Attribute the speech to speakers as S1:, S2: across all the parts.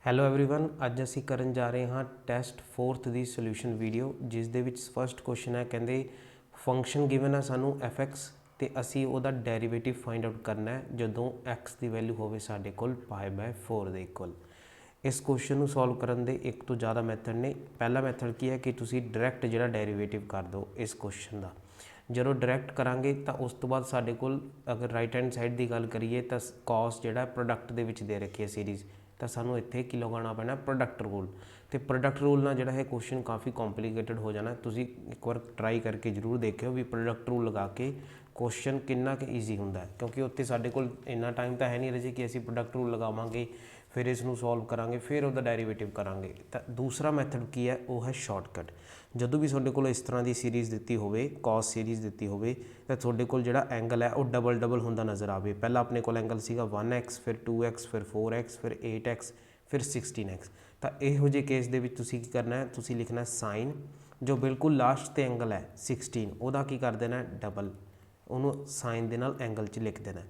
S1: Hello everyone, ਅੱਜ ਅਸੀਂ ਕਰਨ ਜਾ ਰਹੇ ਹਾਂ ਟੈਸਟ 4th ਦੀ ਸੋਲੂਸ਼ਨ ਵੀਡੀਓ, ਜਿਸ ਦੇ ਵਿੱਚ ਫਸਟ ਕੁਐਸਚਨ ਹੈ। ਕਹਿੰਦੇ ਫੰਕਸ਼ਨ ਗਿਵਨ ਹੈ ਸਾਨੂੰ fx ਤੇ ਅਸੀਂ ਉਹਦਾ ਡੈਰੀਵੇਟਿਵ ਫਾਈਂਡ ਆਊਟ ਕਰਨਾ ਹੈ ਜਦੋਂ x ਦੀ ਵੈਲਿਊ ਹੋਵੇ ਸਾਡੇ ਕੋਲ π/4 ਦੇ ਇਕੁਅਲ। ਇਸ ਕੁਐਸਚਨ ਨੂੰ ਸੋਲਵ ਕਰਨ ਦੇ ਇੱਕ ਤੋਂ ਜ਼ਿਆਦਾ ਮੈਥਡ ਨੇ। ਪਹਿਲਾ ਮੈਥਡ ਕੀ ਹੈ ਕਿ ਤੁਸੀਂ ਡਾਇਰੈਕਟ ਜਿਹੜਾ ਡੈਰੀਵੇਟਿਵ ਕਰ ਦਿਓ ਇਸ ਕੁਐਸਚਨ ਦਾ। ਜਦੋਂ ਡਾਇਰੈਕਟ ਕਰਾਂਗੇ ਤਾਂ ਉਸ ਤੋਂ ਬਾਅਦ ਸਾਡੇ ਕੋਲ ਅਗਰ ਰਾਈਟ ਹੈਂਡ ਸਾਈਡ ਦੀ ਗੱਲ ਕਰੀਏ ਤਾਂ cos ਜਿਹੜਾ ਪ੍ਰੋਡਕਟ ਦੇ ਵਿੱਚ ਦੇ ਰੱਖੀ ਹੈ ਸੀਰੀਜ਼, ਤਾਂ ਸਾਨੂੰ ਇੱਥੇ ਕੀ ਲਗਾਉਣਾ ਪੈਣਾ ਪ੍ਰੋਡਕਟ ਰੂਲ। ਤੇ ਪ੍ਰੋਡਕਟ ਰੂਲ ਨਾਲ ਜਿਹੜਾ ਇਹ ਕੁਐਸਚਨ ਕਾਫੀ ਕੰਪਲੀਕੇਟਡ ਹੋ ਜਾਣਾ। ਤੁਸੀਂ ਇੱਕ ਵਾਰ ਟਰਾਈ ਕਰਕੇ ਜ਼ਰੂਰ ਦੇਖਿਓ ਵੀ ਪ੍ਰੋਡਕਟ ਰੂਲ ਲਗਾ ਕੇ ਕੁਐਸਚਨ ਕਿੰਨਾ ਕੁ ਈਜ਼ੀ ਹੁੰਦਾ ਹੈ, ਕਿਉਂਕਿ ਉੱਥੇ ਸਾਡੇ ਕੋਲ ਇੰਨਾ ਟਾਈਮ ਤਾਂ ਹੈ ਨਹੀਂ ਰਜੇ ਕਿ ਅਸੀਂ ਪ੍ਰੋਡਕਟ ਰੂਲ ਲਗਾਵਾਂਗੇ ਫਿਰ ਇਸ ਨੂੰ ਸੋਲਵ ਕਰਾਂਗੇ ਫਿਰ ਉਹਦਾ ਡੈਰੀਵੇਟਿਵ ਕਰਾਂਗੇ। ਤਾਂ ਦੂਸਰਾ ਮੈਥਡ ਕੀ ਹੈ, ਉਹ ਹੈ ਸ਼ਾਰਟਕਟ। ਜਦੋਂ ਵੀ ਤੁਹਾਡੇ ਕੋਲ ਇਸ ਤਰ੍ਹਾਂ ਦੀ ਸੀਰੀਜ਼ ਦਿੱਤੀ ਹੋਵੇ, cos ਸੀਰੀਜ਼ ਦਿੱਤੀ ਹੋਵੇ, ਤਾਂ ਤੁਹਾਡੇ ਕੋਲ ਜਿਹੜਾ ਐਂਗਲ ਹੈ ਉਹ ਡਬਲ ਹੁੰਦਾ ਨਜ਼ਰ ਆਵੇ। ਪਹਿਲਾਂ ਆਪਣੇ ਕੋਲ ਐਂਗਲ ਸੀਗਾ 1x, ਫਿਰ 2x, ਫਿਰ 4x, ਫਿਰ 8x, ਫਿਰ 16x। ਤਾਂ ਇਹੋ ਜਿਹੇ ਕੇਸ ਦੇ ਵਿੱਚ ਤੁਸੀਂ ਕੀ ਕਰਨਾ ਹੈ, ਤੁਸੀਂ ਲਿਖਣਾ ਸਾਈਨ ਜੋ ਬਿਲਕੁਲ ਲਾਸਟ ਤੇ ਐਂਗਲ ਹੈ 16, ਉਹਦਾ ਕੀ ਕਰ ਦੇਣਾ ਡਬਲ, ਉਹਨੂੰ ਸਾਈਨ ਦੇ ਨਾਲ ਐਂਗਲ 'ਚ ਲਿਖ ਦੇਣਾ।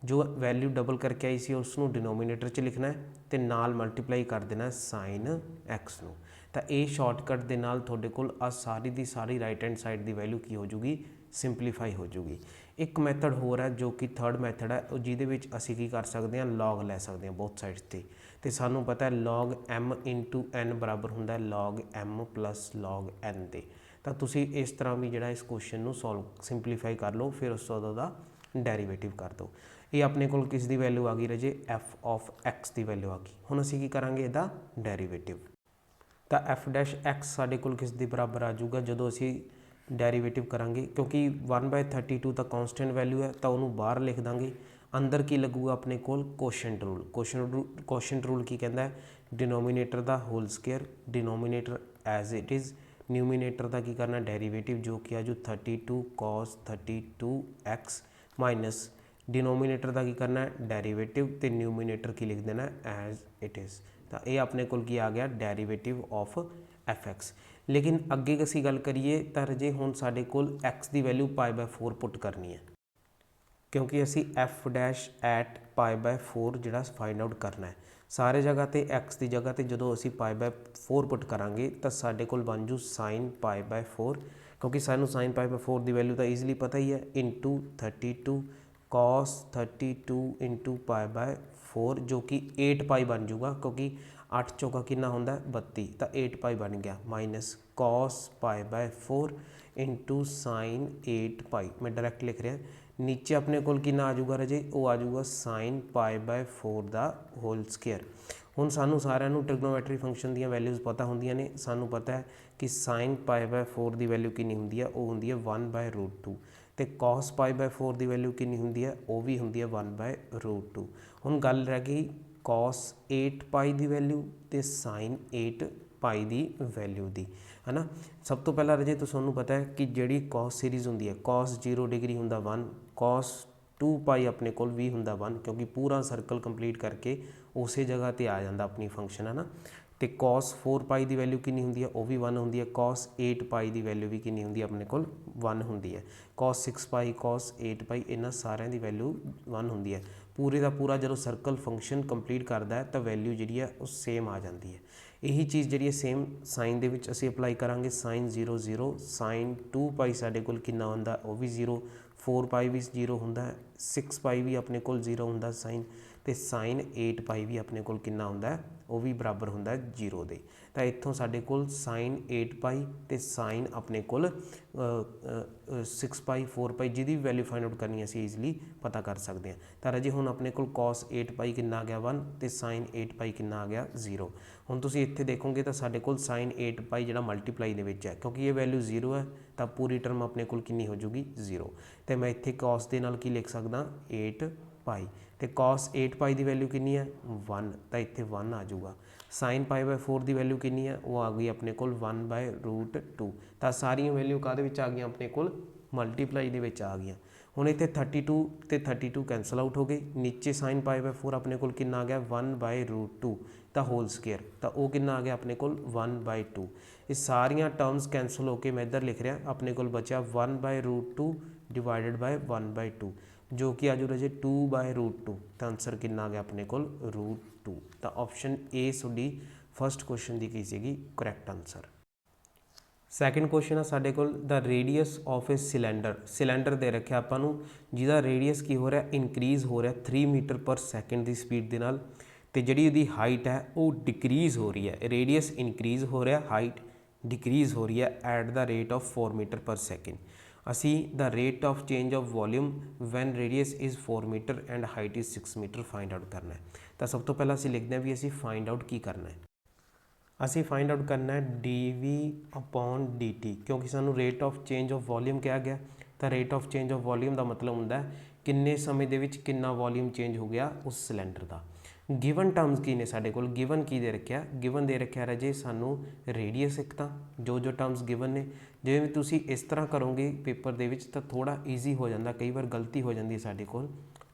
S1: ਜੋ ਵੈਲਿਊ ਡਬਲ ਕਰਕੇ ਆਈ ਸੀ ਉਸ ਨੂੰ ਡਿਨੋਮੀਨੇਟਰ 'ਚ ਲਿਖਣਾ ਹੈ ਤੇ ਨਾਲ ਮਲਟੀਪਲਾਈ ਕਰ ਦੇਣਾ ਸਾਈਨ x ਨੂੰ। ਤਾਂ ਇਹ ਸ਼ਾਰਟਕਟ ਦੇ ਨਾਲ ਤੁਹਾਡੇ ਕੋਲ ਆ ਸਾਰੀ ਦੀ ਸਾਰੀ ਰਾਈਟ ਹੈਂਡ ਸਾਈਡ ਦੀ ਵੈਲਿਊ ਕੀ ਹੋ ਜੂਗੀ, ਸਿੰਪਲੀਫਾਈ ਹੋ ਜੂਗੀ। ਇੱਕ ਮੈਥਡ ਹੋਰ ਹੈ ਜੋ ਕਿ ਥਰਡ ਮੈਥਡ ਹੈ, ਉਹ ਜਿਹਦੇ ਵਿੱਚ ਅਸੀਂ ਕੀ ਕਰ ਸਕਦੇ ਹਾਂ, ਲੌਗ ਲੈ ਸਕਦੇ ਹਾਂ ਬੋਥ ਸਾਈਡਸ ਤੇ ਸਾਨੂੰ ਪਤਾ ਹੈ log m ਇੰਟੂ n ਬਰਾਬਰ ਹੁੰਦਾ ਹੈ log m plus log n ਦੇ। ਤਾਂ ਤੁਸੀਂ ਇਸ ਤਰ੍ਹਾਂ ਵੀ ਜਿਹੜਾ ਇਸ ਕੁਐਸਚਨ ਨੂੰ ਸੋਲਵ ਸਿੰਪਲੀਫਾਈ ਕਰ ਲਓ, ਫਿਰ ਉਸ ਤੋਂ ਉਹਦਾ ਡੈਰੀਵੇਟਿਵ ਕਰ ਦਿਓ। ਇਹ ਆਪਣੇ ਕੋਲ ਕਿਸ ਦੀ ਵੈਲਿਊ ਆ ਗਈ ਰਜੇ, f of x the value ਆ ਗਈ। ਹੁਣ ਅਸੀਂ ਕੀ ਕਰਾਂਗੇ ਇਹਦਾ ਡੈਰੀਵੇਟਿਵ। ਤਾਂ f ਡੈਸ਼ x ਸਾਡੇ ਕੋਲ ਕਿਸ ਦੇ ਬਰਾਬਰ ਆ ਜਾਊਗਾ ਜਦੋਂ ਅਸੀਂ ਡੈਰੀਵੇਟਿਵ ਕਰਾਂਗੇ, ਕਿਉਂਕਿ 1/32 ਤਾਂ ਕੌਂਸਟੈਂਟ ਵੈਲਿਊ ਹੈ ਤਾਂ ਉਹਨੂੰ ਬਾਹਰ ਲਿਖ ਦਾਂਗੇ। ਅੰਦਰ ਕੀ ਲੱਗੂਗਾ ਆਪਣੇ ਕੋਲ ਕੋਸ਼ੈਂਟ ਰੂਲ। ਕੋਸ਼ੈਂਟ ਰੂਲ ਕੀ ਕਹਿੰਦਾ ਹੈ, ਡਿਨੋਮੀਨੇਟਰ ਦਾ whole square, denominator as it is, numerator ਦਾ ਕੀ ਕਰਨਾ ਡੈਰੀਵੇਟਿਵ ਜੋ ਕਿ ਆਜੂ 32 cos 32x ਮਾਈਨਸ डिनोमीनेटर का की करना है डेरीवेटिव तो न्यूमीनेटर की लिख देना एज इट इज़। तो ये अपने को आ गया डेरीवेटिव ऑफ fx। लेकिन अगे असी गल करिए तो रजे हुण साडे कोल x की वैल्यू π/4 पुट करनी है, क्योंकि असी f डैश एट π/4 जिहड़ा फाइंड आउट करना है। सारे जगह ते x की जगह ते जदों असी π/4 पुट करांगे तो साडे कोल बन जू साइन π/4, क्योंकि सानू साइन π/4 की वैल्यू तो ईजिली पता ही है, इंटू 32 cos 32 इंटू π/4 जो कि 8π बन जूगा, क्योंकि 8 चौका कितना होंदा 32, तो 8π बन गया माइनस cos π/4 इंटू साइन 8π। मैं डायरैक्ट लिख रहा, नीचे अपने को कितना आ जाऊगा रजे, वो आ जाऊगा साइन π/4 का होल स्केयर। हुण सानू सारिਆਂ ਨੂੰ ट्रिग्नोमेट्री फंक्शन दी वैल्यूज़ पता होंदियां ने। सानू पता है कि साइन π/4 की वैल्यू कितनी होंदी है, वो होंदी है 1/√2 तो cos π/4 की वैल्यू कितनी होंदी है, वो भी होंदी है 1/√2। हुण गल रह गई cos 8π की वैल्यू तो साइन 8π की वैल्यू की, है ना। सब तो पहला रजे तो सूँ पता है कि जी cos सीरीज़ होंदी है, cos 0 डिग्री होंदा 1, cos 2π अपने को भी होंदा 1, क्योंकि पूरा सर्कल कंप्लीट करके उस जगह पर आ जाता अपनी फंक्शन, है ना। तो cos 4π की वैल्यू कितनी होंदी है, वो भी 1 होंदी है। cos 8π की वैल्यू भी कितनी होंदी है अपने को 1 होंदी है। cos 6π cos 8π इन्होंने सारिਆਂ की वैल्यू 1 होंदी है। पूरे का पूरा जो सर्कल फंक्शन कंप्लीट करता है तो वैल्यू जी है वो सेम आ जाती है। यही चीज़ जी सेम साइन के असी अप्लाई करांगे, साइन 0 0, साइन 2π साढ़े को कितना होंदा, वो भी 0, 4π भी 0 होंदा, 6π भी अपने को 0 होंदा साइन, तो साइन 8π भी अपने को कितना होंदा, वो भी बराबर होंदा 0 दे। तो इत्थों साढ़े को साइन 8π तो साइन अपने को 6π 4π जिहदी भी वैल्यू फाइंड आउट करनी असीं ईजिली पता कर सकते हैं। तो राजे हुण अपने को cos 8π कितना आ गया 1 तो साइन 8π कितना आ गया 0। हुण तुसीं इत्थे देखोगे तो साढ़े को साइन 8π जिहड़ा मल्टीप्लाई दे विच है, क्योंकि ये वैल्यू 0 है तो पूरी टर्म अपने को कितनी हो जूगी 0। तो मैं इत्थे cos दे नाल की लिख सकदा 8π, तो cos 8π की वैल्यू कितनी है 1, तो इत्थे 1 आ जाऊगा। साइन π/4 की वैल्यू कितनी है, वो आ गई अपने को 1/√2। तो सारिया वैल्यू काहदे विच आ गई अपने को मल्टीप्लाई दे विच आ गई। हुण इत्थे 32 तो 32 कैंसल आउट हो गए, नीचे साइन π/4 अपने को कितना आ गया 1/√2 तो होल स्केयर, तो वो कितना आ गया अपने को 1/2। ये सारिया टर्म्स कैंसल होकर मैं इधर लिख रहा, अपने को बचा 1/√2 डिवाइडेड बाय 1/2 जो कि आज रजे 2/√2। तो आंसर कितना आ गया अपने को 2। ਤਾਂ ਆਪਸ਼ਨ ਏ ਤੁਹਾਡੀ ਫਸਟ ਕੁਐਸਚਨ ਦੀ ਕੀ ਸੀਗੀ ਕਰੈਕਟ ਆਨਸਰ। ਸੈਕਿੰਡ ਕੁਐਸਚਨ ਆ ਸਾਡੇ ਕੋਲ ਦ ਰੇਡੀਅਸ ਆਫ ਏ ਸਿਲੰਡਰ ਦੇ ਰੱਖਿਆ ਆਪਾਂ ਨੂੰ ਜਿਹਦਾ ਰੇਡੀਅਸ ਕੀ ਹੋ ਰਿਹਾ ਇਨਕਰੀਜ਼ ਹੋ ਰਿਹਾ 3 ਮੀਟਰ ਪਰ ਸੈਕਿੰਡ ਦੀ ਸਪੀਡ ਦੇ ਨਾਲ, ਤੇ ਜਿਹੜੀ ਉਹਦੀ ਹਾਈਟ ਹੈ ਉਹ ਡਿਕਰੀਜ਼ ਹੋ ਰਹੀ ਹੈ। ਰੇਡੀਅਸ ਇਨਕਰੀਜ਼ ਹੋ ਰਿਹਾ, ਹਾਈਟ ਡਿਕਰੀਜ਼ ਹੋ ਰਹੀ ਹੈ at the rate of 4 metre per second. ਅਸੀਂ the rate of change of volume when radius is 4 metre and height is 6 metre find out ਕਰਨਾ ਹੈ। ਤਾਂ ਸਭ ਤੋਂ ਪਹਿਲਾਂ ਅਸੀਂ ਲਿਖਦੇ ਹਾਂ ਵੀ ਅਸੀਂ ਫਾਈਂਡ ਆਊਟ ਕੀ ਕਰਨਾ ਹੈ। ਅਸੀਂ ਫਾਈਂਡ ਆਊਟ ਕਰਨਾ ਹੈ dv/dt, ਕਿਉਂਕਿ ਸਾਨੂੰ rate of change of volume ਕਿਹਾ ਗਿਆ। ਤਾਂ rate of change of volume ਦਾ ਮਤਲਬ ਹੁੰਦਾ ਕਿੰਨੇ ਸਮੇਂ ਦੇ ਵਿੱਚ ਕਿੰਨਾ ਵੋਲਿਊਮ ਚੇਂਜ ਹੋ ਗਿਆ ਉਸ ਸਿਲੰਡਰ ਦਾ। ਗਿਵਨ ਟਰਮਸ ਕੀ ਨੇ ਸਾਡੇ ਕੋਲ, ਗਿਵਨ ਕੀ ਦੇ ਰੱਖਿਆ, ਗਿਵਨ ਦੇ ਰੱਖਿਆ ਰਾਜੇ ਸਾਨੂੰ ਰੇਡੀਅਸ। ਇੱਕ ਤਾਂ ਜੋ ਟਰਮਸ ਗਿਵਨ ਨੇ, ਜਿਵੇਂ ਤੁਸੀਂ ਇਸ ਤਰ੍ਹਾਂ ਕਰੋਗੇ ਪੇਪਰ ਦੇ ਵਿੱਚ ਤਾਂ ਥੋੜ੍ਹਾ ਈਜ਼ੀ ਹੋ ਜਾਂਦਾ, ਕਈ ਵਾਰ ਗਲਤੀ ਹੋ ਜਾਂਦੀ ਹੈ ਸਾਡੇ ਕੋਲ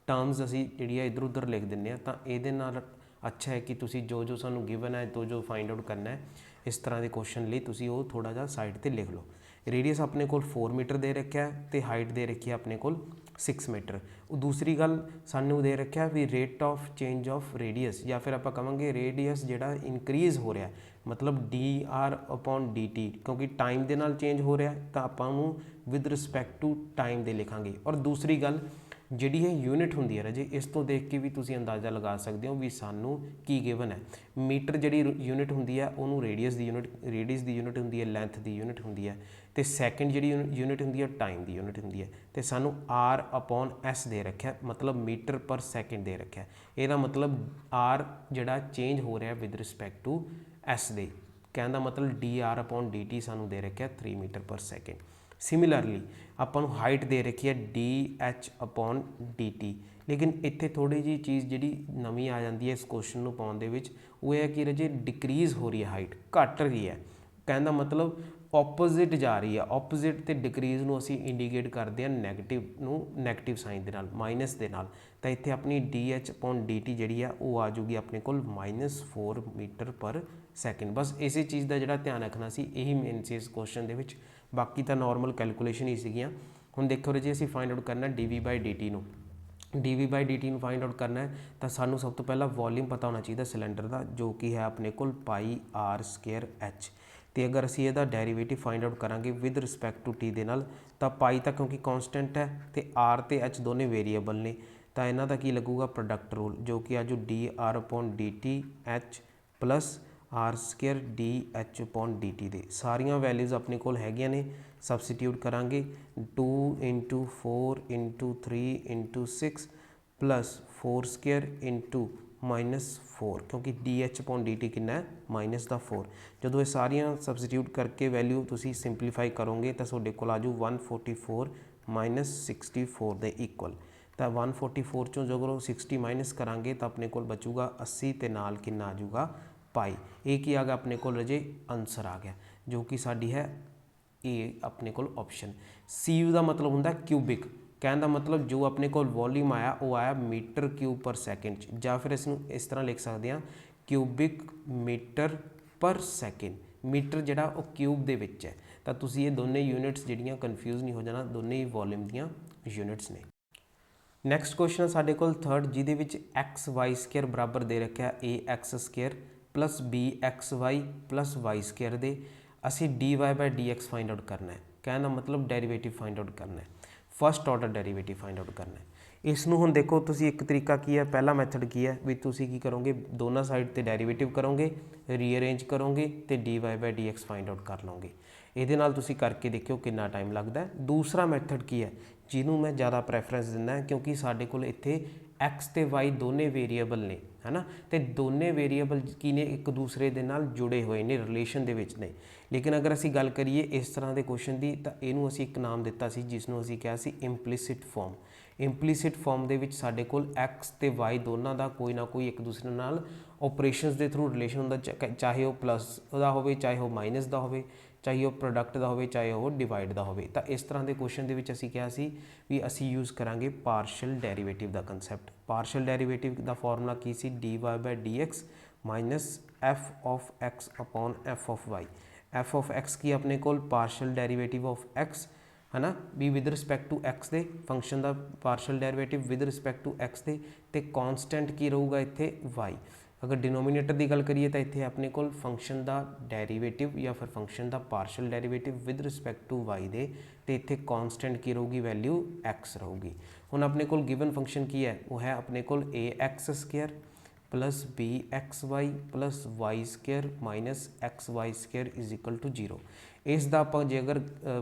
S1: ਟਰਮਸ ਅਸੀਂ ਜਿਹੜੀ ਆ ਇੱਧਰ ਉੱਧਰ ਲਿਖ ਦਿੰਦੇ ਹਾਂ। ਤਾਂ ਇਹਦੇ ਨਾਲ ਅੱਛਾ ਹੈ ਕਿ ਤੁਸੀਂ ਜੋ ਸਾਨੂੰ ਗਿਵਨ ਹੈ ਜੋ ਫਾਈਂਡ ਆਊਟ ਕਰਨਾ ਹੈ ਇਸ ਤਰ੍ਹਾਂ ਦੇ ਕੁਐਸਚਨ ਲਈ ਤੁਸੀਂ ਉਹ ਥੋੜ੍ਹਾ ਜਿਹਾ ਸਾਈਡ 'ਤੇ ਲਿਖ ਲਓ। ਰੇਡੀਅਸ ਆਪਣੇ ਕੋਲ 4 ਮੀਟਰ ਦੇ ਰੱਖਿਆ ਅਤੇ ਹਾਈਟ ਦੇ ਰੱਖੀ ਹੈ ਆਪਣੇ ਕੋਲ 6 ਮੀਟਰ। ਉਹ ਦੂਸਰੀ ਗੱਲ ਸਾਨੂੰ ਦੇ ਰੱਖਿਆ ਵੀ rate of change of radius, ਜਾਂ ਫਿਰ ਆਪਾਂ ਕਹਾਂਗੇ ਰੇਡੀਅਸ ਜਿਹੜਾ ਇਨਕਰੀਜ਼ ਹੋ ਰਿਹਾ ਮਤਲਬ dr/dt, ਕਿਉਂਕਿ ਟਾਈਮ ਦੇ ਨਾਲ ਚੇਂਜ ਹੋ ਰਿਹਾ ਤਾਂ ਆਪਾਂ ਉਹਨੂੰ ਵਿਦ ਰਿਸਪੈਕਟ ਟੂ ਟਾਈਮ ਦੇ ਲਿਖਾਂਗੇ। ਔਰ ਦੂਸਰੀ ਗੱਲ ਜਿਹੜੀ ਇਹ ਯੂਨਿਟ ਹੁੰਦੀ ਹੈ ਰਾਜੇ, ਇਸ ਤੋਂ ਦੇਖ ਕੇ ਵੀ ਤੁਸੀਂ ਅੰਦਾਜ਼ਾ ਲਗਾ ਸਕਦੇ ਹੋ ਵੀ ਸਾਨੂੰ ਕੀ ਗਿਵਨ ਹੈ। ਮੀਟਰ ਜਿਹੜੀ ਯੂਨਿਟ ਹੁੰਦੀ ਹੈ ਉਹਨੂੰ ਰੇਡੀਅਸ ਦੀ ਯੂਨਿਟ ਹੁੰਦੀ ਹੈ, ਲੈਂਥ ਦੀ ਯੂਨਿਟ ਹੁੰਦੀ ਹੈ, ਅਤੇ ਸੈਕਿੰਡ ਜਿਹੜੀ ਯੂਨਿਟ ਹੁੰਦੀ ਹੈ ਟਾਈਮ ਦੀ ਯੂਨਿਟ ਹੁੰਦੀ ਹੈ। ਅਤੇ ਸਾਨੂੰ r/s ਦੇ ਰੱਖਿਆ ਮਤਲਬ ਮੀਟਰ ਪਰ ਸੈਕਿੰਡ ਦੇ ਰੱਖਿਆ। ਇਹਦਾ ਮਤਲਬ r ਜਿਹੜਾ ਚੇਂਜ ਹੋ ਰਿਹਾ ਵਿਦ ਰਿਸਪੈਕਟ ਟੂ s ਦੇ, ਕਹਿਣ ਦਾ ਮਤਲਬ dr/dt ਸਾਨੂੰ ਦੇ ਰੱਖਿਆ 3 ਮੀਟਰ ਪਰ ਸੈਕਿੰਡ। ਸਿਮਿਲਰਲੀ ਆਪਾਂ ਨੂੰ ਹਾਈਟ ਦੇ ਰੱਖੀ ਹੈ dh/dt, ਲੇਕਿਨ ਇੱਥੇ ਥੋੜ੍ਹੀ ਜਿਹੀ ਚੀਜ਼ ਜਿਹੜੀ ਨਵੀਂ ਆ ਜਾਂਦੀ ਹੈ ਇਸ ਕੁਐਸਚਨ ਨੂੰ ਪਾਉਣ ਦੇ ਵਿੱਚ, ਉਹ ਇਹ ਹੈ ਕਿ ਰਾਜੇ ਡਿਕਰੀਜ਼ ਹੋ ਰਹੀ ਹੈ, ਹਾਈਟ ਘੱਟ ਰਹੀ ਹੈ। ਕਹਿਣ ਦਾ ਮਤਲਬ ਆਪੋਜ਼ਿਟ ਜਾ ਰਹੀ ਹੈ। ਆਪੋਜ਼ਿਟ ਅਤੇ ਡਿਕਰੀਜ਼ ਨੂੰ ਅਸੀਂ ਇੰਡੀਕੇਟ ਕਰਦੇ ਹਾਂ ਨੈਗੇਟਿਵ ਸਾਈਨ ਦੇ ਨਾਲ, ਮਾਈਨਸ ਦੇ ਨਾਲ। ਤਾਂ ਇੱਥੇ ਆਪਣੀ dh/dt ਜਿਹੜੀ ਆ ਉਹ ਆ ਜੂਗੀ ਆਪਣੇ ਕੋਲ -4 ਮੀਟਰ ਪਰ ਸੈਕਿੰਡ। ਬਸ ਇਸੇ ਚੀਜ਼ ਦਾ ਜਿਹੜਾ ਧਿਆਨ ਰੱਖਣਾ ਸੀ, ਇਹੀ ਮੇਨ ਸੀ ਇਸ ਕੁਐਸਚਨ ਦੇ ਵਿੱਚ। ਬਾਕੀ ਤਾਂ ਨੋਰਮਲ ਕੈਲਕੂਲੇਸ਼ਨ ਹੀ ਸੀਗੀਆਂ। ਹੁਣ ਦੇਖੋ ਰਾਜੇ ਅਸੀਂ ਫਾਈਂਡ ਆਊਟ ਕਰਨਾ dv/dt ਨੂੰ। dv/dt ਨੂੰ ਫਾਈਂਡ ਆਊਟ ਕਰਨਾ ਹੈ ਤਾਂ ਸਾਨੂੰ ਸਭ ਤੋਂ ਪਹਿਲਾਂ ਵੋਲਿਊਮ ਪਤਾ ਹੋਣਾ ਚਾਹੀਦਾ ਸਿਲੰਡਰ ਦਾ, ਜੋ ਕਿ ਹੈ ਆਪਣੇ ਕੋਲ πr²h। ਅਤੇ ਅਗਰ ਅਸੀਂ ਇਹਦਾ ਡੈਰੀਵੇਟਿਵ ਫਾਈਂਡ ਆਊਟ ਕਰਾਂਗੇ ਵਿਦ ਰਿਸਪੈਕਟ ਟੂ ਟੀ ਦੇ ਨਾਲ, ਤਾਂ ਪਾਈ ਤਾਂ ਕਿਉਂਕਿ ਕੌਂਸਟੈਂਟ ਹੈ ਅਤੇ ਆਰ ਅਤੇ ਐਚ ਦੋਨੇ ਵੇਰੀਏਬਲ ਨੇ, ਤਾਂ ਇਹਨਾਂ ਦਾ ਕੀ ਲੱਗੂਗਾ ਪ੍ਰੋਡਕਟ ਰੂਲ, ਜੋ ਕਿ ਆ ਜੋ dr/dt h plus r² dh/dt ਦੇ ਸਾਰੀਆਂ ਵੈਲਿਊਜ਼ ਆਪਣੇ ਕੋਲ ਹੈਗੀਆਂ ਨੇ। ਸਬਸਟੀਟਿਊਟ ਕਰਾਂਗੇ 2 × 4 × 3 × 6 ਪਲੱਸ 4² -4, ਕਿਉਂਕਿ dh/dt ਕਿੰਨਾ ਹੈ -4। ਜਦੋਂ ਇਹ ਸਾਰੀਆਂ ਸਬਸਟੀਟਿਊਟ ਕਰਕੇ ਵੈਲਿਊ ਤੁਸੀਂ ਸਿੰਪਲੀਫਾਈ ਕਰੋਗੇ ਤਾਂ ਤੁਹਾਡੇ ਕੋਲ ਆ ਜਾਊ 144 -64 ਦੇ ਇਕੁਅਲ। ਤਾਂ 144 ਚੋਂ ਜਦੋਂ 60 ਮਾਈਨਸ ਕਰਾਂਗੇ ਤਾਂ ਆਪਣੇ ਕੋਲ ਬਚੂਗਾ 80 ਅਤੇ ਨਾਲ ਕਿੰਨਾ ਆ ਜਾਊਗਾ ਪਾਈ। ਇਹ ਕੀ ਆ ਗਿਆ ਆਪਣੇ ਕੋਲ ਰਾਜੇ ਆਨਸਰ ਆ ਗਿਆ, ਜੋ ਕਿ ਸਾਡੀ ਹੈ ਇਹ ਆਪਣੇ ਕੋਲ ਆਪਸ਼ਨ। CU ਦਾ ਮਤਲਬ ਹੁੰਦਾ ਕਿਊਬਿਕ, ਕਹਿਣ ਦਾ ਮਤਲਬ ਜੋ ਆਪਣੇ ਕੋਲ ਵੋਲਿਊਮ ਆਇਆ ਉਹ ਆਇਆ ਮੀਟਰ ਕਿਊਬ ਪਰ ਸੈਕਿੰਡ 'ਚ, ਜਾਂ ਫਿਰ ਇਸ ਨੂੰ ਇਸ ਤਰ੍ਹਾਂ ਲਿਖ ਸਕਦੇ ਹਾਂ cubic metre per second. Metre ਜਿਹੜਾ ਉਹ ਕਿਊਬ ਦੇ ਵਿੱਚ ਹੈ, ਤਾਂ ਤੁਸੀਂ ਇਹ ਦੋਨੇ ਯੂਨਿਟਸ ਜਿਹੜੀਆਂ ਕਨਫਿਊਜ਼ ਨਹੀਂ ਹੋ ਜਾਣਾ, ਦੋਨੇ ਹੀ ਵੋਲਿਊਮ ਦੀਆਂ ਯੂਨਿਟਸ ਨੇ। ਨੈਕਸਟ ਕੁਐਸਚਨ ਸਾਡੇ ਕੋਲ ਥਰਡ, ਜਿਹਦੇ ਵਿੱਚ xy² ਬਰਾਬਰ ਦੇ ਰੱਖਿਆ ax² plus bxy plus y² ਦੇ। ਅਸੀਂ dy/dx ਫਾਈਂਡ ਆਊਟ ਕਰਨਾ ਹੈ, ਕਹਿਣ ਦਾ ਮਤਲਬ ਡੈਰੀਵੇਟਿਵ ਫਾਈਂਡ ਆਊਟ ਕਰਨਾ ਹੈ, first order derivative find out ਕਰਨਾ ਹੈ। ਇਸ ਨੂੰ ਹੁਣ ਦੇਖੋ ਤੁਸੀਂ ਇੱਕ ਤਰੀਕਾ ਕੀ ਹੈ, ਪਹਿਲਾ ਮੈਥਡ ਕੀ ਹੈ ਵੀ ਤੁਸੀਂ ਕੀ ਕਰੋਗੇ ਦੋਨਾਂ ਸਾਈਡ 'ਤੇ ਡੈਰੀਵੇਟਿਵ ਕਰੋਗੇ, ਰੀਅਰੇਂਜ ਕਰੋਗੇ ਅਤੇ dy/dx ਫਾਈਂਡ ਆਊਟ ਕਰ ਲਓਗੇ। ਇਹਦੇ ਨਾਲ ਤੁਸੀਂ ਕਰਕੇ ਦੇਖਿਓ ਕਿੰਨਾ ਟਾਈਮ ਲੱਗਦਾ। ਦੂਸਰਾ ਮੈਥਡ ਕੀ ਹੈ ਜਿਹਨੂੰ ਮੈਂ ਜ਼ਿਆਦਾ ਪ੍ਰੈਫਰੈਂਸ ਦਿੰਦਾ, ਕਿਉਂਕਿ ਸਾਡੇ ਕੋਲ ਇੱਥੇ x ਅਤੇ y ਦੋਨੇ ਵੇਰੀਏਬਲ ਨੇ, ਹੈ ਨਾ, ਅਤੇ ਦੋਨੇ ਵੇਰੀਏਬਲ ਕੀ ਨੇ ਇੱਕ ਦੂਸਰੇ ਦੇ ਨਾਲ ਜੁੜੇ ਹੋਏ ਨੇ, ਰਿਲੇਸ਼ਨ ਦੇ ਵਿੱਚ ਨੇ। ਲੇਕਿਨ ਅਗਰ ਅਸੀਂ ਗੱਲ ਕਰੀਏ ਇਸ ਤਰ੍ਹਾਂ ਦੇ ਕੁਐਸਚਨ ਦੀ, ਤਾਂ ਇਹਨੂੰ ਅਸੀਂ ਇੱਕ ਨਾਮ ਦਿੱਤਾ ਸੀ ਜਿਸ ਨੂੰ ਅਸੀਂ ਕਿਹਾ ਸੀ ਇੰਪਲੀਸਿਟ ਫਾਰਮ। ਇੰਪਲੀਸਿਟ ਫਾਰਮ ਦੇ ਵਿੱਚ ਸਾਡੇ ਕੋਲ x ਅਤੇ y ਦੋਨਾਂ ਦਾ ਕੋਈ ਨਾ ਕੋਈ ਇੱਕ ਦੂਸਰੇ ਨਾਲ ਓਪਰੇਸ਼ਨਸ ਦੇ ਥਰੂ ਰਿਲੇਸ਼ਨ ਹੁੰਦਾ, ਚਾਹੇ ਉਹ ਪਲੱਸ ਦਾ ਹੋਵੇ, ਚਾਹੇ ਉਹ ਮਾਈਨਸ ਦਾ ਹੋਵੇ, ਚਾਹੇ ਉਹ ਪ੍ਰੋਡਕਟ ਦਾ ਹੋਵੇ, ਚਾਹੇ ਉਹ ਡਿਵਾਈਡ ਦਾ ਹੋਵੇ। ਤਾਂ ਇਸ ਤਰ੍ਹਾਂ ਦੇ ਕੁਐਸਚਨ ਦੇ ਵਿੱਚ ਅਸੀਂ ਕਿਹਾ ਸੀ ਵੀ ਅਸੀਂ ਯੂਜ਼ ਕਰਾਂਗੇ ਪਾਰਸ਼ਲ ਡੈਰੀਵੇਟਿਵ ਦਾ ਕੰਸੈਪਟ। ਪਾਰਸ਼ਲ ਡੈਰੀਵੇਟਿਵ ਦਾ ਫਾਰਮੂਲਾ ਕੀ ਸੀ, dy/dx ਮਾਈਨਸ f(x)/f(y). f(x) ਕੀ ਆਪਣੇ ਕੋਲ ਪਾਰਸ਼ਲ ਡੈਰੀਵੇਟਿਵ ਆਫ x, ਹੈ ਨਾ, ਵੀ ਵਿਦ ਰਿਸਪੈਕਟ ਟੂ x ਦੇ ਫੰਕਸ਼ਨ ਦਾ partial derivative with respect to x ਦੇ, ਅਤੇ ਕੌਨਸਟੈਂਟ ਕੀ ਰਹੂਗਾ ਇੱਥੇ y। अगर डिनोमीनेटर की गल करिए तो इत्थे अपने कोल फंक्शन का डेरीवेटिव या फिर फंक्शन का partial derivative with respect to y दे ते इत्थे कॉन्सटेंट की रहूगी वैल्यू एक्स रहूगी। हुण अपने कोल गिवन फंक्शन की है वो है अपने कोल a x square plus b x y plus y square minus x y square is equal to 0। इसका आप जे अगर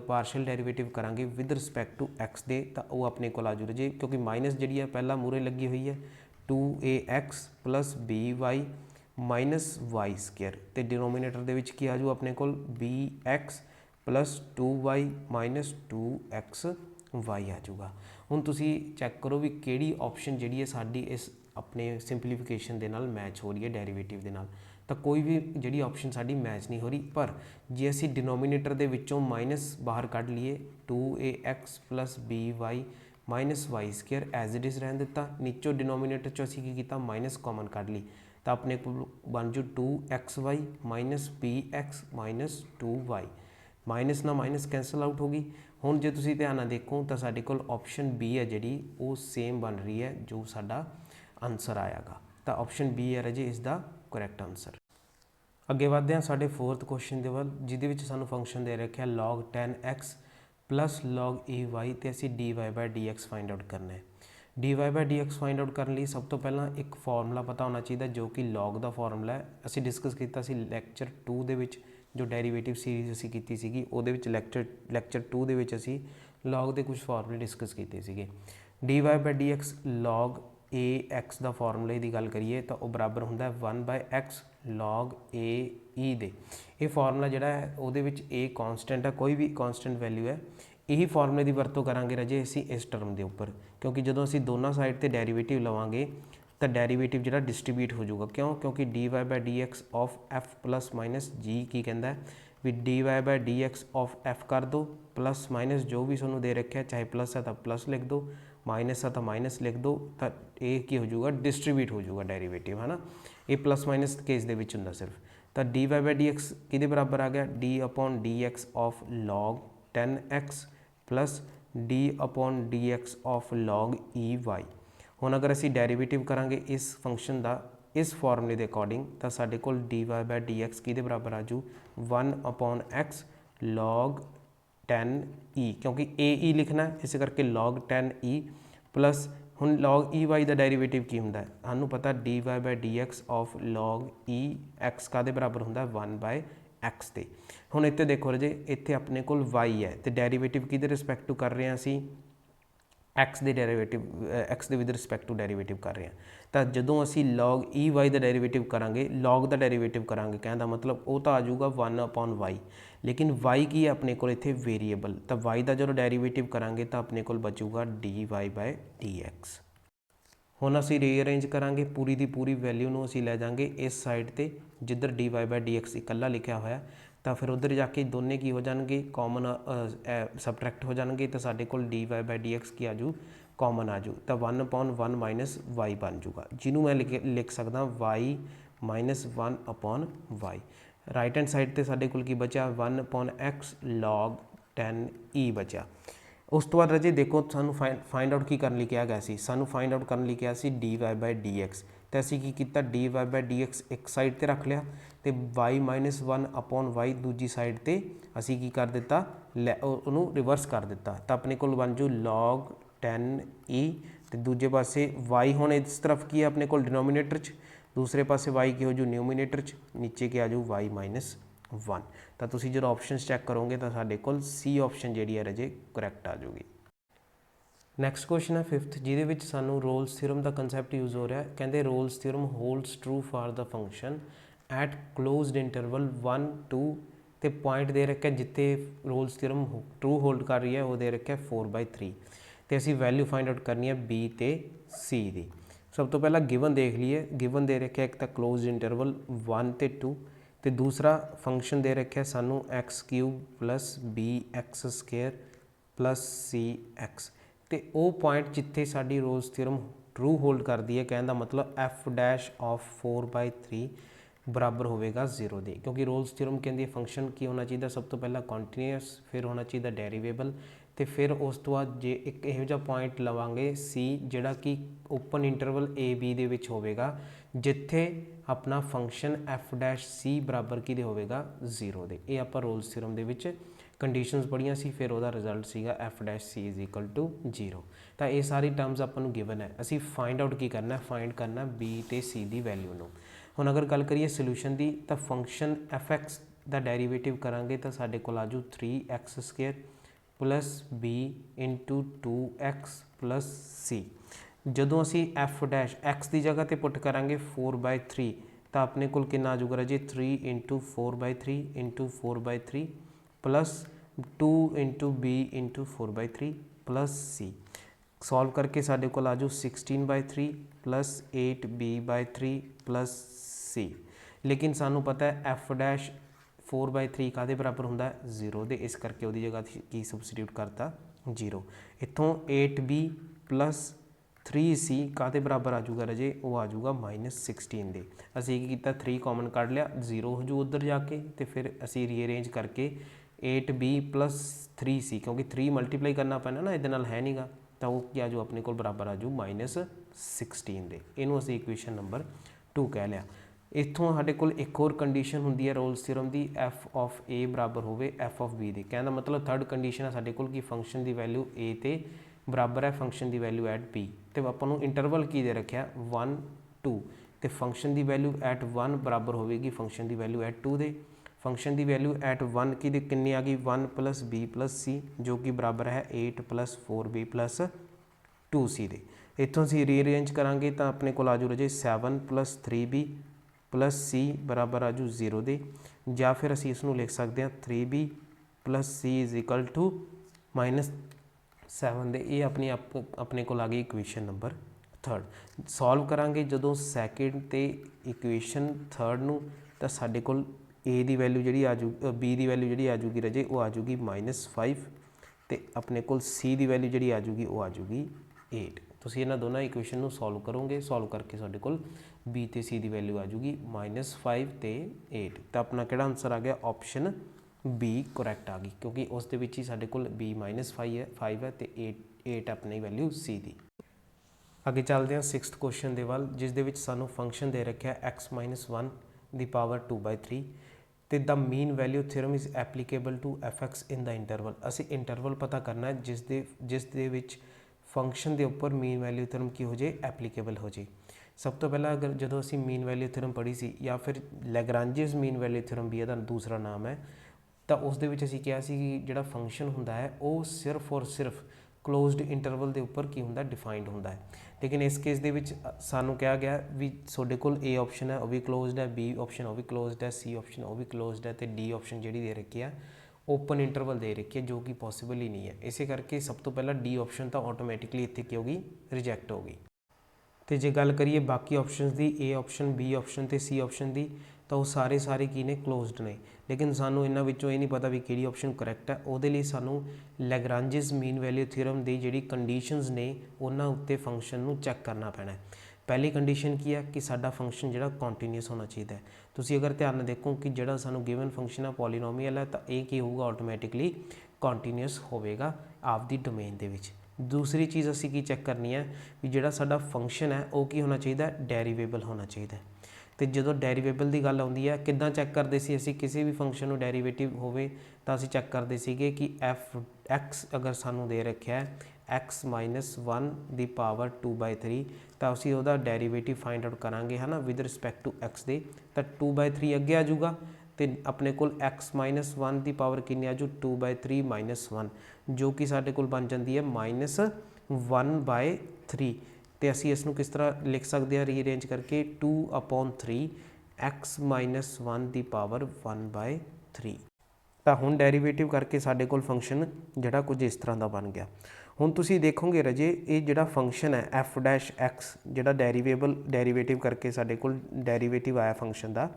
S1: पार्शल डेरीवेटिव करांगे विद रिस्पैक्ट टू एक्स दे तो वो अपने को आ जू रजे, क्योंकि माइनस जी है पहला मूहरे लगी हुई है 2ax plus b y minus y square तो डिनोमीनेटर के की आजू अपने को b x plus 2y minus 2x y आ जाऊगा। हुण तुसी चैक करो भी किहड़ी ऑप्शन जी है साडी इस अपने सिंपलीफिकेशन के नाल मैच हो रही है डेरीवेटिव के नाल, तो कोई भी जी ऑप्शन साडी मैच नहीं हो रही। पर जे असी डिनोमीनेटर के विचों माइनस बाहर कढ़ लीए 2ax plus b y minus y square as it is रहन दिता, नीचों डिनोमीनेटर चो असी की कीता माइनस कॉमन कढ़ ली तो अपने को बन जू 2xy minus b x minus 2y minus ना माइनस कैंसल आउट होगी। हुण जे तुसीं ध्यान नाल देखो तो साडे कोल ऑप्शन बी है जिहड़ी वो सेम बन रही है जो साडा आंसर आएगा, तो ऑप्शन बी है रजे इसका करैक्ट आंसर। अगे बढ़ते हैं साडे फोर्थ क्वेश्चन के वाल जिहदे विच सानूं फंक्शन दे रखा log 10x plus log a y तो असीं d y by d x find out करना है। D y by d x find out करने सब तो पहला एक फॉर्मूला पता होना चाहिए जो कि लॉग का फॉर्मूला है। असीं डिस्कस किया लैक्चर 2 दे विच जो डेरीवेटिव सीरीज़ असीं कीती सीगी उहदे विच लैक्चर 2 दे विच असीं लॉग के कुछ फॉर्मूले डिस्कस किए सीगे। D y by d x log a x का फॉर्मूले की गल करिए तो वह बराबर होंदा है 1 बाय एक्स लॉग ए ई दे। ये फॉर्मूला जिहड़ा है उहदे विच ए कॉन्सटेंट है, कोई भी कॉन्सटेंट वैल्यू है। यही फॉर्मूले की वरतों करांगे रजे असीं इस टर्म के उपर, क्योंकि जो असीं दोनों साइड ते डेरीवेटिव लवांगे तो डेरीवेटिव जिहड़ा डिस्ट्रीब्यूट हो जाऊगा। क्यों? क्योंकि d y by d x of f plus minus g की कहता है भी d y by d x of f कर दो प्लस माइनस जो भी सूँ दे रखा है, चाहे प्लस है तो प्लस लिख दो, माइनस है तो माइनस लिख दो, तो ये की हो जाऊगा डिस्ट्रीब्यूट हो जाऊगा डेरीवेटिव है ना। ये प्लस माइनस केस दे विच हुंदा सिर्फ। तो d y by d x किहदे बराबर आ गया d upon d x of log 10x plus d upon d x of log e y. हुण अगर असीं डेरीवेटिव करांगे इस फंक्शन का इस फॉर्मूले के अकॉर्डिंग तो साडे कोल d y by d x किहदे बराबर आ जू 1 अपॉन एक्स लॉग 10e, क्योंकि ए ई लिखना है इस करके लॉग 10e प्लस हुण लॉग ई वाई का डेरीवेटिव की हुंदा है सानूं पता d y by d x of log e x कादे बराबर हुंदा 1 बाय एक्स ते। हुण इत्थे देखो रजे इत्थे अपने कोल वाई है तो डेरीवेटिव किहदे रिस्पैक्ट टू कर रहे हैं असीं एक्स के डेरीवेटिव एक्स के विद रिस्पैक्ट टू डेरीवेटिव कर रहे हैं। तो जदों असीं लॉग ई वाई का डेरीवेटिव करांगे लॉग का डेरीवेटिव करांगे कहने का मतलब वो तो आ जाऊगा 1 अपॉन वाई, लेकिन वाई की है अपने को इत्थे वेरीएबल, तो वाई का जो डेरीवेटिव करांगे तो अपने को बचूगा d y by d x. हुण असीं रीअरेंज करांगे पूरी की पूरी वैल्यू नूं असीं लै जांगे इस साइड ते जिधर d y by d x इकल्ला लिखा होया, तो फिर उधर जाके दोने की हो जाएंगे कॉमन सबट्रैक्ट हो जाएंगे तो साडे कोल d y by d x की आजू कॉमन आजू तो 1 अपॉन 1 माइनस वाई बन जूगा, जिन्हों मैं लिख सकदा y minus 1 upon y. Right hand side ते साडे कोल की बचा 1 अपॉन एक्स लॉग 10e बचा। उस तो बाद रजे देखो सानू फाइंड आउट की करने लिए कहा गया सी, सानू फाइंड आउट करने लिए कहा सी d y by d x, तो असी की किया d y by d x एक साइड पर रख लिया तो वाई माइनस 1 अपॉन वाई दूजी साइड पर असी की कर दिता उन्होंने रिवर्स कर दिता, तो अपने को बन जू लॉग 10e तो दूजे पासे वाई हुण इस तरफ की है अपने को डिनोमीनेटर च, दूसरे पासे वाई की हो जू न्यूमीनेटर च, नीचे के आ जाऊ वाई माइनस 1। तो तुसीं जो ऑप्शनस चैक करोगे तो साडे कोल सी ऑप्शन जी है रजे करैक्ट आ जाऊगी। नैक्सट क्वेश्चन है फिफ्थ जिहदे विच सानू रोल्स थ्योरम का कंसैप्ट यूज़ हो रहा है। कहते Rolle's theorem holds true for the function at closed interval 1 2 तो पॉइंट दे रखा है जिथे रोल्स थ्योरम ट्रू होल्ड कर रही है वो दे रखा है 4/3 तो असी वैल्यू फाइंड आउट करनी है बी ते सी की। सब तो पहला गिवन देख लीए, गिवन दे रखा है एक तो क्लोज इंटरवल 1 ते 2 तो दूसरा फंक्शन दे रखा है सानू x³ plus b x square plus c x तो वो पॉइंट जिथे साडी रोल्स थ्योरम ट्रू होल्ड करती है कहने का मतलब एफ डैश ऑफ 4/3 बराबर होगा 0 दे, क्योंकि रोल्स थ्योरम कहती है फंक्शन की होना चाहिए सब तो पहला कॉन्टीन्यूअस फिर होना चाहिए डेरीवेबल तो फिर उस तो बाद जे एक इहो जिहा पॉइंट लवांगे सी जिहड़ा कि ओपन इंटरवल ए बी दे विच होवेगा जिथे ਆਪਣਾ ਫੰਕਸ਼ਨ ਐਫ ਡੈਸ਼ ਸੀ ਬਰਾਬਰ ਕਿਹਦੇ ਹੋਵੇਗਾ 0 ਦੇ। ਇਹ ਆਪਾਂ ਰੋਲਸ ਥਿਊਰਮ ਦੇ ਵਿੱਚ ਕੰਡੀਸ਼ਨਸ ਪੜ੍ਹੀਆਂ ਸੀ, ਫਿਰ ਉਹਦਾ ਰਿਜ਼ਲਟ ਸੀਗਾ f dash c is equal to 0। ਤਾਂ ਇਹ ਸਾਰੀ ਟਰਮਸ ਆਪਾਂ ਨੂੰ ਗਿਵਨ ਹੈ, ਅਸੀਂ ਫਾਈਂਡ ਆਊਟ ਕੀ ਕਰਨਾ, ਫਾਈਂਡ ਕਰਨਾ ਬੀ ਤੇ ਸੀ ਦੀ ਵੈਲਿਊ ਨੂੰ। ਹੁਣ ਅਗਰ ਗੱਲ ਕਰੀਏ ਸੋਲੂਸ਼ਨ ਦੀ, ਤਾਂ ਫੰਕਸ਼ਨ ਐਫ ਐਕਸ ਦਾ ਡੈਰੀਵੇਟਿਵ ਕਰਾਂਗੇ ਤਾਂ ਸਾਡੇ ਕੋਲ ਆਜੂ 3x² plus b into 2x plus c. ਜਦੋਂ ਅਸੀਂ ਐਫ ਡੈਸ਼ ਐਕਸ ਦੀ ਜਗ੍ਹਾ 'ਤੇ ਪੁੱਟ ਕਰਾਂਗੇ 4/3 ਤਾਂ ਆਪਣੇ ਕੋਲ ਕਿੰਨਾ ਆ ਜਾਊਗਾ ਰਾਜੇ 3 into 4/3 into 4/3 plus 2 into b into 4/3 plus c. Solve करके साढ़े को आजू 16/3 प्लस 8b/3 प्लस सी। लेकिन सानू पता है एफ डैश 4/3 काहदे बराबर होंदा है 0 दे, इस करके उहदी जगह की सबस्टिट्यूट करता 0। इत्थों 8b प्लस 3c काहदे बराबर आ जाऊगा राजे, वो आ जाऊगा -16 दे। असीं की कीता 3 कॉमन कढ़ लिया, 0 हो जू उधर जाके, तो फिर असीं रीअरेंज करके 8b प्लस 3c, क्योंकि 3 मल्टीप्लाई करना पैना ना, ये है नहीं गा, तो वो क्या जो अपने को बराबर आ जाऊ -16 दे। इनू असीं इक्वेशन नंबर 2 कह लिया। इत्थों साडे कोल एक होर कंडीशन हुंदी है रोल्स थ्योरम दी, एफ ऑफ ए बराबर होवे एफ ऑफ बी दे। कहने का मतलब थर्ड कंडीशन है साडे कोल कि फंक्शन की वैल्यू ए ते बराबर है फंक्शन की वैल्यू एट बी। तो आपां नूं इंटरवल की दे रखा 1 2, तो फंक्शन की वैल्यू एट 1 बराबर होगी फंक्शन की वैल्यू एट 2 दे। फंक्शन की वैल्यू एट 1 की कितनी आ गई 1 प्लस बी प्लस सी, जो कि बराबर है 8 प्लस 4b प्लस 2c दे। इतों असीं रीअरेंज करांगे तो अपने को आजू रजे 7 प्लस 3b प्लस सी बराबर आजू 0 दे, या फिर असीं इसनूं लिख सकते हैं 3b plus c is equal to -7 दे। ये अपने को आ गई इक्वेशन नंबर 3। सॉल्व करांगे जदों सैकेंड ते इक्वेशन 3 नूं, तो साडे कोल ए की वैल्यू जी आजू बी की वैल्यू जी आजूगी रजे, वो आजूगी -5, तो अपने को सी की वैल्यू जी आजूगी वो आजूगी 8। तुसीं इन्हां दोनों इक्वेशन को सॉल्व करोगे, सॉल्व करके साडे कोल बी ते सी की वैल्यू आजूगी -5 ते 8। तो अपना किहड़ा आंसर आ गया ऑप्शन बी करैक्ट आ गई, क्योंकि उस दे विच ही साडे कोल बी -5 है तो 8 अपनी वैल्यू सी दी। अगे चलते हैं 6th क्वेश्चन के वाल, जिस दे विच सानू फंक्शन दे रखा x -1 दी पावर 2/3 तो the mean value theorem is applicable to f x in the interval. असी इंटरवल पता करना है जिस दे विच फंक्शन के उपर मीन वैल्यू थ्योरम की हो जाए एप्लीकेबल हो जाए। सब तो पहला अगर जो असी मीन वैल्यू थ्योरम पढ़ी सी, या फिर लैग्रांजेस मीन वैल्यू थ्योरम भी इसका दूसरा नाम है, तो उस दे विच असी कहा सी कि जिहड़ा फंक्शन हुंदा है वो सिर्फ और सिर्फ क्लोजड इंटरवल के उपर की हुंदा डिफाइंड हुंदा है। लेकिन इस केस दे विच सानू कहा गया भी तुहाडे कोल ए ऑप्शन है वो भी क्लोजड है, बी ऑप्शन वो भी क्लोजड है, सी ऑप्शन वो भी क्लोजड है, तो डी ऑप्शन जी दे रखी है ओपन इंटरवल दे रखी है, जो कि पॉसिबल ही नहीं है। इस करके सब तो पहला डी ऑप्शन तो ऑटोमैटिकली इत्थे की होगी रिजैक्ट होगी। तो जे गल करिए बाकी ऑप्शन की, ए ऑप्शन बी ऑप्शन तो सी ऑप्शन की, तो वो सारे की ने क्लोजड ने। लेकिन सानू इन्हां विचों ये नहीं पता भी किहड़ी ऑप्शन करैक्ट है। उहदे लई सानू लैग्रांजेस मीन वैल्यू थ्योरम दी जिहड़ी कंडीशनस ने उन्हां उत्ते फंक्शन नूं चैक करना पैना है। पहली कंडीशन की है कि साडा फंक्शन जिहड़ा कॉन्टीन्यूअस होना चाहिए है। तुसीं अगर ध्यान देखो कि जिहड़ा सानू गिवन फंक्शन है पॉलीनोमीअल है, तो ये की होगा ऑटोमैटिकली कॉन्टीन्यूअस होवेगा आपदी डोमेन दे विच। दूसरी चीज़ असीं की चैक करनी है भी जिहड़ा साडा फंक्शन है वो की होना चाहिए, डेरीवेबल होना चाहिए। तो जो डेरीवेबल की गल आती है किद्दां चैक करते सी असीं किसी भी फंक्शन में डेरीवेटिव होवे तो असीं चैक करते सीगे कि एफ एक्स अगर सानू दे रखा है x -1 दी पावर 2/3, तो असीं उहदा डेरीवेटिव फाइंड आउट करांगे है ना विद रिस्पैक्ट टू x दे, तो 2/3 अगे आ जाऊगा, तो अपने को x -1 दी पावर कितनी आ जू 2/3 -1, जो कि साडे कोल बन जाती है -1/3। तो असी इसनूं किस तरह लिख सकते हैं रीअरेंज करके 2/3 x -1 दी पावर 1/3। तो हुण डेरीवेटिव करके साडे कोल फंक्शन जिहड़ा कुछ इस तरह का बन गया। हुण तुसीं देखोगे रजे ये जिहड़ा फंक्शन है एफ डैश एक्स जिहड़ा डेरीवेटिव करके साडे कोल डेरीवेटिव आया फंक्शन का,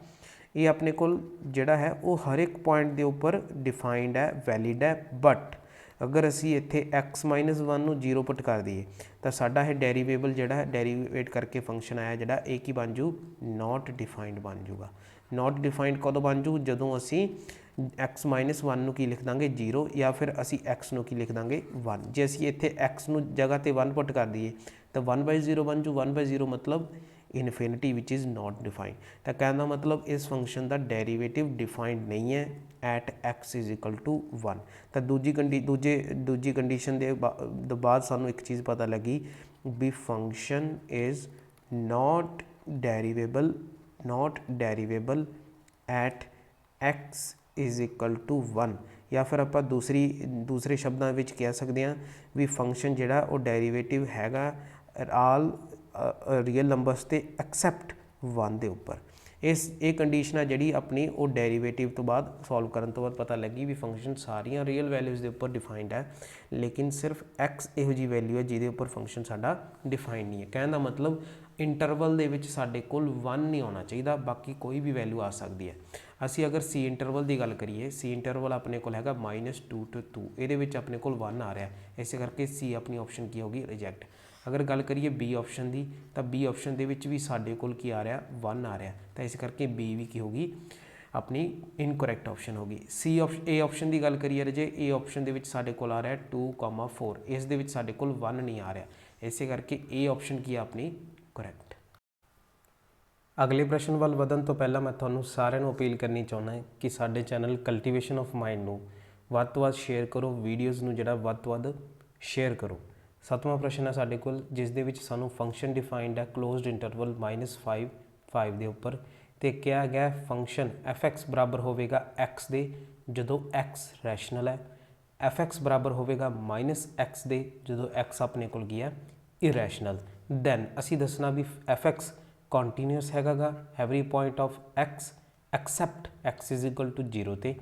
S1: ये अपने कोल जिहड़ा है वो हर एक पॉइंट के उपर डिफाइंड है, वैलिड है। बट अगर असी इत्थे x -1 नूं 0 पुट कर दईए तो साडा है डेरीवेबल जिहड़ा है डेरीवेट करके फंक्शन आया जिहड़ा एक ही बन जू नॉट डिफाइंड बन जूगा। नॉट डिफाइंड कदों बन जू जदों असी x -1 नूं की लिख देंगे 0, या फिर असी x नूं की लिख देंगे 1। जे असी इत्थे x नूं जगह ते 1 पुट कर दईए तो 1/0 बन जू। 1/0 मतलब infinity which is not defined. ਤਾਂ ਕਹਿਣ ਦਾ ਮਤਲਬ ਇਸ ਫੰਕਸ਼ਨ ਦਾ ਡੈਰੀਵੇਟਿਵ ਡਿਫਾਈਨਡ ਨਹੀਂ ਹੈ at x is equal to 1। ਤਾਂ ਦੂਜੀ ਕੰਡੀਸ਼ਨ ਦੇ ਬਾਅਦ ਸਾਨੂੰ ਇੱਕ ਚੀਜ਼ ਪਤਾ ਲੱਗੀ ਵੀ function is not derivable at x is equal to 1। ਜਾਂ ਫਿਰ ਆਪਾਂ ਦੂਸਰੇ ਸ਼ਬਦਾਂ ਵਿੱਚ ਕਹਿ ਸਕਦੇ ਹਾਂ ਵੀ ਫੰਕਸ਼ਨ ਜਿਹੜਾ ਉਹ ਡੈਰੀਵੇਟਿਵ ਹੈਗਾ ਆਲ ਰੀਅਲ ਨੰਬਰਸ ਤੇ ਐਕਸੈਪਟ 1 ਦੇ ਉੱਪਰ। ਇਹ ਕੰਡੀਸ਼ਨ ਆ ਜਿਹੜੀ ਆਪਣੀ ਉਹ ਡੈਰੀਵੇਟਿਵ ਤੋਂ ਬਾਅਦ ਸੋਲਵ ਕਰਨ ਤੋਂ ਬਾਅਦ ਪਤਾ ਲੱਗੀ ਵੀ ਫੰਕਸ਼ਨ ਸਾਰੀਆਂ ਰੀਅਲ ਵੈਲਿਊਜ਼ ਦੇ ਉੱਪਰ ਡਿਫਾਈਨਡ ਹੈ, ਲੇਕਿਨ ਸਿਰਫ x ਇਹੋ ਜਿਹੀ ਵੈਲਿਊ ਹੈ ਜਿਹਦੇ ਉੱਪਰ ਫੰਕਸ਼ਨ ਸਾਡਾ ਡਿਫਾਈਨ ਨਹੀਂ ਹੈ। ਕਹਿਣ ਦਾ ਮਤਲਬ ਇੰਟਰਵਲ ਦੇ ਵਿੱਚ ਸਾਡੇ ਕੋਲ 1 ਨਹੀਂ ਆਉਣਾ ਚਾਹੀਦਾ, ਬਾਕੀ ਕੋਈ ਵੀ ਵੈਲਿਊ ਆ ਸਕਦੀ ਹੈ। ਅਸੀਂ ਅਗਰ C ਇੰਟਰਵਲ ਦੀ ਗੱਲ ਕਰੀਏ, C ਇੰਟਰਵਲ ਆਪਣੇ ਕੋਲ ਹੈਗਾ -2 to 2, ਇਹਦੇ ਵਿੱਚ ਆਪਣੇ ਕੋਲ 1 ਆ ਰਿਹਾ, ਇਸੇ ਕਰਕੇ C ਆਪਣੀ ਆਪਸ਼ਨ ਕੀ ਹੋਗੀ ਰਿਜੈਕਟ। ਅਗਰ ਗੱਲ ਕਰੀਏ B ਆਪਸ਼ਨ ਦੀ, ਤਾਂ B ਆਪਸ਼ਨ ਦੇ ਵਿੱਚ ਵੀ ਸਾਡੇ ਕੋਲ ਕੀ ਆ ਰਿਹਾ 1 ਆ ਰਿਹਾ, ਤਾਂ ਇਸ ਕਰਕੇ B ਵੀ ਕੀ ਹੋਗੀ ਆਪਣੀ ਇਨਕਰੈਕਟ ਆਪਸ਼ਨ ਹੋਗੀ। A ਆਪਸ਼ਨ ਦੀ ਗੱਲ ਕਰੀਏ ਜੇ A ਆਪਸ਼ਨ ਦੇ ਵਿੱਚ ਸਾਡੇ ਕੋਲ ਆ ਰਿਹਾ 2,4, ਇਸ ਦੇ ਵਿੱਚ ਸਾਡੇ ਕੋਲ 1 ਨਹੀਂ ਆ ਰਿਹਾ, ਇਸੇ ਕਰਕੇ A ਆਪਸ਼ਨ ਕੀ ਆ ਆਪਣੀ ਕਰੈਕਟ। ਅਗਲੇ ਪ੍ਰਸ਼ਨ ਵੱਲ ਵਧਣ ਤੋਂ ਪਹਿਲਾਂ ਮੈਂ ਤੁਹਾਨੂੰ ਸਾਰਿਆਂ ਨੂੰ ਅਪੀਲ ਕਰਨੀ ਚਾਹੁੰਦਾ ਕਿ ਸਾਡੇ ਚੈਨਲ ਕਲਟੀਵੇਸ਼ਨ ਆਫ ਮਾਈਂਡ ਨੂੰ ਵੱਧ ਤੋਂ ਵੱਧ ਸ਼ੇਅਰ ਕਰੋ, ਵੀਡੀਓਜ਼ ਨੂੰ ਜਿਹੜਾ ਵੱਧ ਤੋਂ ਵੱਧ ਸ਼ੇਅਰ ਕਰੋ। 7ਵਾਂ ਪ੍ਰਸ਼ਨ ਹੈ ਸਾਡੇ ਕੋਲ, ਜਿਸ ਦੇ ਵਿੱਚ ਸਾਨੂੰ ਫੰਕਸ਼ਨ ਡਿਫਾਈਨਡ ਹੈ ਕਲੋਜ਼ਡ ਇੰਟਰਵਲ -5 ਦੇ ਉੱਪਰ, ਤੇ ਕਿਹਾ ਗਿਆ ਫੰਕਸ਼ਨ f(x) ਬਰਾਬਰ ਹੋਵੇਗਾ x ਦੇ ਜਦੋਂ x ਰੈਸ਼ਨਲ ਹੈ, f(x) ਬਰਾਬਰ ਹੋਵੇਗਾ -x ਦੇ ਜਦੋਂ x ਆਪਣੇ ਕੋਲ ਗਿਆ ਇਰੈਸ਼ਨਲ। ਦੈਨ ਅਸੀਂ ਦੱਸਣਾ ਵੀ f(x) ਕੰਟੀਨਿਊਸ ਹੈਗਾ ਗਾ every point of x except x is equal to 0 ਤੇ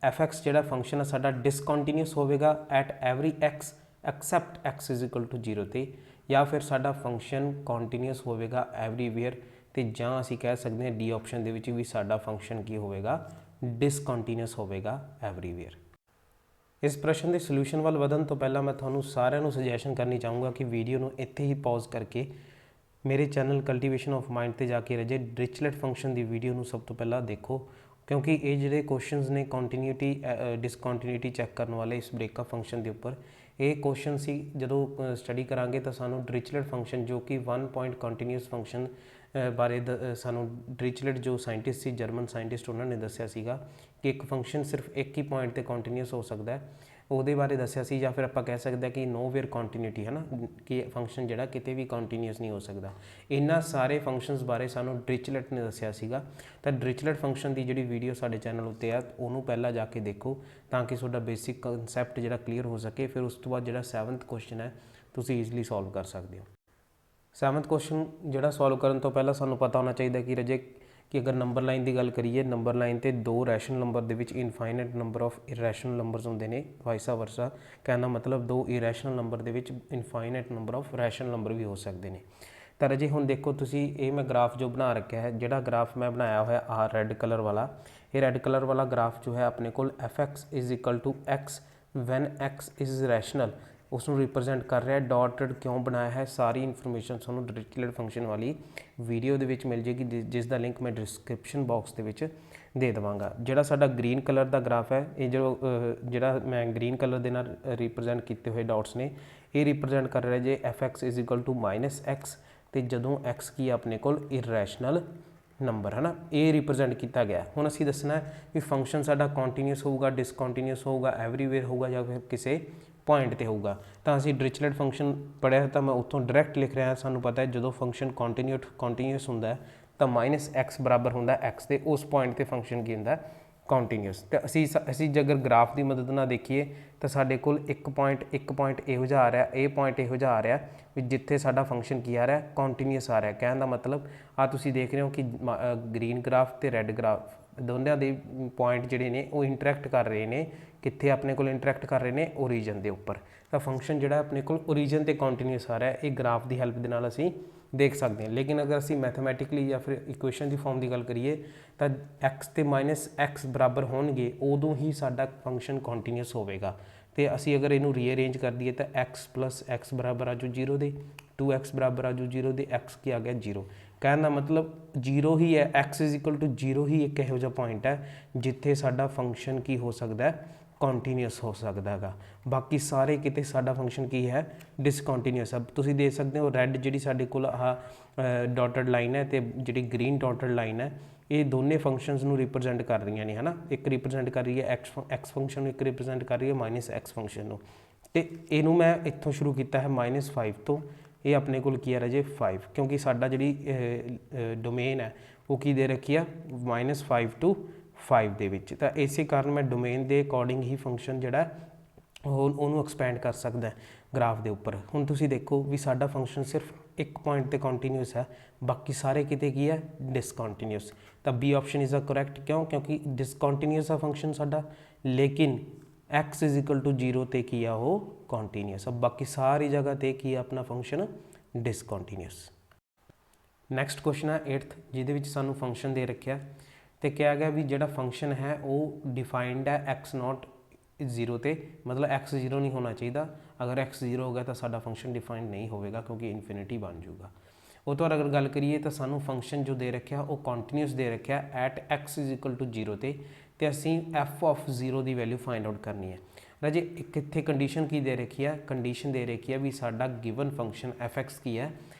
S1: f(x) ਜਿਹੜਾ ਫੰਕਸ਼ਨ ਹੈ ਸਾਡਾ ਡਿਸਕੰਟੀਨਿਊਸ ਹੋਵੇਗਾ at every x except x is equal to 0 ਤੇ, ਜਾਂ ਫਿਰ ਸਾਡਾ ਫੰਕਸ਼ਨ ਕੰਟੀਨਿਊਸ ਹੋਵੇਗਾ ਐਵਰੀਵੇਅਰ, ਤੇ ਜਾਂ ਅਸੀਂ ਕਹਿ ਸਕਦੇ ਹਾਂ ਡੀ ਆਪਸ਼ਨ ਦੇ ਵਿੱਚ ਵੀ ਸਾਡਾ ਫੰਕਸ਼ਨ ਕੀ ਹੋਵੇਗਾ ਡਿਸਕੰਟੀਨਿਊਸ ਹੋਵੇਗਾ ਐਵਰੀਵੇਅਰ। ਇਸ ਪ੍ਰਸ਼ਨ ਦੇ ਸੋਲੂਸ਼ਨ ਵੱਲ ਵਧਣ ਤੋਂ ਪਹਿਲਾਂ ਮੈਂ ਤੁਹਾਨੂੰ ਸਾਰਿਆਂ ਨੂੰ ਸੁਜੈਸ਼ਨ ਕਰਨੀ ਚਾਹੂੰਗਾ ਕਿ ਵੀਡੀਓ ਨੂੰ ਇੱਥੇ ਹੀ ਪੌਜ਼ ਕਰਕੇ ਮੇਰੇ ਚੈਨਲ ਕਲਟੀਵੇਸ਼ਨ ਆਫ ਮਾਈਂਡ ਤੇ ਜਾ ਕੇ ਰਜੇ ਡਿਰਿਚਲਟ ਫੰਕਸ਼ਨ ਦੀ ਵੀਡੀਓ ਨੂੰ ਸਭ ਤੋਂ ਪਹਿਲਾਂ ਦੇਖੋ, ਕਿਉਂਕਿ ਇਹ ਜਿਹੜੇ ਕੁਐਸਚਨਸ ਨੇ ਕੰਟੀਨਿਊਟੀ ਡਿਸਕੰਟੀਨਿਊਟੀ ਚੈੱਕ ਕਰਨ ਵਾਲੇ ਇਸ ਬ੍ਰੇਕਅਪ ਫੰਕਸ਼ਨ ਦੇ ਉੱਪਰ, ਇਹ ਕੁਐਸਚਨ ਸੀ ਜਦੋਂ ਸਟੱਡੀ ਕਰਾਂਗੇ ਤਾਂ ਸਾਨੂੰ ਡਿਰਿਚਲਟ ਫੰਕਸ਼ਨ ਜੋ ਕਿ 1 ਪੁਆਇੰਟ ਕੰਟੀਨਿਊਸ ਫੰਕਸ਼ਨ ਬਾਰੇ ਸਾਨੂੰ ਡਿਰਿਚਲਟ ਜੋ ਸਾਇੰਟਿਸਟ ਸੀ, ਜਰਮਨ ਸਾਇੰਟਿਸਟ, ਉਹਨਾਂ ਨੇ ਦੱਸਿਆ ਸੀਗਾ ਕਿ ਇੱਕ ਫੰਕਸ਼ਨ ਸਿਰਫ ਇੱਕ ਹੀ ਪੁਆਇੰਟ ਤੇ ਕੰਟੀਨਿਊਸ ਹੋ ਸਕਦਾ ਹੈ, ਉਹਦੇ ਬਾਰੇ ਦੱਸਿਆ ਸੀ। ਜਾਂ ਫਿਰ ਆਪਾਂ ਕਹਿ ਸਕਦੇ ਹਾਂ ਕਿ ਨੋਵੇਅਰ ਕੰਟੀਨਿਊਟੀ ਹੈ ਨਾ, ਕਿ ਫੰਕਸ਼ਨ ਜਿਹੜਾ ਕਿਤੇ ਵੀ ਕੰਟੀਨਿਊਸ ਨਹੀਂ ਹੋ ਸਕਦਾ। ਇਹਨਾਂ ਸਾਰੇ ਫੰਕਸ਼ਨਸ ਬਾਰੇ ਸਾਨੂੰ ਡਿਰਿਚਲਟ ਨੇ ਦੱਸਿਆ ਸੀਗਾ। ਤਾਂ ਡਿਰਿਚਲਟ ਫੰਕਸ਼ਨ ਦੀ ਜਿਹੜੀ ਵੀਡੀਓ ਸਾਡੇ ਚੈਨਲ ਉੱਤੇ ਆ ਉਹਨੂੰ ਪਹਿਲਾਂ ਜਾ ਕੇ ਦੇਖੋ ਤਾਂ ਕਿ ਤੁਹਾਡਾ ਬੇਸਿਕ ਕਨਸੈਪਟ ਜਿਹੜਾ ਕਲੀਅਰ ਹੋ ਸਕੇ। ਫਿਰ ਉਸ ਤੋਂ ਬਾਅਦ ਜਿਹੜਾ 7th ਕੁਐਸਚਨ ਹੈ ਤੁਸੀਂ ਈਜ਼ੀਲੀ ਸੋਲਵ ਕਰ ਸਕਦੇ ਹੋ। 7th ਕੁਐਸਚਨ ਜਿਹੜਾ ਸੋਲਵ ਕਰਨ ਤੋਂ ਪਹਿਲਾਂ ਸਾਨੂੰ ਪਤਾ ਹੋਣਾ ਚਾਹੀਦਾ ਕਿ ਰਜੇ ਕਿ ਅਗਰ ਨੰਬਰ ਲਾਈਨ ਦੀ ਗੱਲ ਕਰੀਏ, ਨੰਬਰ ਲਾਈਨ ਤੇ 2 ਰੈਸ਼ਨਲ ਨੰਬਰ ਦੇ ਵਿੱਚ ਇਨਫਾਈਨਾਈਟ ਨੰਬਰ ਆਫ ਇਰੈਸ਼ਨਲ ਨੰਬਰਸ ਹੁੰਦੇ ਨੇ, ਵਾਈਸਾ ਵਰਸਾ। ਕਹਿਣ ਦਾ ਮਤਲਬ 2 ਇਰੈਸ਼ਨਲ ਨੰਬਰ ਦੇ ਵਿੱਚ infinite number of rational number ਵੀ ਹੋ ਸਕਦੇ ਨੇ। ਤਾਂ ਰਜੇ ਹੁਣ ਦੇਖੋ ਤੁਸੀਂ, ਇਹ ਮੈਂ ਗ੍ਰਾਫ ਜੋ ਬਣਾ ਰੱਖਿਆ ਹੈ, ਜਿਹੜਾ ਗ੍ਰਾਫ ਮੈਂ ਬਣਾਇਆ ਹੋਇਆ ਆਹ ਰੈੱਡ ਕਲਰ ਵਾਲਾ, ਇਹ ਰੈੱਡ ਕਲਰ ਵਾਲਾ ਗ੍ਰਾਫ ਜੋ ਹੈ ਆਪਣੇ ਕੋਲ f(x) is equal to x when x is rational, ਉਸ ਨੂੰ ਰਿਪਰੈਜ਼ੈਂਟ ਕਰ ਰਿਹਾ। ਡਾਟਡ ਕਿਉਂ ਬਣਾਇਆ ਹੈ, ਸਾਰੀ ਇਨਫੋਰਮੇਸ਼ਨ ਤੁਹਾਨੂੰ ਡਿਰਿਚਲਟ ਫੰਕਸ਼ਨ ਵਾਲੀ ਵੀਡੀਓ ਦੇ ਵਿੱਚ ਮਿਲ ਜੇਗੀ, ਜਿਸ ਦਾ ਲਿੰਕ ਮੈਂ ਡਿਸਕ੍ਰਿਪਸ਼ਨ ਬਾਕਸ ਦੇ ਵਿੱਚ ਦੇ ਦੇਵਾਂਗਾ। ਜਿਹੜਾ ਸਾਡਾ ਗ੍ਰੀਨ ਕਲਰ ਦਾ ਗ੍ਰਾਫ ਹੈ, ਇਹ ਜਿਹੜਾ ਮੈਂ ਗ੍ਰੀਨ ਕਲਰ ਦੇ ਨਾਲ ਰਿਪਰੈਜ਼ੈਂਟ ਕੀਤੇ ਹੋਏ ਡਾਟਸ ਨੇ, ਇਹ ਰਿਪਰੈਜ਼ੈਂਟ ਕਰ ਰਿਹਾ ਜੇ f(x) is equal to -x, ਤੇ ਜਦੋਂ x ਕੀ ਆਪਣੇ ਕੋਲ ਇਰੈਸ਼ਨਲ ਨੰਬਰ ਹੈ ਨਾ, ਇਹ ਰਿਪਰੈਜ਼ੈਂਟ ਕੀਤਾ ਗਿਆ। ਹੁਣ ਅਸੀਂ ਦੱਸਣਾ ਵੀ ਫੰਕਸ਼ਨ ਸਾਡਾ ਕੰਟੀਨਿਊਸ ਹੋਊਗਾ, ਡਿਸਕੰਟੀਨਿਊਸ ਹੋਊਗਾ, ਐਵਰੀਵੇਅਰ ਹੋਊਗਾ, ਜਾਂ ਫਿਰ ਕਿਸੇ ਪੁਆਇੰਟ ਤੇ ਹੋਊਗਾ। ਤਾਂ ਅਸੀਂ ਡਿਰਿਚਲਟ ਫੰਕਸ਼ਨ ਪੜ੍ਹਿਆ ਤਾਂ ਮੈਂ ਉੱਥੋਂ ਡਾਇਰੈਕਟ ਲਿਖ ਰਿਹਾ। ਸਾਨੂੰ ਪਤਾ ਹੈ ਜਦੋਂ ਫੰਕਸ਼ਨ ਕੰਟੀਨਿਊਸ ਹੁੰਦਾ ਹੈ ਤਾਂ -x ਬਰਾਬਰ ਹੁੰਦਾ x ਦੇ, ਉਸ ਪੁਆਇੰਟ ਤੇ ਫੰਕਸ਼ਨ ਕੀ ਹੁੰਦਾ ਕੰਟੀਨਿਊਸ। ਤੇ ਅਸੀਂ ਜੇ ਅਗਰ ਗ੍ਰਾਫ ਦੀ ਮਦਦ ਨਾਲ ਦੇਖੀਏ ਤਾਂ ਸਾਡੇ ਕੋਲ ਇੱਕ ਪੁਆਇੰਟ ਇਹੋ ਜਿਹਾ ਆ ਰਿਹਾ, ਇਹ ਪੁਆਇੰਟ ਇਹੋ ਜਿਹਾ ਆ ਰਿਹਾ ਵੀ ਜਿੱਥੇ ਸਾਡਾ ਫੰਕਸ਼ਨ ਕੀ ਆ ਰਿਹਾ ਕੰਟੀਨਿਊਸ ਆ ਰਿਹਾ। ਕਹਿਣ ਦਾ ਮਤਲਬ ਆ ਤੁਸੀਂ ਦੇਖ ਰਹੇ ਹੋ ਕਿ ਗ੍ਰੀਨ ਗ੍ਰਾਫ ਤੇ ਰੈੱਡ ਗ੍ਰਾਫ ਦੋਨਿਆਂ ਦੇ ਪੁਆਇੰਟ ਜਿਹੜੇ ਨੇ ਉਹ ਇੰਟਰੈਕਟ ਕਰ ਰਹੇ ਨੇ, ਕਿੱਥੇ ਆਪਣੇ ਕੋਲ ਇੰਟਰੈਕਟ ਕਰ ਰਹੇ ਨੇ ਓਰੀਜਨ ਦੇ ਉੱਪਰ। ਤਾਂ ਫੰਕਸ਼ਨ ਜਿਹੜਾ ਆਪਣੇ ਕੋਲ ਓਰੀਜਨ ਤੇ ਕੰਟੀਨਿਊਸ ਆ ਰਿਹਾ, ਇਹ ਗ੍ਰਾਫ ਦੀ ਹੈਲਪ ਦੇ ਨਾਲ ਅਸੀਂ ਦੇਖ ਸਕਦੇ ਹਾਂ। ਲੇਕਿਨ ਅਗਰ ਅਸੀਂ ਮੈਥਮੈਟਿਕਲੀ ਜਾਂ ਫਿਰ ਇਕੁਏਸ਼ਨ ਦੀ ਫਾਰਮ ਦੀ ਗੱਲ ਕਰੀਏ ਤਾਂ x ਤੇ -x ਬਰਾਬਰ ਹੋਣਗੇ, ਉਦੋਂ ਹੀ ਸਾਡਾ ਫੰਕਸ਼ਨ ਕੰਟੀਨਿਊਸ ਹੋਵੇਗਾ। ਤੇ ਅਸੀਂ ਅਗਰ ਇਹਨੂੰ ਰੀਅਰੇਂਜ ਕਰ ਦਈਏ ਤਾਂ x + x ਬਰਾਬਰ ਆ ਜੂ 0 ਦੇ, 2x ਬਰਾਬਰ ਆ ਜੂ 0 ਦੇ, x ਕੀ ਆ ਗਿਆ 0। ਕਹਿਣ ਦਾ ਮਤਲਬ 0 ਹੀ ਹੈ, x ਇਜ਼ ਇਕੁਅਲ ਟੂ 0 ਹੀ ਇੱਕ ਇਹੋ ਜਿਹਾ ਪੁਆਇੰਟ ਹੈ ਜਿੱਥੇ ਸਾਡਾ ਫੰਕਸ਼ਨ ਕੀ ਹੋ ਸਕਦਾ ਕੰਟੀਨਿਊਸ ਹੋ ਸਕਦਾ ਹੈਗਾ। ਬਾਕੀ ਸਾਰੇ ਕਿਤੇ ਸਾਡਾ ਫੰਕਸ਼ਨ ਕੀ ਹੈ, ਡਿਸਕੰਟੀਨਿਊਸ ਹੈ। ਤੁਸੀਂ ਦੇਖ ਸਕਦੇ ਹੋ ਰੈੱਡ ਜਿਹੜੀ ਸਾਡੇ ਕੋਲ ਆਹ ਡਾਟਡ ਲਾਈਨ ਹੈ ਤੇ ਜਿਹੜੀ ਗ੍ਰੀਨ ਡਾਟਡ ਲਾਈਨ ਹੈ, ਇਹ ਦੋਨੇ ਫੰਕਸ਼ਨਸ ਨੂੰ ਰਿਪਰੈਜ਼ੈਂਟ ਕਰ ਰਹੀਆਂ ਨੇ, ਹੈ ਨਾ। ਇੱਕ ਰਿਪਰੈਜ਼ੈਂਟ ਕਰ ਰਹੀ ਹੈ ਐਕਸ ਫੰਕਸ਼ਨ ਨੂੰ, ਇੱਕ ਰਿਪਰੈਜ਼ੈਂਟ ਕਰ ਰਹੀ ਹੈ -x ਫੰਕਸ਼ਨ ਨੂੰ। ਤੇ ਇਹਨੂੰ ਮੈਂ ਇੱਥੋਂ ਸ਼ੁਰੂ ਕੀਤਾ ਹੈ -5 ਤੋਂ। ਇਹ ਆਪਣੇ ਕੋਲ ਕੀ ਆ ਰਾਜੇ 5, ਕਿਉਂਕਿ ਸਾਡਾ ਜਿਹੜੀ ਡੋਮੇਨ ਹੈ ਉਹ ਕੀ ਦੇ ਰੱਖੀ ਆ -5 to 5 ਦੇ ਵਿੱਚ। ਤਾਂ ਇਸੇ ਕਾਰਨ ਮੈਂ ਡੋਮੇਨ ਦੇ ਅਕੋਰਡਿੰਗ ਹੀ ਫੰਕਸ਼ਨ ਜਿਹੜਾ ਉਹਨੂੰ ਐਕਸਪੈਂਡ ਕਰ ਸਕਦਾ ਗ੍ਰਾਫ ਦੇ ਉੱਪਰ। ਹੁਣ ਤੁਸੀਂ ਦੇਖੋ ਵੀ ਸਾਡਾ ਫੰਕਸ਼ਨ ਸਿਰਫ ਇੱਕ ਪੁਆਇੰਟ ਤੇ ਕੰਟੀਨਿਊਸ ਹੈ, ਬਾਕੀ ਸਾਰੇ ਕਿਤੇ ਕੀ ਹੈ, ਡਿਸਕੰਟੀਨਿਊਸ। ਤਾਂ B option is a correct. ਕਿਉਂਕਿ ਡਿਸਕੰਟੀਨਿਊਸ ਆ ਫੰਕਸ਼ਨ ਸਾਡਾ, ਲੇਕਿਨ x = 0 ਤੇ ਕੀ ਆ ਉਹ ਕੰਟੀਨਿਊਸ ਆ। ਬਾਕੀ ਸਾਰੀ ਜਗ੍ਹਾ ਤੇ ਕੀ ਆ ਆਪਣਾ ਫੰਕਸ਼ਨ ਡਿਸਕੰਟੀਨਿਊਸ। ਨੈਕਸਟ ਕੁਐਸਚਨ ਹੈ 8th, ਜਿਹਦੇ ਵਿੱਚ ਸਾਨੂੰ ਫੰਕਸ਼ਨ ਦੇ ਰੱਖਿਆ ਤੇ ਕਿਹਾ ਗਿਆ ਵੀ ਜਿਹੜਾ ਫੰਕਸ਼ਨ ਹੈ ਉਹ ਡਿਫਾਈਨਡ ਹੈ x0 0 ਤੇ, ਮਤਲਬ x 0 ਨਹੀਂ ਹੋਣਾ ਚਾਹੀਦਾ। ਅਗਰ x 0 ਹੋ ਗਿਆ ਤਾਂ ਸਾਡਾ ਫੰਕਸ਼ਨ ਡਿਫਾਈਨਡ ਨਹੀਂ ਹੋਵੇਗਾ, ਕਿਉਂਕਿ ਇਨਫਿਨਿਟੀ ਬਣ ਜਾਊਗਾ। ਉਹ ਤੋਂ ਅਗਰ ਗੱਲ ਕਰੀਏ ਤਾਂ ਸਾਨੂੰ ਫੰਕਸ਼ਨ ਜੋ ਦੇ ਰੱਖਿਆ ਉਹ ਕੰਟੀਨਿਊਸ ਦੇ ਰੱਖਿਆ ਐਟ x = 0 ਤੇ ਅਸੀਂ f(0) ਦੀ ਵੈਲਿਊ ਫਾਈਂਡ ਆਊਟ ਕਰਨੀ ਹੈ। ਰਾਜੇ ਇੱਕ ਇੱਥੇ ਕੰਡੀਸ਼ਨ ਕੀ ਦੇ ਰੱਖੀ ਹੈ, ਕੰਡੀਸ਼ਨ ਦੇ ਰੱਖੀ ਹੈ ਵੀ ਸਾਡਾ ਗਿਵਨ ਫੰਕਸ਼ਨ f(x) ਕੀ ਹੈ,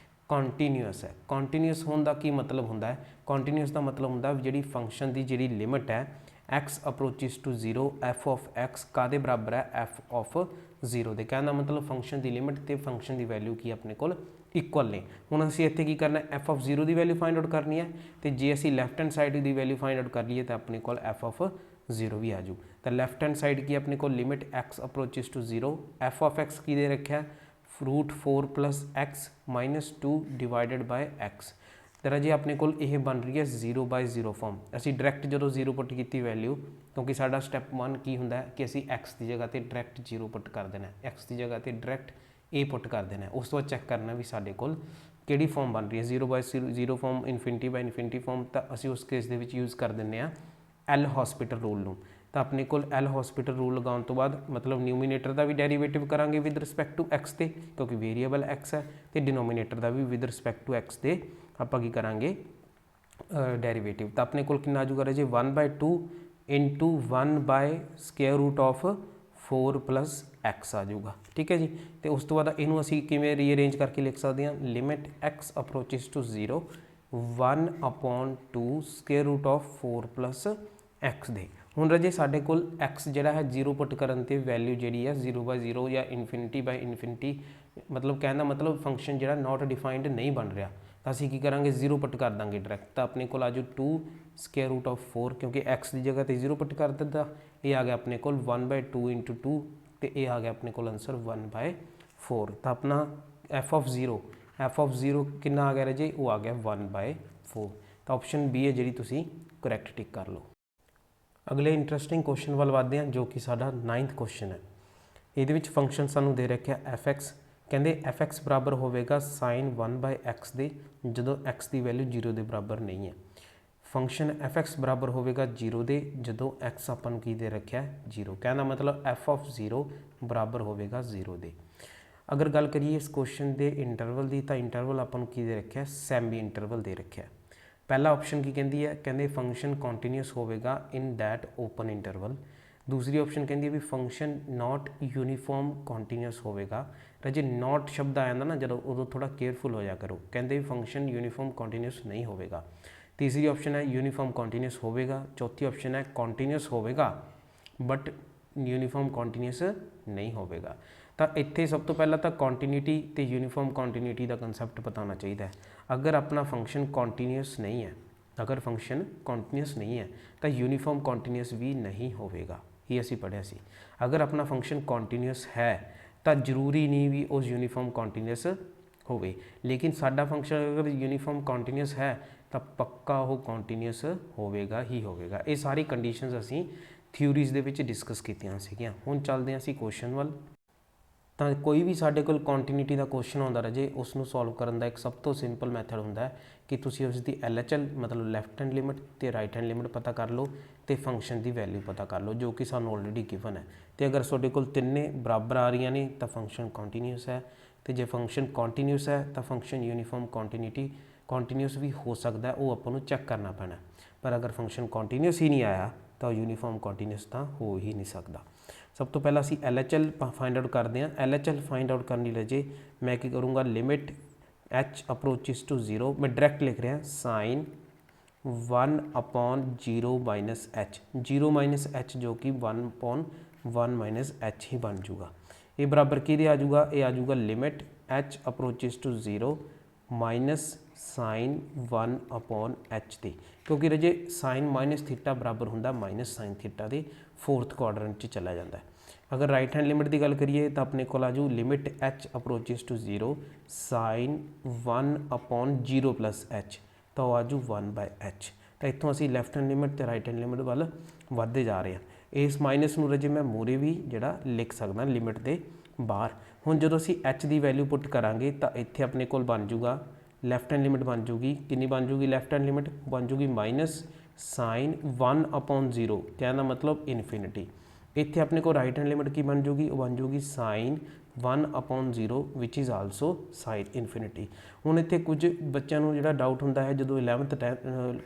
S1: ਕੰਟੀਨਿਊਸ ਹੈ। ਕੰਟੀਨਿਊਸ ਹੋਣ ਦਾ ਕੀ ਮਤਲਬ ਹੁੰਦਾ ਹੈ, ਕੰਟੀਨਿਊਸ ਦਾ ਮਤਲਬ ਹੁੰਦਾ ਜਿਹੜੀ ਫੰਕਸ਼ਨ ਦੀ ਜਿਹੜੀ ਲਿਮਿਟ ਹੈ x approaches to 0 f(x) ਕਾਦੇ ਬਰਾਬਰ ਹੈ, f(0) ਦੇ। ਕਹਿਣ ਦਾ ਮਤਲਬ ਫੰਕਸ਼ਨ ਦੀ ਲਿਮਿਟ ਤੇ ਫੰਕਸ਼ਨ ਦੀ ਵੈਲਿਊ ਕੀ ਆਪਣੇ ਕੋਲ ਇਕੁਅਲ ਨੇ। ਹੁਣ ਅਸੀਂ ਇੱਥੇ ਕੀ ਕਰਨਾ, f(0) ਦੀ ਵੈਲਿਊ ਫਾਈਂਡ ਆਊਟ ਕਰਨੀ ਹੈ, ਤੇ ਜੇ ਅਸੀਂ ਲੈਫਟ ਹੈਂਡ ਸਾਈਡ ਦੀ ਵੈਲਿਊ ਫਾਈਂਡ ਆਊਟ ਕਰ ਲਈਏ ਤਾਂ ਆਪਣੇ ਕੋਲ f(0) ਵੀ ਆ ਜੂ। ਤਾਂ ਲੈਫਟ ਹੈਂਡ ਸਾਈਡ ਕੀ ਆਪਣੇ ਕੋਲ limit x approaches to 0 f(x) ਕੀ ਦੇ ਰੱਖਿਆ, √4 + x - 2 ਡਿਵਾਈਡਡ ਬਾਏ x। ਤਾਂ ਰਾਜੇ ਆਪਣੇ ਕੋਲ ਇਹ ਬਣ ਰਹੀ ਹੈ 0/0 ਫਾਰਮ। ਅਸੀਂ ਡਾਇਰੈਕਟ ਜਦੋਂ 0 ਪੁੱਟ ਕੀਤੀ ਵੈਲਿਊ, ਕਿਉਂਕਿ ਸਾਡਾ ਸਟੈਪ 1 ਕੀ ਹੁੰਦਾ ਕਿ ਅਸੀਂ x ਦੀ ਜਗ੍ਹਾ ਤੇ ਡਾਇਰੈਕਟ 0 ਪੁੱਟ ਕਰ ਦੇਣਾ, x ਦੀ ਜਗ੍ਹਾ ਤੇ ਡਾਇਰੈਕਟ a ਪੁੱਟ ਕਰ ਦੇਣਾ। ਉਸ ਤੋਂ ਬਾਅਦ ਚੈੱਕ ਕਰਨਾ ਵੀ ਸਾਡੇ ਕੋਲ ਕਿਹੜੀ ਫਾਰਮ ਬਣ ਰਹੀ ਹੈ, 0/0 ਫਾਰਮ, ∞/∞ ਫਾਰਮ। ਤਾਂ ਅਸੀਂ ਉਸ ਕੇਸ ਦੇ ਵਿੱਚ ਯੂਜ਼ ਕਰ ਦਿੰਦੇ ਹਾਂ ਐਲ ਹੌਸਪੀਟਲ ਰੂਲ ਨੂੰ। ਤਾਂ ਆਪਣੇ ਕੋਲ ਐਲ ਹੌਸਪੀਟਲ ਰੂਲ ਲਗਾਉਣ ਤੋਂ ਬਾਅਦ ਮਤਲਬ ਨਿਊਮੀਨੇਟਰ ਦਾ ਵੀ ਡੈਰੀਵੇਟਿਵ ਕਰਾਂਗੇ ਵਿਦ ਰਿਸਪੈਕਟ ਟੂ x ਤੇ, ਕਿਉਂਕਿ ਵੇਰੀਏਬਲ x ਹੈ, ਤੇ denominator the we with respect to x ਦੇ ਆਪਾਂ ਕੀ ਕਰਾਂਗੇ, ਡੈਰੀਵੇਟਿਵ। ਤਾਂ ਆਪਣੇ ਕੋਲ ਕਿੰਨਾ ਆ ਜੂਗਾ ਰਾਜੇ 1/2 × 1/√4 + x ਆ ਜਾਊਗਾ। ਠੀਕ ਹੈ ਜੀ। ਤੇ ਉਸ ਤੋਂ ਬਾਅਦ ਇਹਨੂੰ ਅਸੀਂ ਕਿਵੇਂ ਰੀਅਰੇਂਜ ਕਰਕੇ ਲਿਖ ਸਕਦੇ ਹਾਂ, limit x approaches to 0 1/2 √4 + x ਦੇ। ਹੁਣ ਰਾਜੇ ਸਾਡੇ ਕੋਲ x ਜਿਹੜਾ ਹੈ 0 ਪੁੱਟ ਕਰਨ ਤੇ ਵੈਲਿਊ ਜਿਹੜੀ ਹੈ 0/0 ਜਾਂ ∞/∞, ਮਤਲਬ ਕਹਿਣ ਦਾ ਮਤਲਬ ਫੰਕਸ਼ਨ ਜਿਹੜਾ ਨਾਟ ਡਿਫਾਈਨਡ ਨਹੀਂ ਬਣ ਰਿਹਾ। ਤਾਂ ਅਸੀਂ ਕੀ ਕਰਾਂਗੇ, 0 ਪੁੱਟ ਕਰ ਦਾਂਗੇ ਡਾਇਰੈਕਟ। ਤਾਂ ਆਪਣੇ ਕੋਲ ਆ ਜਾਊ 2 √4, ਕਿਉਂਕਿ x ਦੀ ਜਗ੍ਹਾ ਤੇ 0 ਪੁੱਟ ਕਰ ਦਿੱਤਾ। ਇਹ ਆ ਗਿਆ ਆਪਣੇ ਕੋਲ 1/2 × 2 ਤੇ ਇਹ ਆ ਗਿਆ ਆਪਣੇ ਕੋਲ ਆਨਸਰ 1/4। ਤਾਂ ਆਪਣਾ f(0) ਕਿੰਨਾ ਆ ਗਿਆ ਰਾਜੇ, ਉਹ ਆ ਗਿਆ 1/4। ਤਾਂ ਆਪਸ਼ਨ ਬੀ ਹੈ ਜਿਹੜੀ ਤੁਸੀਂ ਕਰੈਕਟ ਟਿਕ ਕਰ ਲਓ। ਅਗਲੇ ਇੰਟਰਸਟਿੰਗ ਕੁਐਸਚਨ ਵੱਲ ਵਧਦੇ ਹਾਂ, ਜੋ ਕਿ ਸਾਡਾ 9th ਕੁਐਸਚਨ ਹੈ। ਇਹਦੇ ਵਿੱਚ ਫੰਕਸ਼ਨ ਸਾਨੂੰ ਦੇ ਰੱਖਿਆ f(x), ਕਹਿੰਦੇ f(x) ਬਰਾਬਰ ਹੋਵੇਗਾ sin 1/x ਦੇ ਜਦੋਂ x ਦੀ ਵੈਲਿਊ 0 ਦੇ ਬਰਾਬਰ ਨਹੀਂ ਹੈ। ਫੰਕਸ਼ਨ f(x) ਬਰਾਬਰ ਹੋਵੇਗਾ 0 ਦੇ ਜਦੋਂ x ਆਪਾਂ ਨੂੰ ਕੀ ਦੇ ਰੱਖਿਆ 0। ਕਹਿੰਦਾ ਮਤਲਬ f(0) ਬਰਾਬਰ ਹੋਵੇਗਾ 0 ਦੇ। ਅਗਰ ਗੱਲ ਕਰੀਏ ਇਸ ਕੁਐਸਚਨ ਦੇ ਇੰਟਰਵਲ ਦੀ, ਤਾਂ ਇੰਟਰਵਲ ਆਪਾਂ ਨੂੰ ਕੀ ਦੇ ਰੱਖਿਆ, ਸੈਮੀ ਇੰਟਰਵਲ ਦੇ ਰੱਖਿਆ। ਪਹਿਲਾ ਆਪਸ਼ਨ ਕੀ ਕਹਿੰਦੀ ਹੈ, ਕਹਿੰਦੇ ਫੰਕਸ਼ਨ ਕੰਟੀਨਿਊਸ ਹੋਵੇਗਾ ਇਨ ਦੈਟ ਓਪਨ ਇੰਟਰਵਲ। ਦੂਸਰੀ ਆਪਸ਼ਨ ਕਹਿੰਦੀ ਹੈ ਵੀ ਫੰਕਸ਼ਨ ਨਾਟ ਯੂਨੀਫਾਰਮ ਕੰਟੀਨਿਊਸ ਹੋਵੇਗਾ। ਰਾਜੇ ਨਾਟ ਸ਼ਬਦ ਆ ਜਾਂਦਾ ਨਾ ਜਦੋਂ, ਉਦੋਂ ਥੋੜਾ ਕੇਅਰਫੁਲ ਹੋ ਜਾ ਕਰੋ। ਕਹਿੰਦੇ ਵੀ ਫੰਕਸ਼ਨ ਯੂਨੀਫਾਰਮ ਕੰਟੀਨਿਊਸ ਨਹੀਂ ਹੋਵੇਗਾ। ਤੀਸਰੀ ਆਪਸ਼ਨ ਹੈ ਯੂਨੀਫਾਰਮ ਕੰਟੀਨਿਊਸ ਹੋਵੇਗਾ। ਚੌਥੀ ਆਪਸ਼ਨ ਹੈ ਕੰਟੀਨਿਊਸ ਹੋਵੇਗਾ ਬਟ ਯੂਨੀਫਾਰਮ ਕੰਟੀਨਿਊਸ ਨਹੀਂ ਹੋਵੇਗਾ। ਤਾਂ ਇੱਥੇ ਸਭ ਤੋਂ ਪਹਿਲਾਂ ਤਾਂ ਕੰਟੀਨਿਊਟੀ ਤੇ ਯੂਨੀਫਾਰਮ ਕੰਟੀਨਿਊਟੀ ਦਾ ਕੰਸੈਪਟ ਪਤਾ ਹੋਣਾ ਚਾਹੀਦਾ ਹੈ। ਅਗਰ ਆਪਣਾ ਫੰਕਸ਼ਨ ਕੰਟੀਨਿਊਸ ਨਹੀਂ ਹੈ, ਤਾਂ ਯੂਨੀਫਾਰਮ ਕੰਟੀਨਿਊਸ ਵੀ ਨਹੀਂ ਹੋਵੇਗਾ। ਇਹ ਅਸੀਂ ਪੜ੍ਹਿਆ ਸੀ। ਅਗਰ ਆਪਣਾ ਫੰਕਸ਼ਨ ਕੰਟੀਨਿਊਸ ਹੈ ਤਾਂ ਜ਼ਰੂਰੀ ਨਹੀਂ ਵੀ ਉਹ ਯੂਨੀਫਾਰਮ ਕੰਟੀਨਿਊਸ ਹੋਵੇ, ਲੇਕਿਨ ਸਾਡਾ ਫੰਕਸ਼ਨ ਅਗਰ ਯੂਨੀਫਾਰਮ ਕੰਟੀਨਿਊਸ ਹੈ ਤਾਂ ਪੱਕਾ ਉਹ ਕੰਟੀਨਿਊਸ ਹੋਵੇਗਾ ਹੀ ਹੋਵੇਗਾ। ਇਹ ਸਾਰੀ ਕੰਡੀਸ਼ਨਸ ਅਸੀਂ ਥਿਊਰੀਜ਼ ਦੇ ਵਿੱਚ ਡਿਸਕਸ ਕੀਤੀਆਂ ਸੀਗੀਆਂ। ਹੁਣ ਚੱਲਦੇ ਹਾਂ ਅਸੀਂ ਕੁਐਸਚਨ ਵੱਲ। ਤਾਂ ਕੋਈ ਵੀ ਸਾਡੇ ਕੋਲ ਕੰਟੀਨਿਊਟੀ ਦਾ ਕੁਐਸਚਨ ਆਉਂਦਾ ਰਾਜੇ, ਉਸ ਨੂੰ ਸੋਲਵ ਕਰਨ ਦਾ ਇੱਕ ਸਭ ਤੋਂ ਸਿੰਪਲ ਮੈਥਡ ਹੁੰਦਾ ਹੈ ਕਿ ਤੁਸੀਂ ਉਸ ਦੀ LHL ਮਤਲਬ ਲੈਫਟ ਹੈਂਡ ਲਿਮਿਟ ਤੇ ਰਾਈਟ ਹੈਂਡ ਲਿਮਿਟ ਪਤਾ ਕਰ ਲਓ ਤੇ ਫੰਕਸ਼ਨ ਦੀ ਵੈਲਿਊ ਪਤਾ ਕਰ ਲਓ, ਜੋ ਕਿ ਸਾਨੂੰ ਆਲਰੇਡੀ ਗਿਵਨ ਹੈ। ਤੇ ਅਗਰ ਤੁਹਾਡੇ ਕੋਲ ਤਿੰਨੇ ਬਰਾਬਰ ਆ ਰਹੀਆਂ ਨੇ ਤਾਂ ਫੰਕਸ਼ਨ ਕੰਟੀਨਿਊਸ ਹੈ, ਤੇ ਜੇ ਫੰਕਸ਼ਨ ਕੰਟੀਨਿਊਸ ਹੈ ਤਾਂ ਫੰਕਸ਼ਨ ਯੂਨੀਫਾਰਮ ਕੰਟੀਨਿਊਸ ਵੀ ਹੋ ਸਕਦਾ, ਉਹ ਆਪਾਂ ਨੂੰ ਚੈੱਕ ਕਰਨਾ ਪੈਣਾ। ਪਰ ਅਗਰ ਫੰਕਸ਼ਨ ਕੰਟੀਨਿਊਸ ਹੀ ਨਹੀਂ ਆਇਆ ਤਾਂ ਯੂਨੀਫਾਰਮ ਕੰਟੀਨਿਊਸ ਤਾਂ ਹੋ ਹੀ ਨਹੀਂ ਸਕਦਾ। सब तो पहला असी LHL फाइंड आउट करते हैं। LHL फाइंड आउट करने लजे मैं क्या करूँगा, लिमिट h अप्रोचिस टू 0, मैं डायरैक्ट लिख रहा sine 1/0 minus h, 0 minus h जो कि 1/1 माइनस एच ही बन जूगा। ये बराबर कि आ जूगा, ये आ जूगा limit h approaches to 0 minus sine 1/h दी, क्योंकि रजे साइन माइनस थीटा बराबर होंदा माइनस साइन थीटा के फोर्थ क्वाड्रेंट चला जाता है। अगर राइट हैंड लिमिट की गल करिए तो अपने को आजू limit h approaches to 0 sine 1/0 plus h, तो आजू 1/h। तो इतों असी लैफ्ट हैंड लिमिट तो राइट हैंड लिमिट वाल वधदे जा रहे हैं। इस माइनस नूं रजे मैं मूरे भी जिहड़ा लिख सकदा लिमिट के बाहर। हुण जदों असी h की वैल्यू पुट करांगे तो इत्थे अपने कोल बन जूगा लैफ्ट हैंड लिमिट बन जूगी, कितनी बन जूगी लैफ्ट हैंड लिमिट बन जूगी माइनस साइन 1/0, कहना मतलब इनफिनिटी। इत्थे अपने को राइट हैंड लिमिट की बन जूगी, बन जूगी sine 1/0 which is also sine infinity. हुण इत्थे कुछ बच्चों को जिहड़ा डाउट हुंदा है जो 11th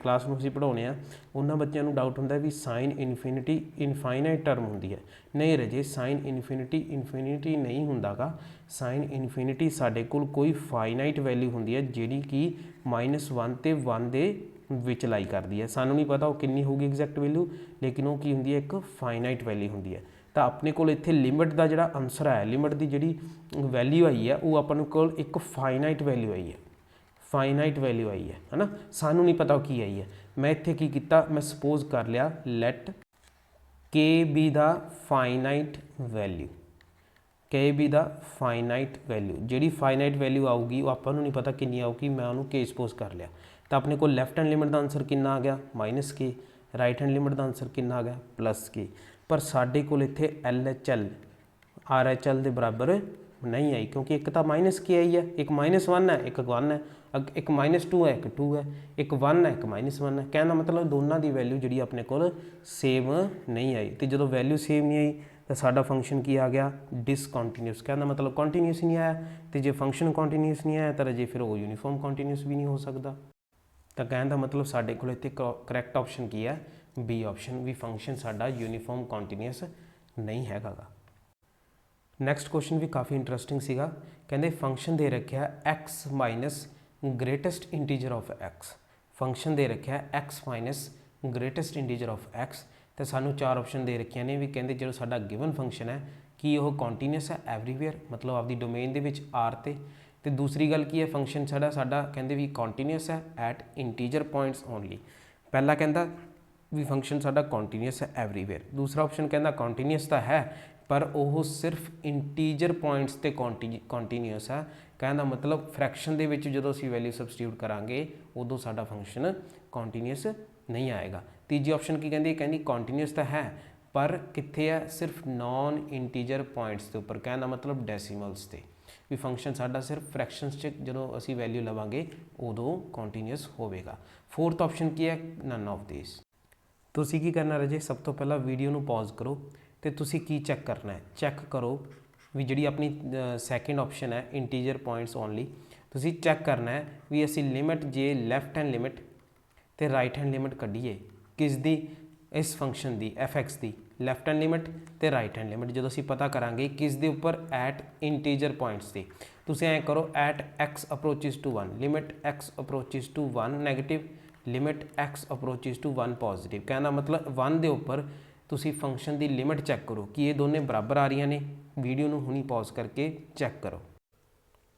S1: क्लास में असीं पढ़ाउने आ, उन्हां बच्चों को डाउट हुंदा है भी साइन इनफिनिटी इनफाइनाइट टर्म हुंदी है। नहीं रजे, साइन इनफिनिटी इनफिनिटी नहीं हुंदा गा। साइन इनफिनिटी साडे कोल कोई फाइनाइट वैल्यू हुंदी है जिहड़ी कि -1 ते 1 दे विच लाई करती है। सानू नहीं पता वो कितनी होगी एग्जैक्ट वैल्यू, लेकिन वो की होंगी है एक फाइनाइट वैल्यू होंगी है। तो अपने को इत्थे लिमिट का जिहड़ा आंसर है, लिमिट की जिहड़ी वैल्यू आई है वो अपने को एक फाइनाइट वैल्यू आई है, फाइनाइट वैल्यू आई है ना। सानू नहीं पता की आई है। मैं इत्थे की कीता, मैं सपोज कर लिया लैट के बी द फाइनाइट वैल्यू, के बी द फाइनाइट वैल्यू। जिहड़ी फाइनाइट वैल्यू आऊगी वो आपां नूं नहीं पता कितनी आऊगी, मैं उन्होंने के सपोज कर लिया। तो अपने को लैफ्ट हैंड लिमिट का आंसर कितना आ गया माइनस के, राइट हैंड लिमिट का आंसर कितना आ गया प्लस के। पर साडे कोल इत्थे LHL RHL के बराबर नहीं आई, क्योंकि एक तो माइनस के आई है, एक -1 है, एक 1 है, एक -2 है, एक 2 है, एक 1 है, एक -1 है। कहना मतलब दोनों की वैल्यू जी अपने को सेम नहीं आई। तो जो वैल्यू सेम नहीं आई तो साडा फंक्शन की आ गया डिसकॉन्टीन्यूस। कहना मतलब कॉन्टीन्यूस नहीं आया। तो जो फंक्शन कॉन्टीन्यूस नहीं आया तो जे फिर वो यूनीफॉर्म कॉन्टीन्यूस भी नहीं हो सकता। तो कहने का मतलब साडे कोल इत्थे करैक्ट ऑप्शन की है बी ऑप्शन, भी फंक्शन साडा यूनीफॉर्म कॉन्टीन्यूस नहीं हैगा गा। नैक्सट क्वेश्चन भी काफ़ी इंटरस्टिंग सीगा। कहते फंक्शन दे रखा x minus greatest integer of x, function दे रखा x minus greatest integer of x. तो सानू 4 ऑप्शन दे रखिया ने भी कहते जो साडा गिवन फंक्शन है कि वह कॉन्टीन्यूस है एवरीवेयर, मतलब आपकी डोमेन के आर ते दूसरी गल की है फंक्शन साडा कहते भी कॉन्टीन्यूस है एट इंटीजर पॉइंट्स ओनली। पहला कहता भी फंक्शन साडा कॉन्टीन्यूस है एवरीवेयर, दूसरा ऑप्शन कहता कॉन्टीन्यूस तो है पर वह सिर्फ इंटीजर पॉइंट्स ते कॉन्टीन्यूस है। कहना मतलब फ्रैक्शन दे विच जदों असीं वैल्यू सबसटीट्यूट करांगे उदों साडा फंक्शन कॉन्टीन्यूस नहीं आएगा। तीजी ऑप्शन की कहती कॉन्टीन्यूस तो है पर कित्थे है, सिर्फ नॉन इंटीजर पॉइंट्स के उपर, कहना मतलब डेसीमल्स ते, भी फंक्शन साडा सिर्फ फ्रैक्शनस च जदों असीं वैल्यू लवांगे उदों कॉन्टीन्यूस होवेगा। फोर्थ ऑप्शन की है नन ऑफ दिस। तुसीं की करना रजे, सब तो पहला वीडियो नूं पॉज करो तो तुसीं की चैक करना है, चैक करो भी जिहड़ी अपनी सैकेंड ऑप्शन है इंटीजर पॉइंट्स ओनली, तुसीं चैक करना है भी असीं लिमिट जे लैफ्ट हैंड लिमिट तो राइट हैंड लिमिट कढ़ीए किस दी, इस फंक्शन की fx की लैफ्ट हैंड लिमिट तो राइट हैंड लिमिट जो असीं पता करांगे किस दे उपर एट इंटीजर पॉइंट्स से। तुसीं ऐ करो at x approaches to 1, limit x approaches to 1 negative, limit x approaches to 1 positive. कहना मतलब 1 के उपर तुसी फंक्शन की लिमिट चैक करो कि ये दोनों बराबर आ रही ने। वीडियो नूं हुणी पॉज करके चैक करो।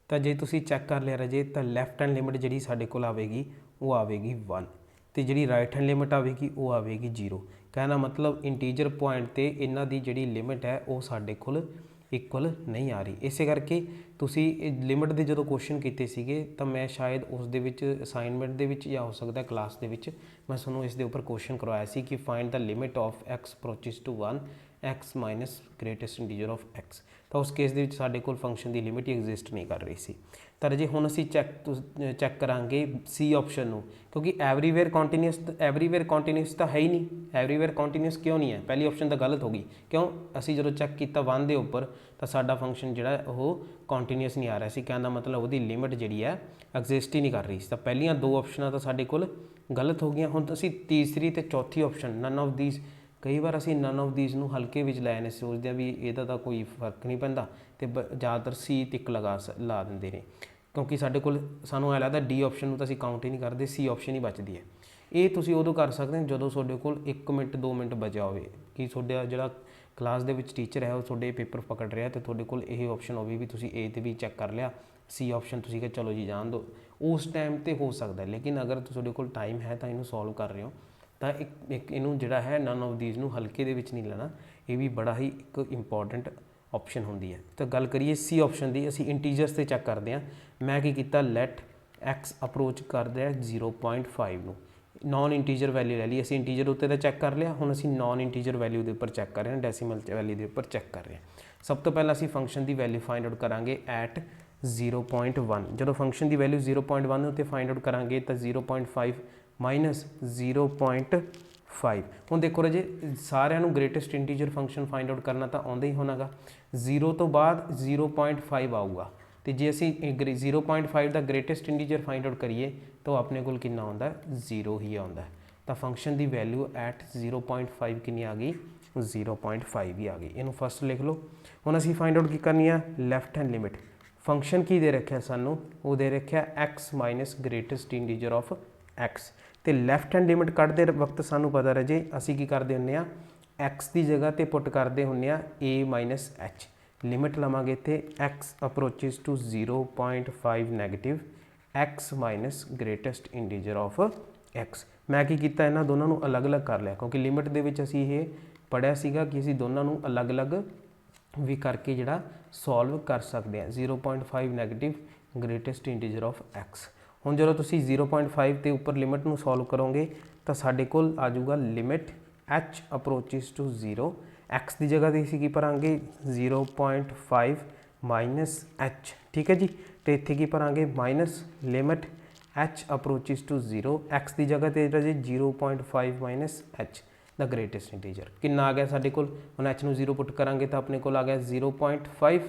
S1: तो जे तुसी चैक कर लिया रजे तो लैफ्ट हैंड लिमिट जी साडे कोल आवेगी वो आवेगी 1 तो जी राइट हैंड लिमिट आवेगी वो आवेगी 0। कहना मतलब इंटीजर पॉइंट ते इन्हां दी जिहड़ी लिमिट है वो साडे कोल इक्वल नहीं आ रही। इस करके तुसी लिमिट के जो क्वेश्चन किए सीगे तो मैं शायद उस दे विच असाइनमेंट दे विच या हो सकता है क्लास दे विच मैं तुहानूं इस दे उपर क्वेश्चन करवाया सी कि find the limit of x approaches to 1 x minus greatest integer of x। तो उस केस के साडे कोल फंक्शन की लिमिट ही एग्जिस्ट नहीं कर रही सी। तो जे हुण असीं चैक करांगे सी ऑप्शन नूं, क्योंकि एवरीवेयर कॉन्टीन्यूस तो है ही नहीं। एवरीवेयर कॉन्टीन्यूस क्यों नहीं है, पहली ऑप्शन तो गलत होगी। क्यों, असीं जो चैक किया 1 के उपर तो साडा फंक्शन जिहड़ा वो कॉन्टीन्यूस नहीं आ रहा सी। कहना मतलब वो लिमिट जिहड़ी है एग्जिस्ट ही नहीं कर रही। तो पहलियां 2 ऑप्शन तो साडे कोल गलत हो गई। हुण असीं तीसरी ते चौथी ऑप्शन नन ऑफ दीज कई बार असीं नन ऑफ दीज नूं हल्के विच लै ने सोचदे भी इहदा तां कोई फर्क नहीं पैंदा ते ज़्यादातर सी टिक ला दिंदे ने क्योंकि साडे कोल सानूं ऐ लगदा डी ऑप्शन नूं तां असीं काउंट ही नहीं करदे सी ऑप्शन ही बचदी है। ਇਹ ਤੁਸੀਂ ਉਦੋਂ ਕਰ ਸਕਦੇ ਹੋ ਜਦੋਂ ਤੁਹਾਡੇ ਕੋਲ 1 ਮਿੰਟ 2 ਮਿੰਟ ਬਚਿਆ ਹੋਵੇ ਕਿ ਤੁਹਾਡਾ ਜਿਹੜਾ ਕਲਾਸ ਦੇ ਵਿੱਚ ਟੀਚਰ ਹੈ ਉਹ ਤੁਹਾਡੇ ਪੇਪਰ ਪਕੜ ਰਿਹਾ ਤੇ ਤੁਹਾਡੇ ਕੋਲ ਇਹ ਆਪਸ਼ਨ ਹੋਵੇ ਵੀ ਤੁਸੀਂ ਏ 'ਤੇ ਵੀ ਚੈੱਕ ਕਰ ਲਿਆ सी ऑप्शन ਤੁਸੀਂ ਕਿ ਚਲੋ ਜੀ ਜਾਣ ਦਿਓ ਉਸ ਟਾਈਮ 'ਤੇ ਹੋ ਸਕਦਾ। ਲੇਕਿਨ ਅਗਰ ਤੁਹਾਡੇ ਕੋਲ ਟਾਈਮ ਹੈ ਤਾਂ ਇਹਨੂੰ ਸੋਲਵ ਕਰ ਰਹੇ ਹੋ ਤਾਂ ਇੱਕ ਇਹਨੂੰ ਜਿਹੜਾ ਹੈ ਨਨ ਆਫ ਦੀਜ਼ ਨੂੰ ਹਲਕੇ ਦੇ ਵਿੱਚ ਨਹੀਂ ਲੈਣਾ, ਇਹ ਵੀ ਬੜਾ ਹੀ ਇੱਕ ਇੰਪੋਰਟੈਂਟ ਆਪਸ਼ਨ ਹੁੰਦੀ ਹੈ। ਤਾਂ ਗੱਲ ਕਰੀਏ ਸੀ ਆਪਸ਼ਨ ਦੀ, ਅਸੀਂ ਇੰਟੀਜਰਸ 'ਤੇ ਚੈੱਕ ਕਰਦੇ ਹਾਂ। ਮੈਂ ਕੀ ਕੀਤਾ, ਲੈਟ ਐਕਸ ਅਪਰੋਚ ਕਰਦੇ ਆ 0.5 ਨੂੰ, ਨॉन इंटीजर वैल्यू ले ली, असी इंटीजर उत्ते तो चैक कर लिया, हुण असी नॉन इंटीजर वैल्यू के उपर चैक कर रहे हैं, डेसीमल वैल्यू के उपर चैक कर रहे हैं। सब तो पहला असी फंक्शन की वैल्यू फाइंड आउट करांगे एट 0.1, जो फंक्शन की वैल्यू 0.1 उत्ते फाइंड आउट करांगे तो 0.5 माइनस 0.5। हुण देखो राजे सारिਆਂ ਨੂੰ greatest integer function find out करना तो आउंदा ही होना गा, 0 तो बाद 0.5 आऊगा तो जे असी 0.5 का ग्रेटेस्ट इंटीजर फाइंड आउट करिए तो अपने को कितना आता है, 0 ही आता है। तो फंक्शन की वैल्यू एट 0.5 कितनी आ गई, 0.5 ही आ गई। इनू फस्ट लिख लो। हुण असी फाइंड आउट की करनी है लैफ्ट हैंड लिमिट। फंक्शन की दे रखा सानू, वो दे रखा x minus greatest integer of x. तो लैफ्ट हैंड लिमिट कढ़ते वक्त सानू पता रहे असी की करते होंगे एक्स की जगह पर पुट करते होंगे ए माइनस एच। लिमिट लवांगे इत्थे x approaches to 0.5 negative x minus greatest integer of x. मैं की कीता, इन्हां दोनों नूं अलग अलग कर लिया क्योंकि लिमिट दे विच असीं ये पढ़िया सीगा कि असीं दोनों नूं अलग अलग भी करके जिहड़ा सॉल्व कर सकते हैं। 0.5 negative greatest integer of x. हुण जदों तुसीं 0.5 के उपर लिमिट नूं सॉल्व करोगे तो साडे कोल आ जाऊगा limit h approaches to 0, x की जगह असीं की भरांगे 0.5 माइनस एच, ठीक है जी। तो इत्थे की भरांगे minus limit h approaches to 0, x की जगह तो जी 0.5 minus h the greatest integer कितना आ गया साडे कोल। हुण एच नूं 0 पुट करांगे तो अपने कोल आ गया 0.5,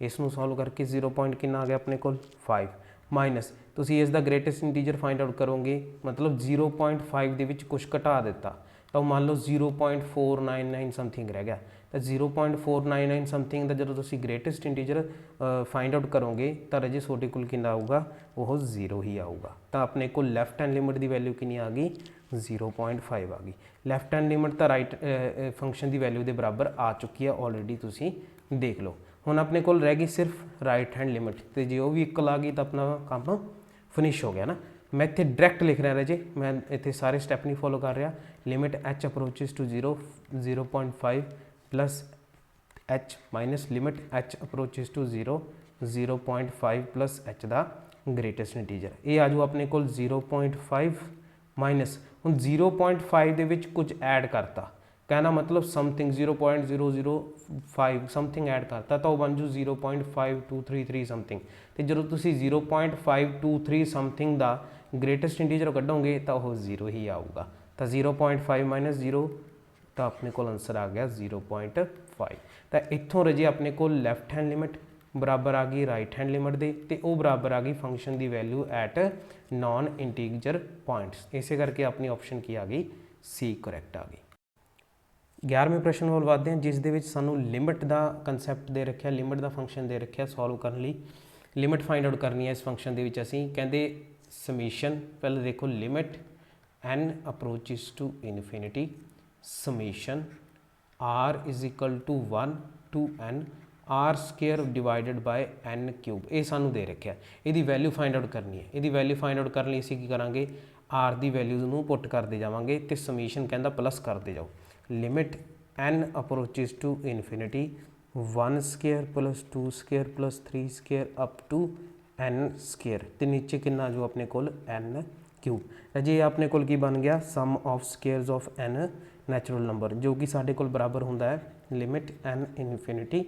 S1: इसनूं सॉल्व करके 0 पॉइंट कितना आ गया अपने कोल 5 माइनस तुसीं इस दा ग्रेटेस्ट इंटीजर फाइंड आउट करोगे मतलब 0.5 दे विच कुछ घटा दिता तो मान लो 0.499 समथिंग रह गया। तो 0.499 समथिंग का जो तुम ग्रेटेस्ट इंटीजर फाइंड आउट करोगे तो रजे सोडे कोल कितना आऊगा, वो 0 ही आऊगा। तो अपने को लैफ्ट हैंड लिमिट की वैल्यू कितनी आ गई, 0.5 आ गई। लैफ्ट हैंड लिमिट तो राइट फंक्शन की वैल्यू के बराबर आ चुकी है ऑलरेडी, तुम देख लो। हुण अपने को रह गई सिर्फ राइट हैंड लिमिट, तो जो भी इक्वल आ गई तो अपना काम फिनिश हो गया ना। मैं इत्थे डायरैक्ट लिख रहा राजे, मैं इत्थे सारे स्टैप नहीं फॉलो कर रहा। Limit h approaches to 0, 0.5 plus h minus limit h approaches to 0, 0.5 plus h का ग्रेटेस्ट इंटीजर। ये आ जाओ अपने को 0.5 माइनस, हुण 0.5 दे विच कुछ ऐड करता, कहना मतलब समथिंग 0.005 समथिंग ऐड करता तो बन जू 0.5233 समथिंग। तो जो तुम 0.523 समथिंग का ग्रेटेस्ट इंटीजर कढ़ोगे तो वह 0 ही आऊगा। तो 0.5 माइनस 0 तो अपने को आंसर आ गया 0.5। तो इत्थों रजे अपने को लैफ्ट हैंड लिमिट बराबर आ गई राइट हैंड लिमिट दे, ते वो बराबर आ गई फंक्शन की value at non integer points. इसे करके अपनी ऑप्शन की आ गई सी करैक्ट आ गई। 11वें प्रश्न वाल वधदे हैं, जिस दे विच सानू लिमिट का कंसैप्ट दे रखा, लिमिट का फंक्शन दे रखा सॉल्व करने लई। लिमिट फाइंड आउट करनी है इस फंक्शन दे विच असीं कहंदे समीशन, पहले देखो limit n approaches to infinity summation r is equal to 1 to n r square divided by n cube. ये सानू दे रखा, ये वैल्यू फाइंड आउट करनी है। ये वैल्यू फाइंड आउट करने असीं की करांगे, आर की वैल्यूज़ नूं पुट करते जावांगे तो समीशन कहंदा प्लस करते जाओ। Limit n approaches to infinity 1 square plus 2 square plus 3 square up to n square, तो नीचे कितना जो अपने को एन क्यूब। जी अपने को बन गया sum of squares of n natural number, जो कि साढ़े को बराबर होंदा है लिमिट एन इनफिनिटी,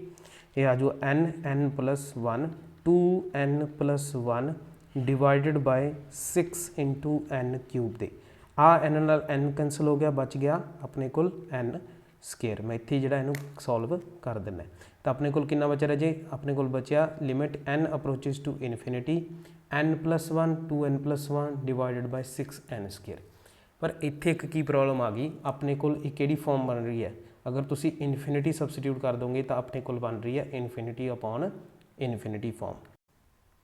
S1: ये आ जो n plus 1 to n plus 1 divided by 6 into n cube दे। आ एन नाल एन कैंसल हो गया, बच गया अपने को एन स्केयर। मैं इत्थे जिहड़ा इहनूं सॉल्व कर दिना। तो अपने को कितना बचा रहे, अपने को बचा limit n approaches to infinity n plus 1 to n plus 1 divided by 6 n square. पर इत्थे एक की प्रॉब्लम आ गई, अपने कोल एक किहड़ी फॉर्म बन रही है, अगर तुसी इनफिनिटी सबसटीट्यूट कर दोगे तो अपने कोल बन रही है इनफिनिटी अपॉन इनफिनिटी फॉर्म।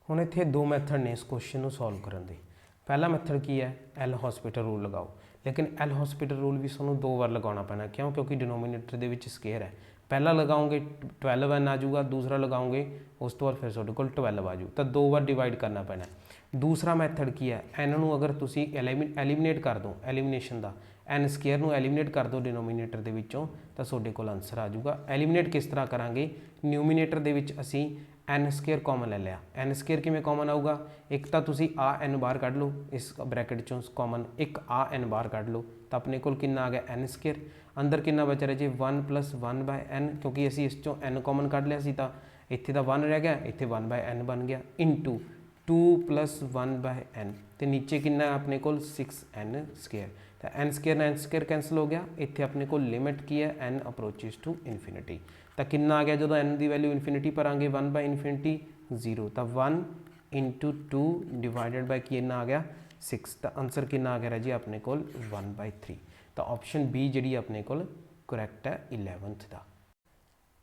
S1: हुण इत्थे दो मैथड ने इस क्वेश्चन को सॉल्व करने के। पहला मैथड की है, एल हॉस्पिटल रूल लगाओ, लेकिन एल हॉस्पिटल रूल भी सूँ दो बार लगाना पैना, क्यों? क्योंकि डिनोमीनेटर के स्केयर है। पहला लगाओगे 12n आ जाऊगा, दूसरा लगाओगे उस तो बाद फिर तुहाडे कोल 12 आ जाऊ, तो दो बार डिवाइड करना पैना। दूसरा मैथड की है, एन नूं अगर तुसी एलिमीनेट कर दो, एलिमीनेशन का एन स्केयर नूं एलिमीनेट कर दो डिनोमीनेटर के विचों, तो तुहाडे कोल आंसर आ जाऊगा। एलिमीनेट किस तरह करांगे, न्यूमीनेटर के विच असी एन स्केयर कॉमन ले लिया, एन स्केयर किवें कॉमन आऊगा, एक तो तुसी आ एन बाहर कढ़ लो, इस ब्रैकेट चों कॉमन एक आ एन बाहर कढ़ लो, तो अपने कोल कितना आ गया एन स्केयर, अंदर कितना बच रहा जी 1 + 1/n, क्योंकि असी इस चों एन कॉमन कढ़ लिया सी, तो इत्थे तो 1 रह गया, इत्थे 1/n बन गया, इंटू 2 + 1/n, तो नीचे कितना अपने कोल 6n स्केयर, तो एन स्केयर कैंसल हो गया। इत्थे अपने को लिमिट की है, एन अप्रोचिज टू इनफिनिटी, तो कितना आ गया जो एन की वैल्यू इनफिनिटी भरांगे 1/∞ 0, तो 1 × 2 डिवाइडेड बाय कितना आ गया 6, तो आंसर कितना आ गया जी अपने को 1/3, तो ऑप्शन बी जी अपने को करैक्ट है 11th का।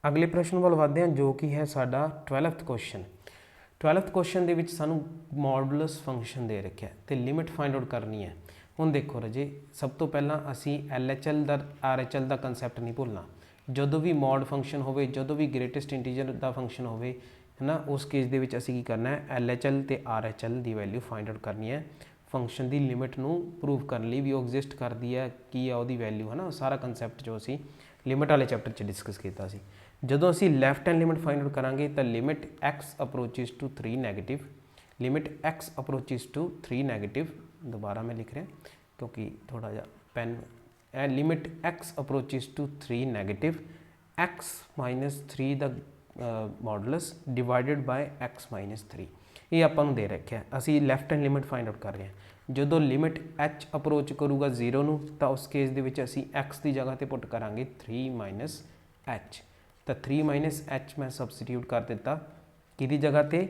S1: अगले प्रश्न वाल वधदे हैं, जो कि है साडा 12th क्वेश्चन। 12th क्वेश्चन के सानू मॉडुलस फंक्शन दे रखा है, तो लिमिट फाइंड आउट करनी है। हुण देखो राजे, सब तो पहला असी LHL का RHL का कंसैप्ट नहीं भुलना, जो भी मॉड फंक्शन हो, जो भी ग्रेटेस्ट इंटीजर का फंक्शन हो, है ना, उस केस के विच असी की करना है, LHL तो RHL की वैल्यू फाइंड आउट करनी है, फंक्शन की लिमिट नूं प्रूव करने लिए भी वो एग्जिस्ट करती है, की है वो वैल्यू, है ना, सारा कंसैप्ट जो असी लिमिट वाले चैप्टर च डिस्कस किया सी। जो असी left hand limit find out करांगे, तो limit x approaches to 3 negative, limit x approaches to 3 negative, दोबारा मैं लिख रहा क्योंकि थोड़ा जा pen, limit x approaches to 3 negative, x - 3 the modulus divided by x - 3, ये आपां नूं दे रखा है। असी left hand limit find out कर रहे हैं, जो लिमिट h अप्रोच करूगा 0 नूं, तो उस केस दे विच असी x की जगह पर पुट करांगे 3 - h, तो 3 - h मैं सबसटीट्यूट कर दिता कि जगह पर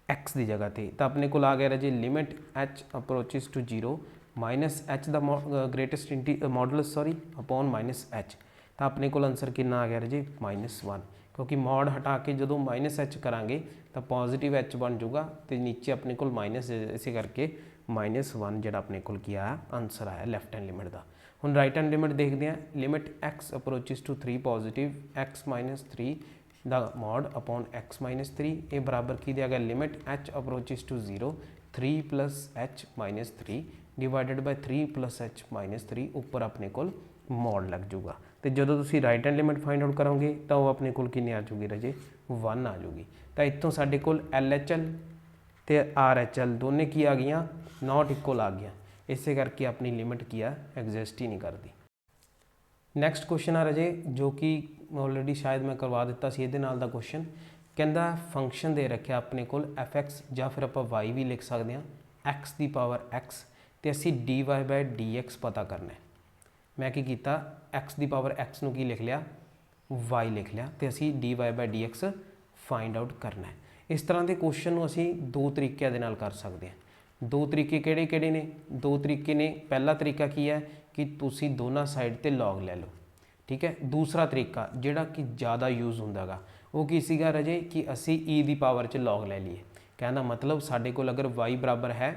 S1: x की जगह पर, तो अपने को आ गया जी limit h approaches to 0 -h the greatest modulus upon -h, तो अपने को आंसर कितना आ गया जी -1, क्योंकि मॉड हटा के जो -h करांगे तो पॉजिटिव h बन जाऊगा, तो नीचे अपने को माइनस, इसे करके -1 जो अपने को क्या आंसर आया लैफ्ट हैंड लिमिट का। हुण राइट हैंड लिमिट देखते हैं, limit x approaches to 3 positive, x - 3 the mod upon x - 3, ये बराबर की दिया गया limit h approaches to 0 3 + h - 3 divided by 3 + h - 3, ऊपर अपने को मॉड लग जाऊगा, तो जो तुम right hand limit find out करोगे तो वह अपने को कितनी आ जाऊगी राजे 1 आ जाऊगी। तो इतों साढ़े को LHL तो RHL दोनों की आ गई नॉट इक्वल आ गई, इस करके अपनी लिमिट की है एग्जिस्ट ही नहीं करती। नैक्सट क्वेश्चन आ राजे, जो कि ऑलरेडी शायद मैं करवा दिता सी, ये नाल दा क्वेश्चन कहता फंक्शन दे रखे अपने को fx या फिर आप y भी लिख सकते हैं, x की पावर x, तो असी dy/dx पता करना है। मैं की किया x की पावर x नूं की लिख लिया y लिख लिया, तो असी dy/dx फाइंड आउट करना है। इस तरह के क्वेश्चन को असी दो तरीक़े दे नाल कर सकते हैं। दो तरीके किहड़े ने, दो तरीके ने, पहला तरीका की है कि तुसी दोनों साइड ते लॉग ले लो, ठीक है। दूसरा तरीका जिहड़ा कि ज़्यादा यूज़ हुंदा गा वो की सीगा राजे कि असी e की पावर च लॉग ले लीए, कहना मतलब साडे कोल अगर y बराबर है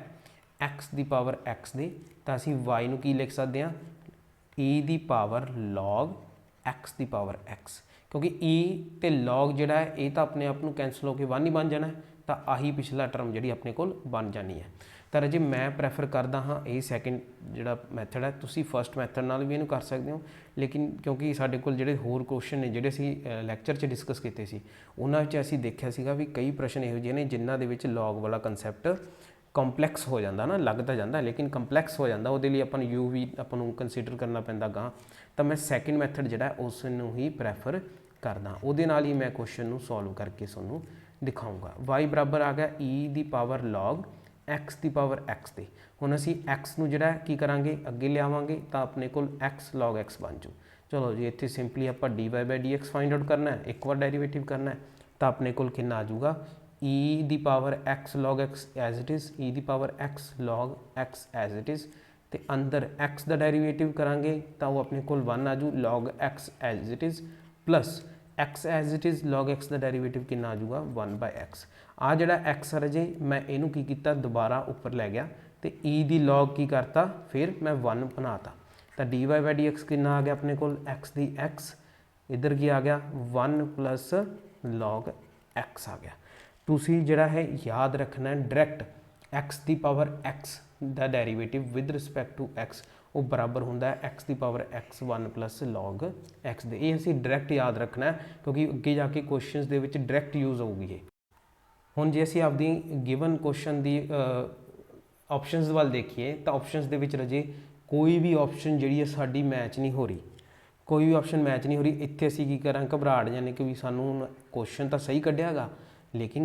S1: x की पावर x दे, तो असी y नूं की लिख सकते हैं e की पावर लॉग x की पावर x, क्योंकि e तो लॉग जिहड़ा है ये तो अपने आप को कैंसल होकर 1 ही बन जाना है, तो आही पिछला टर्म जी अपने को बन जानी है। तो राजे मैं प्रैफर करता हाँ ये सैकेंड जिहड़ा मैथड है, तुसी फर्स्ट मैथड नाल भी इहनूं कर सकते हो, लेकिन क्योंकि साडे कोल जिहड़े होर क्वेश्चन ने जिहड़े असीं लैक्चर च डिस्कस कीते सी, उन्हां विच असीं देखिया सीगा भी कई प्रश्न इहो जिहे ने जिन्हां दे विच लॉग वाला कंसैप्ट ਕੰਪਲੈਕਸ ਹੋ ਜਾਂਦਾ ਨਾ, ਲੱਗ ਤਾਂ ਜਾਂਦਾ ਲੇਕਿन ਕੰਪਲੈਕਸ ਹੋ ਜਾਂਦਾ, ਉਹਦੇ ਲਈ ਆਪਾਂ ਨੂੰ ਯੂ ਵੀ ਆਪਾਂ ਨੂੰ ਕੰਸੀਡਰ ਕਰਨਾ ਪੈਂਦਾ ਗਾਂ, ਤਾਂ ਮੈਂ ਸੈਕਿੰਡ ਮੈਥਡ ਜਿਹੜਾ ਉਸ ਨੂੰ ਹੀ ਪ੍ਰੈਫਰ ਕਰਦਾ, ਉਹਦੇ ਨਾਲ ਹੀ ਮੈਂ ਕੁਐਸਚਨ ਨੂੰ ਸੋਲਵ ਕਰਕੇ ਤੁਹਾਨੂੰ ਦਿਖਾਊਂਗਾ। y ਬਰਾਬਰ ਆ ਗਿਆ e ਦੀ ਪਾਵਰ log x ਦੀ ਪਾਵਰ x ਦੇ, ਹੁਣ ਅਸੀਂ x ਨੂੰ ਜਿਹੜਾ ਕੀ ਕਰਾਂਗੇ ਅੱਗੇ ਲਿਆਵਾਂਗੇ ਤਾਂ ਆਪਣੇ ਕੋਲ x log x ਬਣ ਜੂ। ਚਲੋ ਜੀ ਇੱਥੇ ਸਿੰਪਲੀ ਆਪਾਂ dy/dx फाइंड आउट करना है, एक बार डेरिवेटिव करना है, तो अपने को कितना आ जाऊगा e की power x log x as it is, e की power x log x as it is, तो अंदर x का डेरीवेटिव करांगे तो वो अपने को 1 आ जू log x as it is plus x as it is log x का डेरीवेटिव कितना आ जूगा 1/x। आ जड़ा x आ जे मैं इनू की किया दोबारा उपर लै गया तो e दी log की करता फिर मैं 1 बनाता तो dy/dx कितना आ गया अपने को x दी x इधर की आ गया 1 प्लस log x आ गया। तुसी जिहड़ा है याद रखना है डायरैक्ट x दी पावर x दा derivative with respect to x वो बराबर होंदा है x दी power x 1 plus log x दे। ये असीं डायरैक्ट याद रखना है क्योंकि अगे जाके क्वेश्चनस दे विच डायरैक्ट यूज़ होगी ये। हुण जे असीं आपदी गिवन क्वेश्चन दी ऑप्शनस वाल देखिए तो ऑप्शनस दे विच रजे कोई भी ऑप्शन जिहड़ी है साडी मैच नहीं हो रही, कोई भी ऑप्शन मैच नहीं हो रही। इत्थे असीं की करां घबराहट जाने कि भी सानू क्वेश्चन तो सही कढ़ियागा लेकिन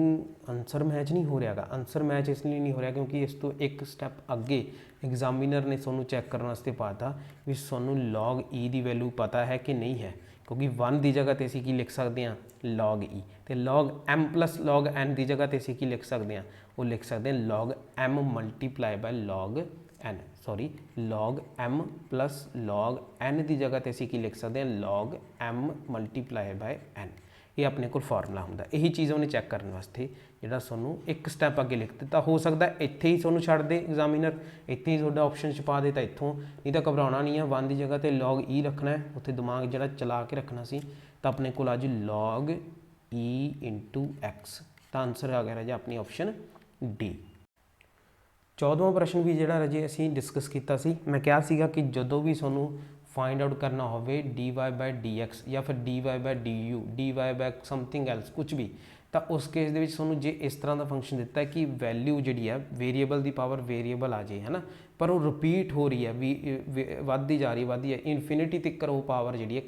S1: आंसर मैच नहीं हो रहा। आंसर मैच इसलिए नहीं हो रहा क्योंकि इस तो एक स्टैप अगे एग्जामिनर ने सोनू चैक करने वास्ते पाता भी सोनू log e की वैल्यू पता है कि नहीं है, क्योंकि 1 की जगह तो असीं की लिख सकते हैं log e तो log m plus log n की जगह तो असीं की लिख सकते हैं वो लिख सकते हैं log m multiply by log n sorry log m plus log n की जगह तो असीं की लिख सकते हैं log m multiply by n। ये अपने को फॉर्मूला होंदा, यही चीज़ उन्हें चैक करने वास्ते जिहड़ा सोनू एक स्टैप अगे लिख दिता। हो सकता है इत्थे ही सोनू छड्ड दे एग्जामिनर, इत्थे ही तुहाडा ऑप्शन छपा दे तो इत्थों, नहीं तो घबराना नहीं है। 1 की जगह तो log e रखना है, उत्थे दिमाग जिहड़ा चला के रखना सी तो अपने को आज log e इंटू x तो आंसर आ गया राजे अपनी ऑप्शन डी। 14वां प्रश्न भी जिहड़ा राजे असीं डिस्कस कीता सी, मैं कहा सीगा कि जदों भी सोनू फाइंड आउट करना हो dy/dx या फिर dy/du dy/ समथिंग एल्स कुछ भी तो उस केस दे विच सोनू जे इस तरह का फंक्शन दिता है कि वैल्यू जिहड़ी है वेरीएबल की पावर वेरीएबल आ जाए है ना, पर वो रिपीट हो रही है वधदी जा रही है इनफिनिटी तक वो पावर जिहड़ी है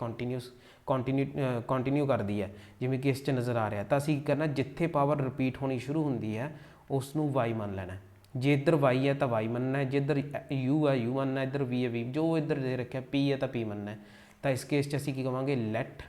S1: कंटिन्यू करती है जिवें कि इस च नज़र आ रहा। तो असीं करना जिथे पावर रिपीट होनी शुरू होंदी है उसनूं y मान लेना है, जे इधर y है तो y मनना है, जिधर u है u मनना है, इधर v है v, जो इधर दे रखा p है तो p मनना है। तो इस केस असीं की कहांगे let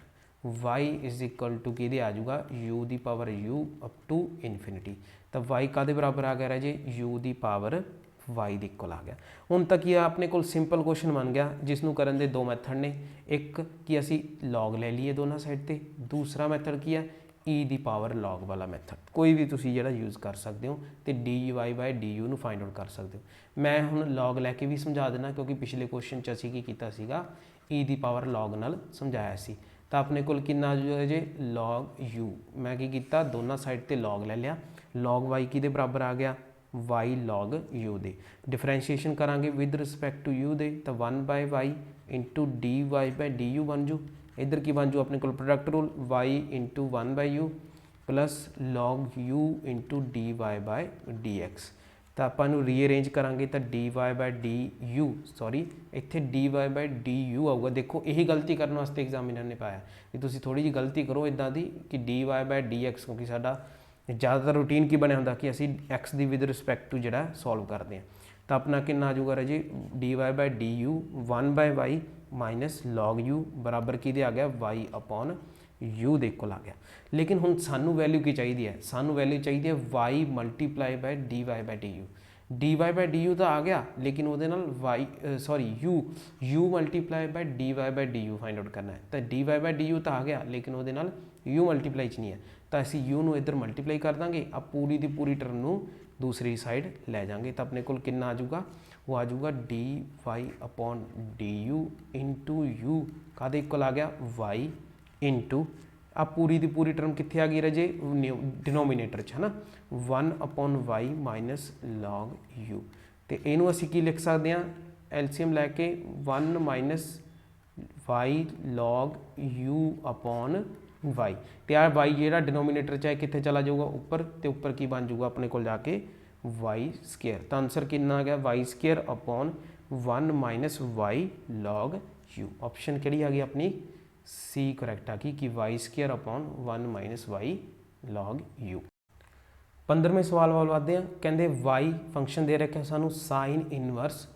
S1: y is equal to कि आ जाऊगा u की power u up to infinity. तो y कादे बराबर आ गया राजे u की पावर y के इक्वल आ गया। हुण तक ये अपने को सिंपल क्वेश्चन बन गया जिसनों करन दे दो मैथड ने, एक कि असी लॉग ले लीए दोनों साइड ते, दूसरा मैथड की है ई दी पावर लॉग वाला मैथड, कोई भी तुसी जिहड़ा यूज़ कर सकते हो तो dy/du नूं फाइंड आउट कर सकते हो। मैं हुण लॉग लैके भी समझा देना क्योंकि पिछले क्वेश्चन च असीं की कीता सीगा ई दी पावर लॉग नाल समझाया सी। तो अपने कोल कितना आ जाएगा जे log u, मैं की कीता दोनों साइड ते लॉग ले लिया, log y किहदे बराबर आ गया y log u दे, डिफरेंशिएशन करांगे विद रिस्पैक्ट टू u दे तो 1/y इंटू dy/du बन जू, इधर की बन जू अपने को product rule y into 1/u plus log u into dy/dx। तो आपां रीअरेंज करांगे तो dy/du सॉरी इत्थे dy/du आऊगा। देखो यही गलती करने वास्ते एग्जामिनर ने पाया कि तुसी थोड़ी जी गलती करो इदां दी कि dy/dx, क्योंकि साडा ज़्यादातर रूटीन की बनया होंदा कि असी x की विद रिस्पैक्ट टू जिहड़ा सॉल्व करते हैं। तो अपना कितना आ जाऊगा राजे dy/du 1/y minus log u बराबर किहदे आ गया y अपॉन u दे इक्वल आ गया। लेकिन हुण सानू वैल्यू की चाहिए है, सानू वैल्यू चाहिए है y multiply by dy/du। dy/du तो आ गया लेकिन वो y sorry u multiply by dy/du find out करना है। तो dy/du तो आ गया लेकिन वो u मल्टीप्लाई च नहीं है, तो असी u नूं इधर मल्टीप्लाई कर देंगे, अब पूरी की पूरी टर्म नूं दूसरी साइड लै जाएंगे। तो अपने को कितना आ जाऊगा, वो आ जाऊगा dy/du इंटू u कादे इक्वल आ गया y इंटू अब पूरी की पूरी टर्म कितने आ गई रजे डिनोमीनेटर है ना 1/y माइनस log u। तो इनू असी की लिख सकते हैं एलसीएम लैके 1 minus y log u upon y, तो यार y जो डिनोमीनेटर चाहे कितने चला जाऊगा ऊपर, तो ऊपर की बन जाऊगा अपने को जाके y²। तो आंसर कितना आ गया y² upon 1 minus y log u। Option कि आ गई अपनी सी करैक्ट आ गई कि y² upon 1 minus y log u। 15वें सवाल वाल आते हैं, कहते y फंक्शन दे रखा सानू साइन इनवर्स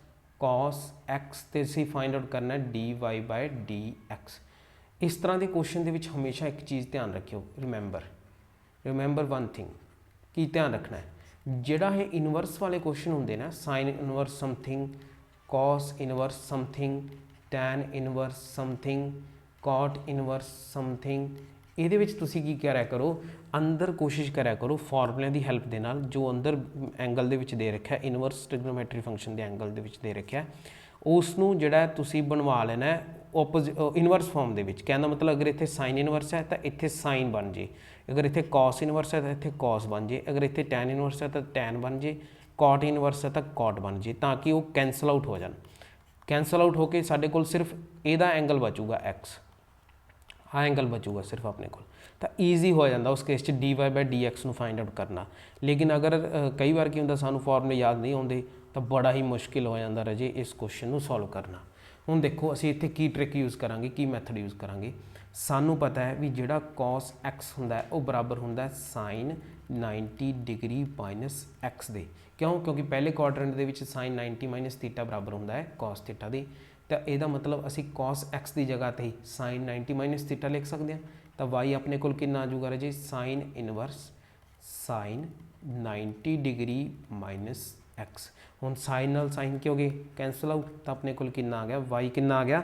S1: cos x तो असी फाइंड आउट करना है dy/dx। इस तरह के क्वेश्चन के हमेशा एक चीज़ ध्यान रखियो, रिमेंबर वन थिंग की ध्यान रखना है, जोड़ा है इनवर्स वाले क्वेश्चन होंगे ना sine inverse something cos inverse something, tan inverse something, cot inverse something. ਇਹਦੇ ਵਿੱਚ ਤੁਸੀਂ ਕੀ ਕਰਿਆ ਕਰੋ, ਅੰਦਰ ਕੋਸ਼ਿਸ਼ ਕਰਿਆ ਕਰੋ ਫਾਰਮੂਲਿਆਂ ਦੀ ਹੈਲਪ ਦੇ ਨਾਲ ਜੋ ਅੰਦਰ ਐਂਗਲ ਦੇ ਵਿੱਚ ਦੇ ਰੱਖਿਆ, ਇਨਵਰਸ ਟ੍ਰਿਗਨੋਮੈਟਰੀ ਫੰਕਸ਼ਨ ਦੇ ਐਂਗਲ ਦੇ ਵਿੱਚ ਦੇ ਰੱਖਿਆ, ਉਸ ਨੂੰ ਜਿਹੜਾ ਤੁਸੀਂ ਬਣਵਾ ਲੈਣਾ ਇਨਵਰਸ ਫਾਰਮ ਦੇ ਵਿੱਚ। ਕਹਿਣ ਦਾ ਮਤਲਬ ਅਗਰ ਇੱਥੇ ਸਾਈਨ ਇਨਵਰਸ ਹੈ ਤਾਂ ਇੱਥੇ ਸਾਈਨ ਬਣ ਜੇ, ਅਗਰ ਇੱਥੇ cos ਇਨਵਰਸ ਹੈ ਤਾਂ ਇੱਥੇ cos ਬਣ ਜੇ, ਅਗਰ ਇੱਥੇ tan ਇਨਵਰਸ ਹੈ ਤਾਂ tan ਬਣ ਜੇ, cot ਇਨਵਰਸ ਹੈ ਤਾਂ cot ਬਣ ਜੇ, ਤਾਂ ਕਿ ਉਹ ਕੈਂਸਲ ਆਊਟ ਹੋ ਜਾਣ। ਕੈਂਸਲ ਆਊਟ ਹੋ ਕੇ ਸਾਡੇ ਕੋਲ ਸਿਰਫ ਇਹਦਾ ਐਂਗਲ ਬਚੂਗਾ x, ਆ ਐਂਗਲ ਬਚੂਗਾ ਸਿਰਫ ਆਪਣੇ ਕੋਲ। ਤਾਂ ਈਜ਼ੀ ਹੋ ਜਾਂਦਾ ਉਸ ਕੇਸ 'ਚ dy/dx ਨੂੰ ਫਾइंड ਆਊਟ ਕਰਨਾ। ਲੇਕਿਨ ਅਗਰ ਕਈ ਵਾਰ ਕੀ ਹੁੰਦਾ ਸਾਨੂੰ ਫਾਰਮੂਲੇ ਯਾਦ ਨਹੀਂ ਆਉਂਦੇ ਤਾਂ ਬੜਾ ਹੀ ਮੁਸ਼ਕਿਲ ਹੋ ਜਾਂਦਾ ਰਾਜੇ ਇਸ ਕੁਐਸਚਨ ਨੂੰ ਸੋਲਵ ਕਰਨਾ। ਹੁਣ ਦੇਖੋ ਅਸੀਂ ਇੱਥੇ ਕੀ ਟ੍ਰਿਕ ਯੂਜ਼ ਕਰਾਂਗੇ, ਕੀ ਮੈਥਡ ਯੂਜ਼ ਕਰਾਂਗੇ। ਸਾਨੂੰ ਪਤਾ ਹੈ ਵੀ ਜਿਹੜਾ cos x ਹੁੰਦਾ ਹੈ ਉਹ ਬਰਾਬਰ ਹੁੰਦਾ sin 90 ਡਿਗਰੀ ਮਾਈਨਸ x ਦੇ। ਕਿਉਂ? ਕਿਉਂਕਿ ਪਹਿਲੇ ਕੁਆਡਰੈਂਟ ਦੇ ਵਿੱਚ sin 90 ਮਾਈਨਸ ਥੀਟਾ ਬਰਾਬਰ ਹੁੰਦਾ ਹੈ cos ਥੀਟਾ ਦੀ। ਤਾਂ ਇਹਦਾ ਮਤਲਬ ਅਸੀਂ cos x ਦੀ ਜਗ੍ਹਾ 'ਤੇ sin 90 ਮਾਈਨਸ ਥੀਟਾ ਲਿਖ ਸਕਦੇ ਹਾਂ। ਤਾਂ y ਆਪਣੇ ਕੋਲ ਕਿੰਨਾ ਆ ਜਾਊਗਾ ਰਾਜੇ, sin inverse sin 90 degree minus x। ਹੁਣ ਸਾइन ਨਾਲ साइन ਕੀ ਹੋ ਗਏ, कैंसल आउट। तो अपने को कितना आ गया, y कितना आ गया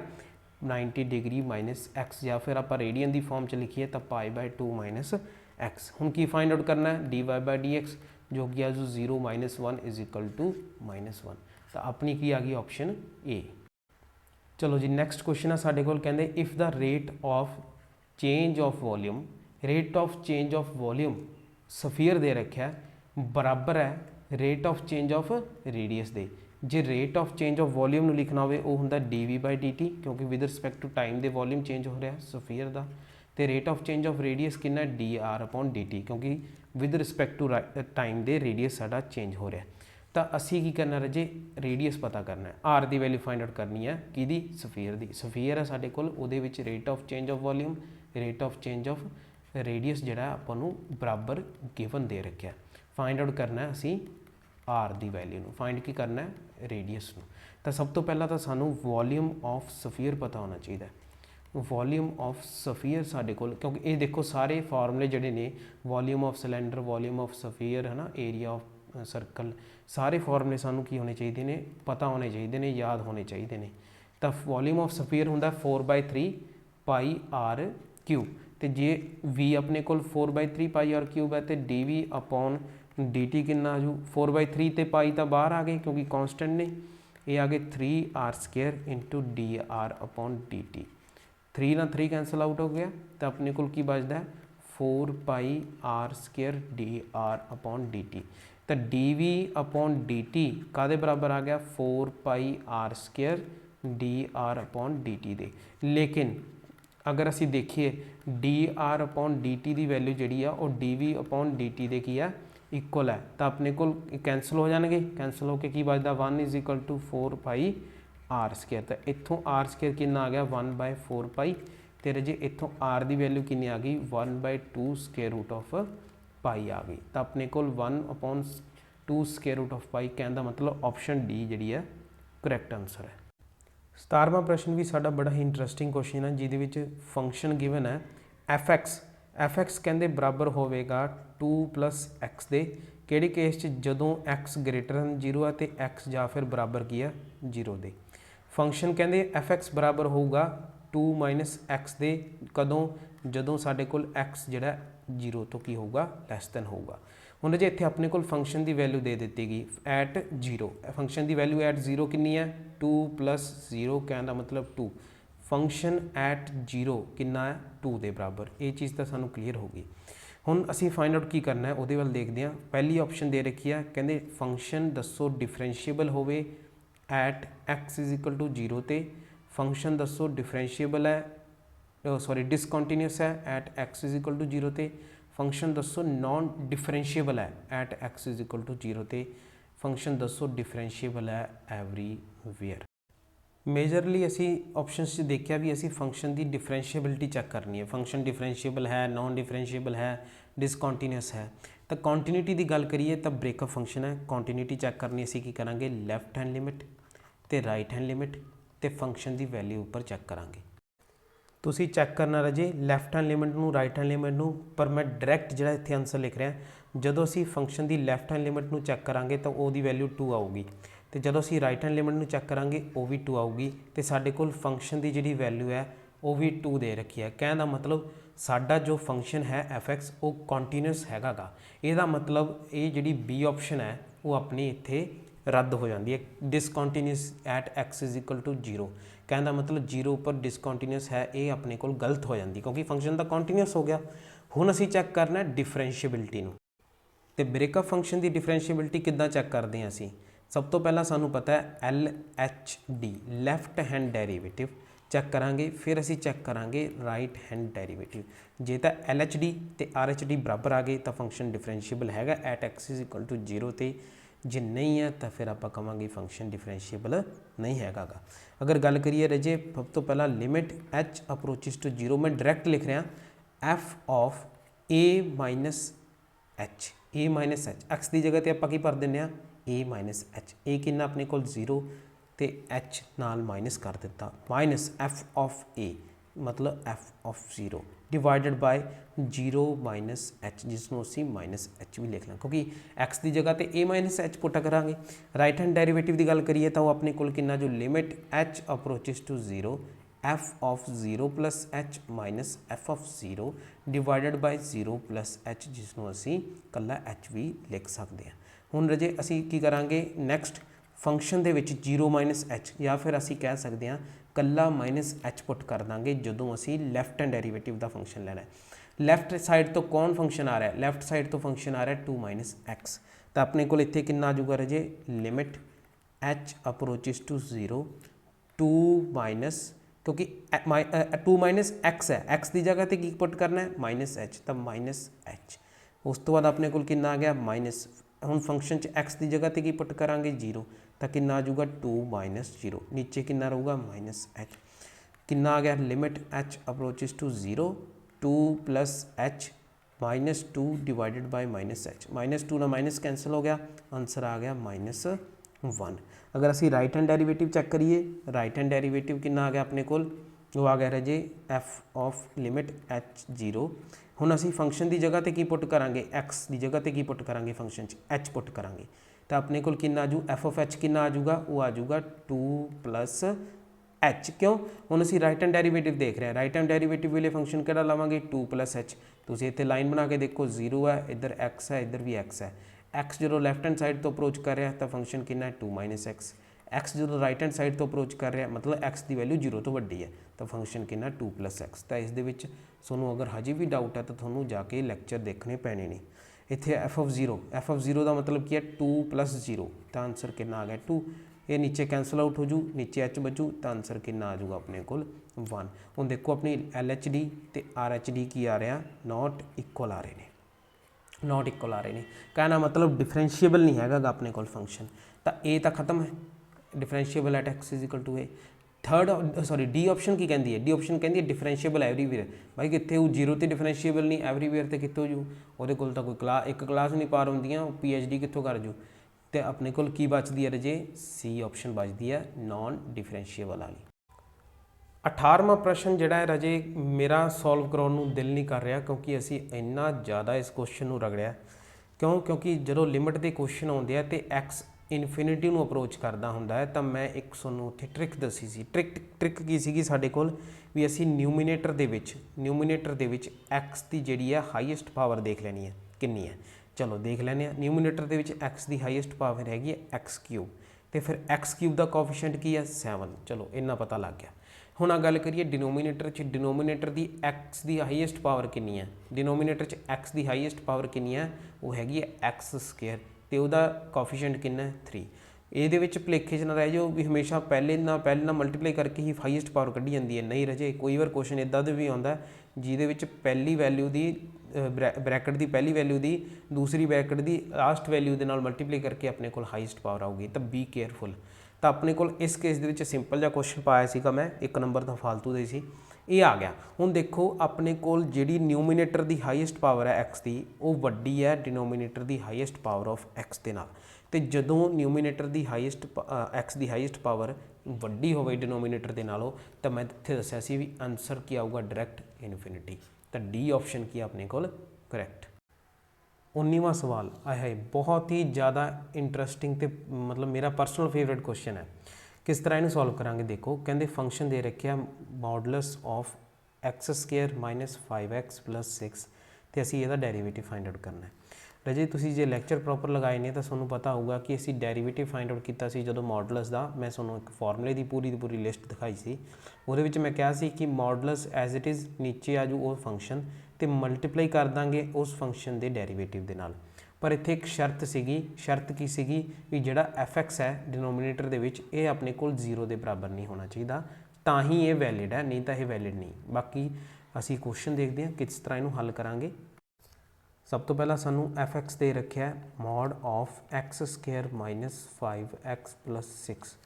S1: 90 डिग्री माइनस x, या फिर आप रेडियन की फॉर्म च लिखिए तो π/2 माइनस x। हुण की फाइंड आउट करना है dy/dx जो कि आ जो 0 - 1 = -1। तो अपनी की आ गई ऑप्शन ए। चलो जी नैक्सट क्वेश्चन है साडे कोल, कहंदे if the rate of change of volume, rate of change of volume sphere दे रखा है बराबर है rate of change of radius दे। जे rate of change of volume नूं लिखना होवे वो हुंदा dv/dt, क्योंकि विद रिस्पैक्ट टू टाइम दे वॉल्यूम चेंज हो रहा है सफीयर दा। ते rate of change of radius कितना dr/dt, क्योंकि विद रिस्पैक्ट टू टाइम दे रेडियस साडा चेंज हो रहा है। तो असी की करना रजे, रेडियस पता करना है, आर की वैल्यू फाइंड आउट करनी है कि सफीयर की। सफीयर है साडे कोल, उहदे which rate of change of volume, rate of change of radius जिहड़ा आपां नूं बराबर गिवन दे रखा। फाइंड आउट करना है असी आर की वैल्यू नूं, फाइंड की करना है रेडियस नूं। तो सब तो पहला तो सानू वॉल्यूम ऑफ सफीयर पता होना चाहिए। वॉल्यूम ऑफ सफीयर साडे कोल, क्योंकि ये देखो सारे फार्मूले जिहड़े ने, volume of cylinder, volume of sphere है ना, एरिया ऑफ सर्कल, सारे फार्मूले सानू की होने चाहिए ने, पता होने चाहिए ने, याद होने चाहिए ने। तो वॉल्यूम ऑफ सफीयर हुंदा 4/3 πr3। तो जे v अपने कोल 4/3 πr3 है तो dv/ dt कितना आजू 4/3 ते पाई तो बाहर आ गए क्योंकि कॉन्स्टेंट ने, ये आ गए 3r² × dr/dt। 3 ना 3 कैंसल आउट हो गया तो अपने को की बचता है 4πr² dr/dt। तो dv/dt कादे बराबर आ गया 4πr² dr/dt दे। लेकिन अगर असी देखिए dr/dt की वैल्यू जी और dv/dt दे की है इक्वल है, तो अपने को कैंसल हो जाएंगे, कैंसल होकर की बचता 1 = 4πr²। तो इतों r² कितना आ गया 1/4π, तेरे जे इतों r की वैल्यू कितनी आ गई 1/2√π आ गई। तो अपने को 1/2√π कहने का मतलब ऑप्शन डी जी है करैक्ट आंसर है। 17वां प्रश्न भी साडा बड़ा ही इंटरस्टिंग क्वेश्चन है, जिहदे फंक्शन गिवन है f(x) कहते बराबर होगा 2 + x दे। किहड़े केस च जदों x > 0 है तो x या फिर बराबर की है 0 दे। फंक्शन कहते f(x) बराबर होगा 2 - x दे, कदों जदों साडे कोल x जिहड़ा 0 तो की होगा लैस दैन होगा। हुण जे इत्थे अपने कोल फंक्शन की वैल्यू दे दी गई एट 0, फंक्शन की वैल्यू एट 0 कितनी है 2 + 0 कहने का मतलब 2। फंक्शन एट 0 कितना है 2 के बराबर, ये चीज़ तो सानू क्लीयर होगी। हुण असी फाइंड आउट की करना है वो वाल देखते हैं। पहली ऑप्शन दे रखी है, कहते फंक्शन दसो डिफरेंशिएबल होवे एट x = 0 ते, फंक्शन दसो डिफरेंशिएबल है सॉरी डिसकॉन्टीन्यूस है एट x = 0 ते, फंक्शन दसो नॉन डिफरेंशिएबल है एट x = 0 ते, फंक्शन दसो डिफरेंशिएबल है एवरीवेयर। मेजरली असी ऑप्शनस से देखा भी असी फंक्शन की डिफरेंशिएबिलिटी चैक करनी है, फंक्शन डिफरेंशिएबल है, नॉन डिफरेंशिएबल है, डिसकॉन्टीन्यूस है। तो कॉन्टीन्यूटी की गल करिए तो ब्रेकअप फंक्शन है, कॉन्टीन्यूटी चैक करनी असी की करांगे लैफ्ट हैंड लिमिट तो राइट हैंड लिमिट तो फंक्शन की वैल्यू उपर चैक करांगे। तुसी चैक करना रजे लैफ्ट हैंड लिमिट नूं राइट हैंड लिमिट नूं, पर मैं डायरैक्ट जिहड़ा इत्थे आंसर लिख रहा जदों असी फंक्शन की लैफ्ट हैंड लिमिट नूं चैक करांगे तो वो वैल्यू 2 आऊगी, तो जदों असीं राइट हैंड लिमिट नूं चैक करांगे वो भी 2 आऊगी तो साडे कोल फंक्शन की जिहड़ी वैल्यू है वो भी 2 दे रखी है। कहने का मतलब साडा जो फंक्शन है fx वो कॉन्टीन्यूअस हैगा गा। इहदा मतलब ये जिहड़ी बी ऑप्शन है वो अपनी इत्थे रद्द हो जाती है। Discontinuous at x is equal to 0 कहने का मतलब 0 पर डिसकॉन्टीन्यूअस है ये अपने कोल गलत हो जाती क्योंकि फंक्शन तो कॉन्टीन्यूअस हो गया। हुण असीं चैक करना डिफरेंशिएबिलिटी नूं ते ब्रेकअप फंक्शन की डिफरेंशिएबिलिटी किद्दां चैक करते हैं असीं। सब तो पहला सानू पता है LHD left hand derivative check करांगे, फिर असीं चैक करांगे राइट हैंड डेरीवेटिव। जे तो LHD ते RHD बराबर आ गए तो फंक्शन डिफरेंशिएबल हैगा at x is equal to 0 ते जे नहीं है तो फिर आप कहांगे फंक्शन डिफरेंशिएबल नहीं हैगा गा। अगर गल करिए रजे सब तो पहला लिमिट h अप्रोचिज टू 0 मैं डायरैक्ट लिख रहा f of a minus h A minus H x की जगह तो आप भर दें ए माइनस एच ए कि अपने को 0 तो एच नाल माइनस कर दिता माइनस एफ ऑफ ए मतलब f of 0 divided by 0 minus h जिसनों असी माइनस एच भी लिख लें क्योंकि एक्स की जगह तो ए माइनस एच पुट करा। राइट हैंड डेरीवेटिव की गल करिए तो अपने को कितना जो limit h approaches to 0 f of 0 plus h minus f of 0 divided by 0 plus h जिसनों असी कला एच भी लिख सकते हैं। हुण रजे असी की करांगे नैक्सट फंक्शन दे विच 0 माइनस एच या फिर असी कह सकते हैं कला माइनस एच पुट कर देंगे जदों असी लैफ्ट हैंड डेरीवेटिव का फंक्शन लेना है। लैफ्ट साइड तो कौन फंक्शन आ रहा है, लैफ्ट साइड तो फंक्शन आ रहा है 2 माइनस एक्स तो अपने को इत्थे कितना आ जाऊगा रजे limit h approaches to 0 2 minus क्योंकि 2 माइनस एक्स है एक्स की जगह तो की पुट करना है माइनस एच तो माइनस एच उस तो बाद अपने को कितना आ गया माइनस हुण फंक्शन च एक्स की जगह तो की पुट करांगे 0 तो कितना आ जाऊगा 2 माइनस 0 नीचे कितना रहूगा माइनस एच कितना आ गया limit h approaches to 0 2 plus h minus 2 divided by minus h minus 2 ना माइनस कैंसल हो गया आंसर आ गया माइनस 1। अगर असी राइट हैंड डेरीवेटिव चैक करिए राइट हैंड डेरीवेटिव कितना आ गया अपने को वो आ गया रजे एफ ऑफ लिमिट एच 0 हुण असी फंक्शन की जगह तो की पुट करांगे एक्स की जगह तो की पुट करांगे फंक्शन एच पुट करांगे तो अपने को कितना आजू एफ ऑफ एच कितना आ जाऊगा वो आ जाऊगा 2 प्लस एच क्यों हुण असी राइट हैंड डेरीवेटिव देख रहे हैं राइट हैंड डेरीवेटिव वाले फंक्शन किहड़ा लवांगे 2 प्लस एच तुसीं इत्थे लाइन बना के देखो 0 है इधर एक्स है इधर भी एक्स है एक्स जो लैफ्ट हैंड साइड तो अप्रोच कर रहा है तो फंक्शन कितना है 2 माइनस एक्स जो राइट हैंड साइड तो अप्रोच कर रहा है मतलब एक्स की वैल्यू 0 तो वड्डी है तो फंक्शन कितना 2 प्लस एक्स तो इस दे विच तुहानूं अगर हजे भी डाउट है तो तुहानूं जाके लैक्चर देखने पैने ने। इत्थे एफ ऑफ 0 का मतलब की है 2 प्लस 0 तो आंसर कितना आ गया 2 ये नीचे कैंसल आउट हो जू नीचे एच बचू तो आंसर कितना आ जाऊगा अपने को 1। हुण देखो अपनी LHD ते RHD की आ रहा नॉट इक्वल आ रहे हैं नॉट इक्वल आ रहे हैं कहना मतलब डिफरेंशिएबल नहीं हैगा अपने को फंक्शन तो ए तो खत्म है differentiable at x is equal to a. Third sorry D option की कहती है डी ऑप्शन कहती है डिफरेंशिएबल एवरीवेयर भाई कितने वो 0 तो डिफरेंशिएबल नहीं एवरीवेयर तो कितों जू वो कोल तो कोई एक क्लास नहीं पार होंदियां PhD कितों कर जू तो अपने को की बचती है रजे सी ऑप्शन बचती है नॉन डिफरेंशिएबल वाली। 18वां प्रश्न जिहड़ा है रजे मेरा सॉल्व कराउण नूं दिल नहीं कर रहा क्योंकि असी इन्ना ज़्यादा इस क्वेश्चन नूं रगड़िया क्योंकि जो लिमिट के क्वेश्चन आउंदे आ ते एक्स इनफिनिटी नूं अप्रोच करता हुंदा है तो मैं एक तुहानूं उत्थे ट्रिक दसी सी ट्रिक की सीगी साडे कोल भी असी न्यूमीनेटर दे विच एक्स की जिहड़ी है हाईएस्ट पावर देख लैनी है कितनी है चलो देख लैने न्यूमीनेटर दे विच एक्स की हाईएस्ट पावर हैगी एक्स क्यूब तो फिर एक्स क्यूब का कोएफिशिएंट की है 7 चलो इन्ना पता लग गया। हुण गल करिए डिनोमीनेटर की एक्स की हाईएस्ट पावर कितनी है डिनोमीनेटर च एक्स की हाईएस्ट पावर कितनी है वो हैगी है एक्स स्केयर तो वह कोएफिशिएंट कितना है 3। ये भुलेखे च ना रह जाओ भी हमेशा पहले ना मल्टीप्लाई करके ही हाईएस्ट पावर कढ़ी जाती है नहीं रजे कोई बार क्वेश्चन इदा भी आता जिद पहली वैल्यू की ब्रैकेट की पहली वैल्यू की दूसरी ब्रैकेट की लास्ट वैल्यू के नाल मल्टीप्लाई करके अपने को हाईएस्ट पावर आऊगी तो बी केयरफुल। तो अपने को इस केस के सिंपल जहा क्वेश्चन पाया सीगा मैं एक नंबर तो फालतू दे सी ये आ गया। हुण देखो अपने को जिहड़ी न्यूमीनेटर की हाईएस्ट पावर है एक्स की वो वड्डी है डिनोमीनेटर की हाईएस्ट पावर ऑफ एक्स के नाल तो जदों न्यूमीनेटर की हाईएस्ट एक्स की हाईएस्ट पावर वड्डी होवे डिनोमीनेटर के नालों तो मैं इत्थे दस्सिया सी भी आंसर की आऊगा डायरैक्ट इनफिनिटी तो डी ऑप्शन की अपने को करैक्ट। 19वां सवाल आए हाय बहुत ही ज़्यादा इंटरस्टिंग तो मतलब मेरा परसनल फेवरेट क्वेश्चन है। किस तरह इन्हू सॉल्व करांगे देखो, कहते फंक्शन दे रखे modulus of x square minus 5x plus 6 तो असी ਇਹਦਾ ਡੈਰੀਵੇਟਿਵ फाइंड आउट करना है। रजे तुसीं जे लैक्चर प्रॉपर लगाए ने तो तुहानूं पता होगा कि असी डैरीवेटिव फाइंड आउट किया सी जो मॉडुलस का मैं तुहानूं एक फॉर्मूले की पूरी लिस्ट दिखाई सी। ਉਹਦੇ ਵਿੱਚ मैं कहा सी कि मॉडुलस एज इट इज़ नीचे आ जाऊ वो फंक्शन तो मल्टीप्लाई कर देंगे उस फंक्शन के डैरीवेटिव के नाल। पर इत्थे एक शर्त सीगी, शर्त की सीगी भी जिहड़ा एफ है डिनोमीनेटर दे विच ये अपने कोल 0 के बराबर नहीं होना चाहिए, तो ही ये वैलिड है, नहीं तो ये वैलिड नहीं। बाकी असी क्वेश्चन देखते हैं किस तरह इनू हल करांगे। सब तो पहला सानू एफ एक्स दे रखा है mod of x square minus 5x plus 6,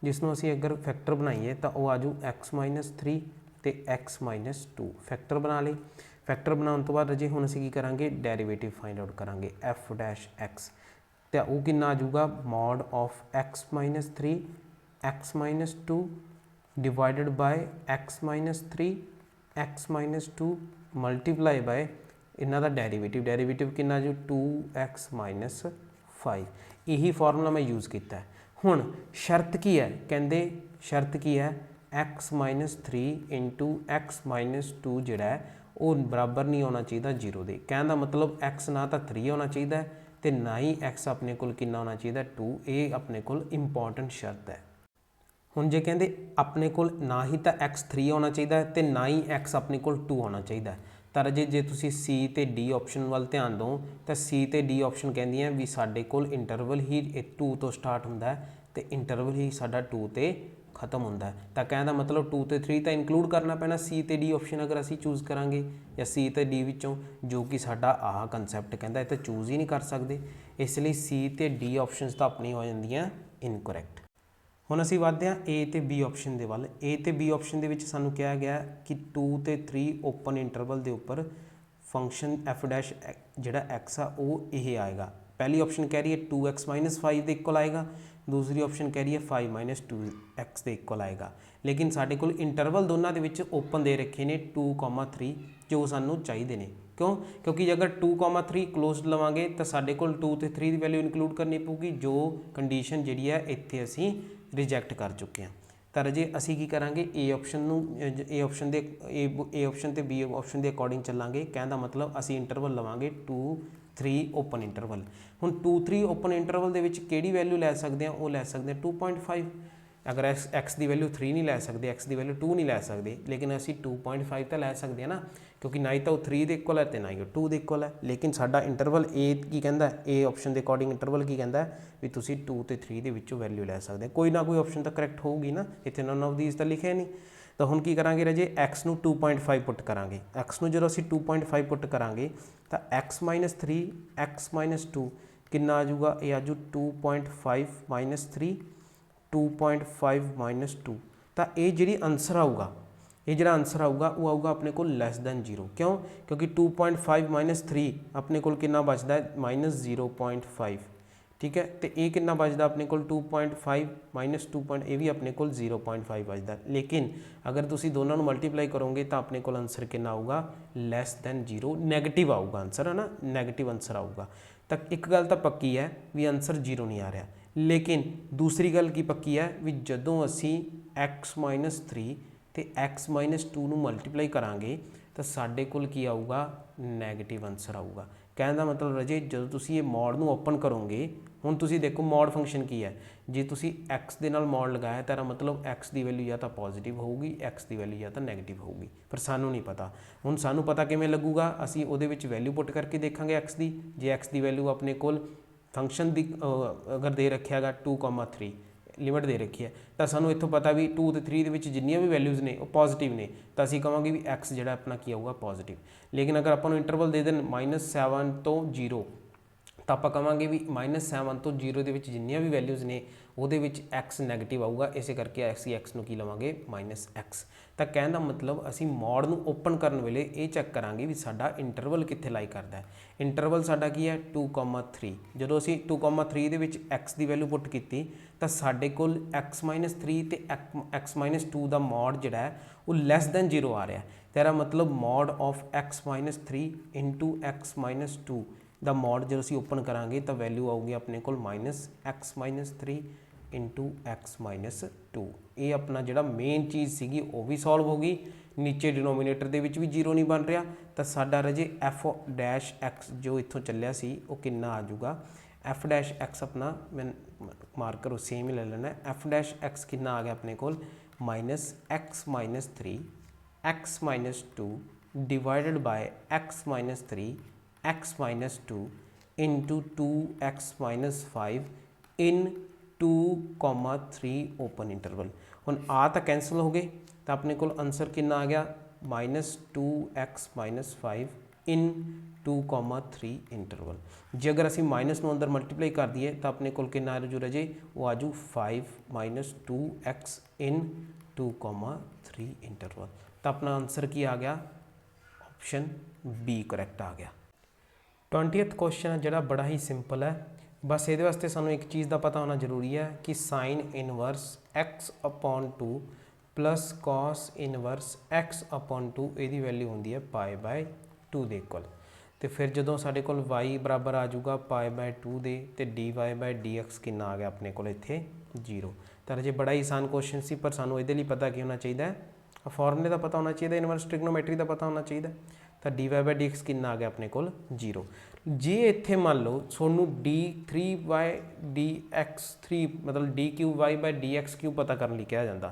S1: जिसनों असी अगर फैक्टर बनाइए तो वह आजू x माइनस 3 तो x माइनस 2 फैक्टर बना ली। फैक्टर बनाने तो बाद रजे हुण असी की करांगे डैरीवेटिव फाइंड आउट करांगे एफ डैश एक्स, तो वह कितना आजूगा mod of x minus 3 x minus 2 divided by x minus 3 x minus 2 multiply by इन्हों का डैरीवेटिव, डैरीवेटिव कितना जो 2x माइनस 5। यही फॉर्मूला मैं यूज़ किया है। हुण शर्त की है, कहते शर्त की है x minus 3 into x minus 2 जोड़ा है वो बराबर नहीं होना चाहिए 0 के। कहने का मतलब x ना तो 3 होना चाहिए तो ना ही x अपने को कितना होना चाहिए 2। ये अपने को इंपॉर्टेंट शर्त है। हुण जे कहते अपने को ना ही तो x 3 होना चाहिए तो ना ही x अपने को 2 होना चाहिए, तो रजे जे तुसी सी तो डी ऑप्शन वाल ध्यान दो तो सी तो डी ऑप्शन कहदियाँ भी साडे कोल इंटरवल ही 2 तो स्टार्ट होंदा है तो इंटरवल ही साडा 2 ते खत्म होंदा है। तो कहने का मतलब 2 तो 3 तो इंक्लूड करना पैना सी तो डी ऑप्शन अगर असी चूज़ करांगे या सी तो डी विचों, जो कि साडा आह कंसैप्ट कहता है तो चूज़ ही नहीं कर सकते, इसलिए सी तो डी ऑप्शन तो अपनी हो जांदियां इनकरैक्ट। हुण असीं वधदे हां ए ते बी ऑप्शन दे वल। ए ते बी ऑप्शन दे विच सानूं कहा गया कि 2 ते 3 ओपन इंटरवल के उपर फंक्शन एफ डैश जिहड़ा एक्स आ वो यह आएगा। पहली ऑप्शन कह रही है 2x माइनस 5 के इक्वल आएगा, दूसरी ऑप्शन कह रही है 5 माइनस 2x के इक्वल आएगा। लेकिन साडे कोल इंटरवल दोनों के विच ओपन दे रखे ने 2,3 जो सानूं चाहिए ने। क्यों? क्योंकि अगर 2,3 क्लोज लवांगे तो साडे कोल 2 ते 3 की वैल्यू इंक्लूड करनी पऊगी, जो कंडीशन जिहड़ी है इत्थे असीं रिजैक्ट कर चुके हैं। तो रजे असी की करांगे ए ऑप्शन ए ऑप्शन के ए ऑप्शन तो बी ऑप्शन के अकॉर्डिंग चलांगे। कहने का मतलब असी इंटरवल लवांगे 2, 3 ओपन इंटरवल। हुण 2, 3 ओपन इंटरवल के विच किहड़ी वैल्यू लै सकते हैं, वो लै सकते हैं 2.5। अगर एक्स की वैल्यू 3 नहीं लै सकते, एक्स की वैल्यू 2 नहीं लै सकते, लेकिन असी 2.5 तो लै सकते हैं ना, क्योंकि ना ही तो 3 के इक्वल है तो ना ही 2 के इक्वल है। लेकिन साडा इंटरवल ए की कहता है, ए ऑप्शन के अकॉर्डिंग इंटरवल की कहता है भी तुसी 2 ते 3 के विचों वैल्यू लै सकते, कोई ना कोई ऑप्शन तो करैक्ट होगी ना। इतने नन ऑफ दीज तो लिखे नहीं। तो हुण की करांगे रजे एक्स नूं 2.5 पुट करांगे। एक्स नूं जदों असीं 2.5 पुट करांगे तो एक्स माइनस 3 एक्स माइनस 2 कितना आ जाऊगा, ये आजू 2.5 माइनस 3 2.5 माइनस 2। तो ये जी आंसर आऊगा, ये जो आंसर आऊगा वो आऊगा अपने को लैस दैन 0। क्यों? क्योंकि 2.5 माइनस 3 अपने को कितना बचता है माइनस 0.5। ठीक है, तो ये कितना बचता अपने को 2.5 माइनस 2. ये भी अपने को 0.5 बचता है। लेकिन अगर तुसी दोनों मल्टीप्लाई करोगे तो अपने को आंसर कितना आऊगा लैस दैन 0, नैगेटिव आऊगा आंसर, है ना, नैगेटिव आंसर आऊगा। तो एक गल तो पक्की है भी आंसर 0 नहीं आ रहा, लेकिन दूसरी गल की पक्की है भी जदों असी x माइनस 3 तो x माइनस 2 नूं मल्टीप्लाई करांगे तो साडे कोल की आऊगा नैगेटिव आंसर आऊगा। कहने का मतलब रजे जो तुसी ये मॉड नूं ओपन करोगे, हुण तुसी देखो मॉड फंक्शन की है, जे तुसी x दे नाल मॉड लगाया तो मतलब x की वैल्यू या तो पॉजिटिव होगी, x की वैल्यू या तो नैगेटिव होगी, पर सानू नहीं पता। हुण सानू पता किवें लगूगा, असी उहदे विच वैल्यू पुट करके देखांगे x की। जे x की वैल्यू अपने कोल फंक्शन की अगर दे रखा है 2,3 लिमिट दे रखी है तो सानू इत्थों पता भी 2 ते 3 के जिन्नियां भी वैल्यूज़ ने वो पॉजिटिव ने, तो असीं कहांगे भी एक्स जिहड़ा अपना की आऊगा पॉजिटिव। लेकिन अगर आपां नूं इंटरवल दे देन -7 तो 0 तो आप कहांगे भी -7 तो 0 के जिन्नियां भी वैल्यूज़ ने वो एक्स नैगेटिव आऊगा, इस करके असी एक्स नूं की लवांगे -x। तो कहने का मतलब असी मॉड नूं ओपन करने वेले ये चैक करांगे भी साडा इंटरवल कित्थे लाई करता है। इंटरवल साडा की है 2,3। जदों असी 2,3 दे विच x की वैल्यू पुट की तो साडे कोल x माइनस 3 ते x माइनस 2 का मॉड जिहड़ा है वो लैस दैन 0 आ रहा है। तेरा मतलब mod of x minus 3 into x minus 2 the mode ਜਦੋਂ ਅਸੀਂ ਓਪਨ ਕਰਾਂਗੇ ਤਾਂ ਵੈਲਿਊ ਆਊਗੀ ਆਪਣੇ ਕੋਲ -x-3 ਇੰਟੂ x-2। ਇਹ ਆਪਣਾ ਜਿਹੜਾ ਮੇਨ ਚੀਜ਼ ਸੀਗੀ ਉਹ ਵੀ ਸੋਲਵ ਹੋ ਗਈ। ਨੀਚੇ ਡਿਨੋਮੀਨੇਟਰ ਦੇ ਵਿੱਚ ਵੀ 0 ਨਹੀਂ ਬਣ ਰਿਹਾ ਤਾਂ ਸਾਡਾ ਰਾਜੇ f' ਜੋ ਇੱਥੋਂ ਚੱਲਿਆ ਸੀ ਉਹ ਕਿੰਨਾ ਆ ਜਾਊਗਾ। f' ਆਪਣਾ ਮੈਂ ਮਾਰਕਰ ਸੇਮ ਹੀ ਲੈ ਲੈਣਾ। f' ਕਿੰਨਾ ਆ ਗਿਆ ਆਪਣੇ ਕੋਲ -x-3 x-2 divided by x-3 x-2 into 2x-5 in 2,3 open interval. हुण आ तो कैंसल हो गए तो अपने को आंसर कितना आ गया -2x-5 इन 2,3 इंटरवल। जे अगर असी माइनस में अंदर मल्टीप्लाई कर दिए तो अपने को कितना आ जू रजे वो आजू 5 - 2x इन 2,3 इंटरवल। तो अपना आंसर की आ गया ऑप्शन बी करैक्ट आ गया। 20th क्वेश्चन है जोड़ा बड़ा ही सिंपल है, बस ये वास्ते सानू एक चीज़ का पता होना जरूरी है कि sine inverse x/2 plus cos inverse x/2 ये वैल्यू होंगी है π/2 के इक्वल। तो फिर जो साढ़े को y बराबर आ जाऊगा π/2 दे ते dy/dx कितना आ गया अपने को इत्थे 0। तो अजे बड़ा ही आसान क्वेश्चन सी पर सानू ये पता की होना चाहिए, फॉर्मूले का पता होना चाहिए, इनवर्स ट्रिग्नोमेट्री का पता होना चाहिए। तो dy/dx कितना आ गया अपने को 0। जे इत्थे मान लो सोनू d3/dx3 मतलब d3y/dx3 पता करने कहा जाता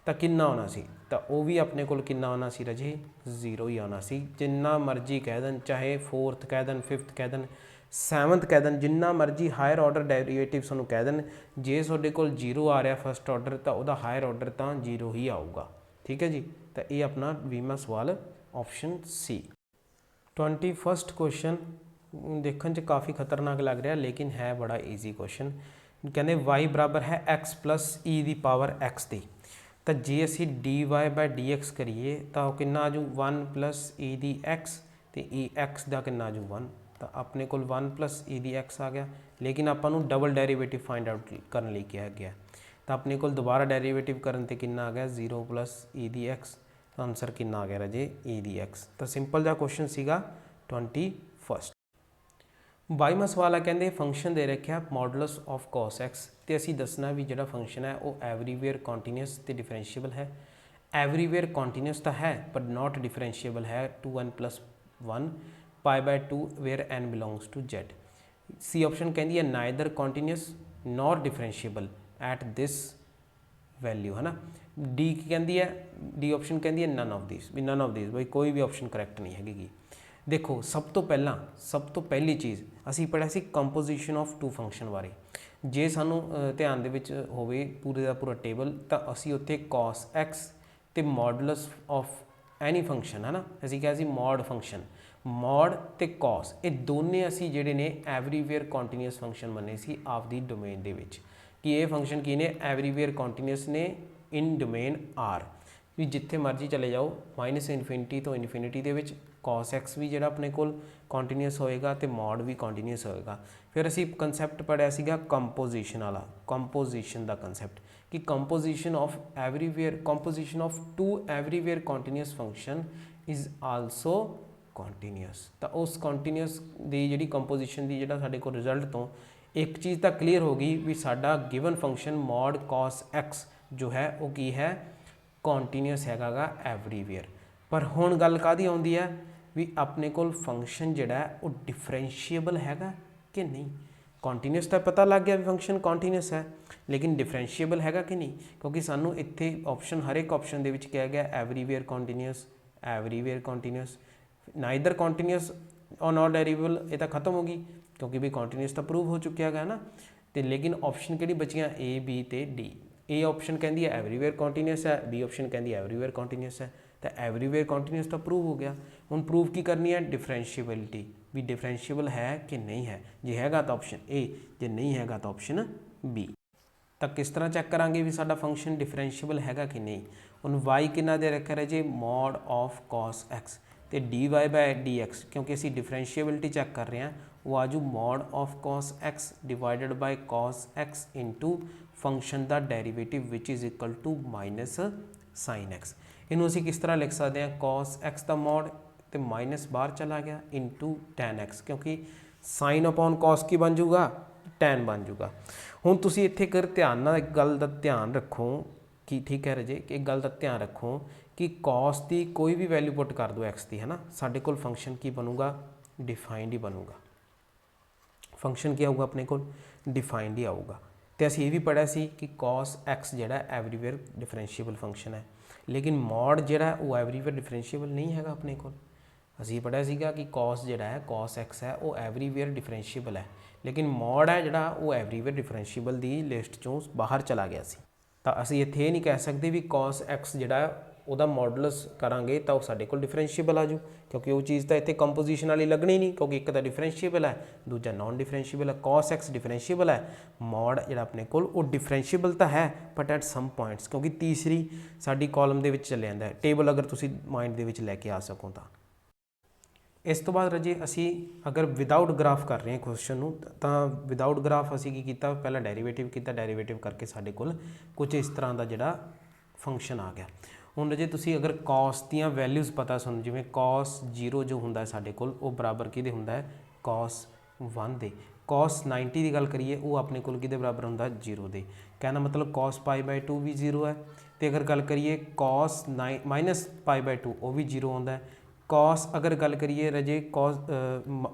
S1: तो कितना होना सी, तो वह भी अपने को कितना आना सी रजे 0 ही आना सी। जिन्ना मर्जी कह दें, चाहे 4th कह दें, 5th कह दें, 7th कह दें, जिन्ना मर्जी हायर ऑर्डर डेरीवेटिव सूँ कह दें, जे तुहाडे कोल 0 आ रहा फर्स्ट ऑर्डर तो वह हायर ऑर्डर तो 0 ही आऊगा। ठीक है जी। तो ये अपना 20वां सवाल ऑप्शन सी। 21st क्वेश्चन देखने च काफ़ी खतरनाक लग रहा लेकिन है बड़ा ईजी क्वेश्चन। कहते y बराबर है x प्लस e की पावर x की, तो जे असी dy/dx करिए तो कितना आजू 1 प्लस e की x तो e x का कितना आजू 1, तो अपने को 1 प्लस e की x आ गया। लेकिन आपको डबल डेरीवेटिव फाइंड आउट करने लिए कहा गया, तो अपने को दोबारा डेरीवेटिव करने ते कितना आ गया 0 प्लस e की x, तो आंसर कितना आ गया राजे e की x। तो सिंपल जा क्वेश्चन सीगा 21st। 22वां सवाल है, कहते फंक्शन दे रखा मॉडुलस ऑफ cos x, तो असी दसना भी जो फंक्शन है वो एवरीवेयर कॉन्टीन्यूअस तो डिफरेंशिएबल है। एवरीवेयर कॉन्टीन्यूअस तो है पर नॉट डिफरेंशिएबल है 2n+1 π/2 where n belongs to z। C option कहती है neither continuous nor differentiable at this value, है ना। डी की कहती है, डी ऑप्शन कहती है नन ऑफ दिस, भी नन ऑफ दिस भाई कोई भी ऑप्शन करैक्ट नहीं हैगी। देखो सब तो पहली चीज़ असी पढ़िया सी कंपोजिशन ऑफ टू फंक्शन बारे। जे सानू ध्यान दे विच होवे पूरे का पूरा टेबल तो असी उत्थे cos x ते मॉडुलस ऑफ एनी फंक्शन, है ना, असी कहा सी मॉड फंक्शन, मॉड ते cos ये दोने असी जिहड़े ने एवरीवेयर कॉन्टीन्यूअस फंक्शन मन्ने सी आपदी डोमेन दे विच कि ये फंक्शन की ने एवरीवेयर कॉन्टीन्यूअस ने इन डोमेन आर, भी जिथे मर्जी चले जाओ -∞ तो इनफिनिटी दे विच cos x भी जिहड़ा अपने कोल कॉन्टीन्यूअस होएगा तो मॉड भी कॉन्टीन्यूअस होएगा। फिर असी कंसैप्ट पढ़िया सीगा कंपोजिशन वाला, कंपोजिशन का कंसैप्ट कि composition of everywhere, composition of two everywhere continuous function is also continuous. तो उस कॉन्टीन्यूअस की जिहड़ी कंपोजिशन की जिहड़ा साडे कोल रिजल्ट तो एक चीज़ तो क्लीयर हो गई भी साडा given function mod cos x जो है वो की है कॉन्टीन्यूअस हैगा एवरीवेयर। पर हुण गल काहदी आउंदी है भी अपने कोल फंक्शन जिहड़ा वो डिफरेंशिएबल हैगा कि नहीं। कॉन्टीन्यूअस तो पता लग गया भी फंक्शन कॉन्टीन्यूअस है, लेकिन डिफरेंशिएबल हैगा कि नहीं, क्योंकि सानू इत्थे ऑप्शन हर एक ऑप्शन दे विच कहा गया एवरीवेयर कॉन्टीन्यूअस, नाइदर कॉन्टीन्यूअस और नॉट डेरिवेबल, ये तो खत्म होगी क्योंकि भी कॉन्टीन्यूअस तो प्रूव हो चुकिया है ना। तो लेकिन ऑप्शन किहड़ी बचियां ए बी ते डी। ए ऑप्शन कहती है एवरीवेयर कॉन्टीन्यूअस है, बी ऑप्शन कहती है एवरीवेयर कॉन्टीन्यूअस है, तो एवरीवेयर कॉन्टीन्यूअस तो प्रूव हो गया। हुण प्रूव की करनी है डिफरेंशिएबिलिटी, भी डिफरेंशिएबल है कि नहीं है, जे हैगा तो ऑप्शन ए, जे नहीं हैगा तो ऑप्शन बी। तो किस तरह चैक करांगे भी साडा फंक्शन डिफरेंशिएबल हैगा कि नहीं। हुण वाई कितना दे रखा है जी मॉड ऑफ cos x तो dy/dx, क्योंकि असी डिफरेंशिएबिलिटी चैक कर रहे हैं वो आजू mod of cos x divided by cos x into function का derivative which is equal to minus sin x। इनू असी किस तरह लिख सकते हैं cos x का मॉड तो माइनस बाहर चला गया इंटू tan x, क्योंकि ਸਾਈਨ ਅਪੋਨ ਕਾਸ ਕੀ ਬਣ ਜਾਊਗਾ, ਟੈਨ ਬਣ ਜਾਊਗਾ। ਹੁਣ ਤੁਸੀਂ ਇੱਥੇ ਕਰ ਧਿਆਨ ਨਾਲ ਇੱਕ ਗੱਲ ਦਾ ਧਿਆਨ ਰੱਖੋ ਕਿ ਠੀਕ ਹੈ ਰਾਜੇ, ਕਿ ਇੱਕ ਗੱਲ ਦਾ ਧਿਆਨ ਰੱਖੋ ਕਿ ਕਾਸ ਦੀ ਕੋਈ ਵੀ ਵੈਲਿਊ ਪੁੱਟ ਕਰ ਦਿਓ ਐਕਸ ਦੀ, ਹੈ ਨਾ, ਸਾਡੇ ਕੋਲ ਫੰਕਸ਼ਨ ਕੀ ਬਣੂਗਾ, ਡਿਫਾਈਨਡ ਹੀ ਬਣੂਗਾ। ਫੰਕਸ਼ਨ ਕੀ ਆਊਗਾ ਆਪਣੇ ਕੋਲ, ਡਿਫਾਈਨਡ ਹੀ ਆਊਗਾ। ਤੇ ਅਸੀਂ ਇਹ ਵੀ ਪੜ੍ਹਿਆ ਸੀ ਕਿ cos x ਜਿਹੜਾ ਐਵਰੀਵੇਅਰ ਡਿਫਰੈਂਸ਼ੀਏਬਲ ਫੰਕਸ਼ਨ ਹੈ, ਲੇਕਿਨ ਮੋਡ ਜਿਹੜਾ ਉਹ ਐਵਰੀਵੇਅਰ ਡਿਫਰੈਂਸ਼ੀਏਬਲ ਨਹੀਂ ਹੈਗਾ ਆਪਣੇ ਕੋਲ। ਅਸੀਂ ਪੜ੍ਹਿਆ ਸੀਗਾ ਕਿ cos ਜਿਹੜਾ ਹੈ cos x ਹੈ ਉਹ ਐਵਰੀਵੇਅਰ ਡਿਫਰੈਂਸ਼ੀਏਬਲ ਹੈ, ਲੇਕਿਨ ਮੋਡ ਹੈ ਜਿਹੜਾ ਉਹ ਐਵਰੀਵੇਅਰ ਡਿਫਰੈਂਸ਼ੀਏਬਲ ਦੀ ਲਿਸਟ ਚੋਂ ਬਾਹਰ ਚਲਾ ਗਿਆ ਸੀ। ਤਾਂ ਅਸੀਂ ਇੱਥੇ ਇਹ ਨਹੀਂ ਕਹਿ ਸਕਦੇ ਵੀ cos x ਜਿਹੜਾ ਉਹਦਾ ਮੋਡੂਲਸ ਕਰਾਂਗੇ ਤਾਂ ਉਹ ਸਾਡੇ ਕੋਲ ਡਿਫਰੈਂਸ਼ੀਏਬਲ ਆ ਜੂ, ਕਿਉਂਕਿ ਉਹ ਚੀਜ਼ ਤਾਂ ਇੱਥੇ ਕੰਪੋਜੀਸ਼ਨ ਵਾਲੀ ਲੱਗਣੀ ਨਹੀਂ, ਕਿਉਂਕਿ ਇੱਕ ਤਾਂ ਡਿਫਰੈਂਸ਼ੀਏਬਲ ਹੈ, ਦੂਜਾ ਨਾਨ ਡਿਫਰੈਂਸ਼ੀਏਬਲ ਹੈ। cos x ਡਿਫਰੈਂਸ਼ੀਏਬਲ ਹੈ, ਮੋਡ ਜਿਹੜਾ ਆਪਣੇ ਕੋਲ ਉਹ ਡਿਫਰੈਂਸ਼ੀਏਬਲ ਤਾਂ ਹੈ ਬਟ ਐਟ ਸਮ ਪੁਆਇੰਟਸ, ਕਿਉਂਕਿ ਤੀਸਰੀ ਸਾਡੀ ਕਾਲਮ ਦੇ ਵਿੱਚ ਚੱਲਿਆ ਜਾਂਦਾ ਹੈ ਟੇਬਲ, ਅਗਰ ਤੁਸੀਂ ਮਾਈਂਡ ਦੇ ਵਿੱਚ ਲੈ ਕੇ ਆ ਸਕੋ ਤਾਂ। ਇਸ ਤੋਂ ਬਾਅਦ ਰਾਜੇ ਅਸੀਂ ਅਗਰ ਵਿਦਆਊਟ ਗ੍ਰਾਫ ਕਰ ਰਹੇ ਹਾਂ ਕੁਐਸਚਨ ਨੂੰ, ਤਾਂ ਵਿਦਆਊਟ ਗ੍ਰਾਫ ਅਸੀਂ ਕੀ ਕੀਤਾ, ਪਹਿਲਾਂ ਡੈਰੀਵੇਟਿਵ ਕੀਤਾ, ਡੈਰੀਵੇਟਿਵ ਕਰਕੇ ਸਾਡੇ ਕੋਲ ਕੁਝ ਇਸ ਤਰ੍ਹਾਂ ਦਾ ਜਿਹੜਾ ਫੰਕਸ਼ਨ ਆ ਗਿਆ। ਹੁਣ ਜੇ ਤੁਸੀਂ ਅਗਰ cos ਦੀਆਂ ਵੈਲਿਊਜ਼ ਪਤਾ ਸਾਨੂੰ, ਜਿਵੇਂ cos 0 ਜੋ ਹੁੰਦਾ ਹੈ ਸਾਡੇ ਕੋਲ ਉਹ ਬਰਾਬਰ ਕਿਹਦੇ ਹੁੰਦਾ ਹੈ, cos 1 ਦੇ। cos 90 ਦੀ ਗੱਲ ਕਰੀਏ ਉਹ ਆਪਣੇ ਕੋਲ ਕਿਹਦੇ ਬਰਾਬਰ ਹੁੰਦਾ, 0 ਦੇ। ਕਹਿਣਾ ਮਤਲਬ cos π/2 ਵੀ 0 ਹੈ। ਤੇ ਅਗਰ ਗੱਲ ਕਰੀਏ cos -π/2 ਉਹ ਵੀ 0 ਆਉਂਦਾ ਹੈ। cos ਅਗਰ ਗੱਲ ਕਰੀਏ ਰਾਜੇ cos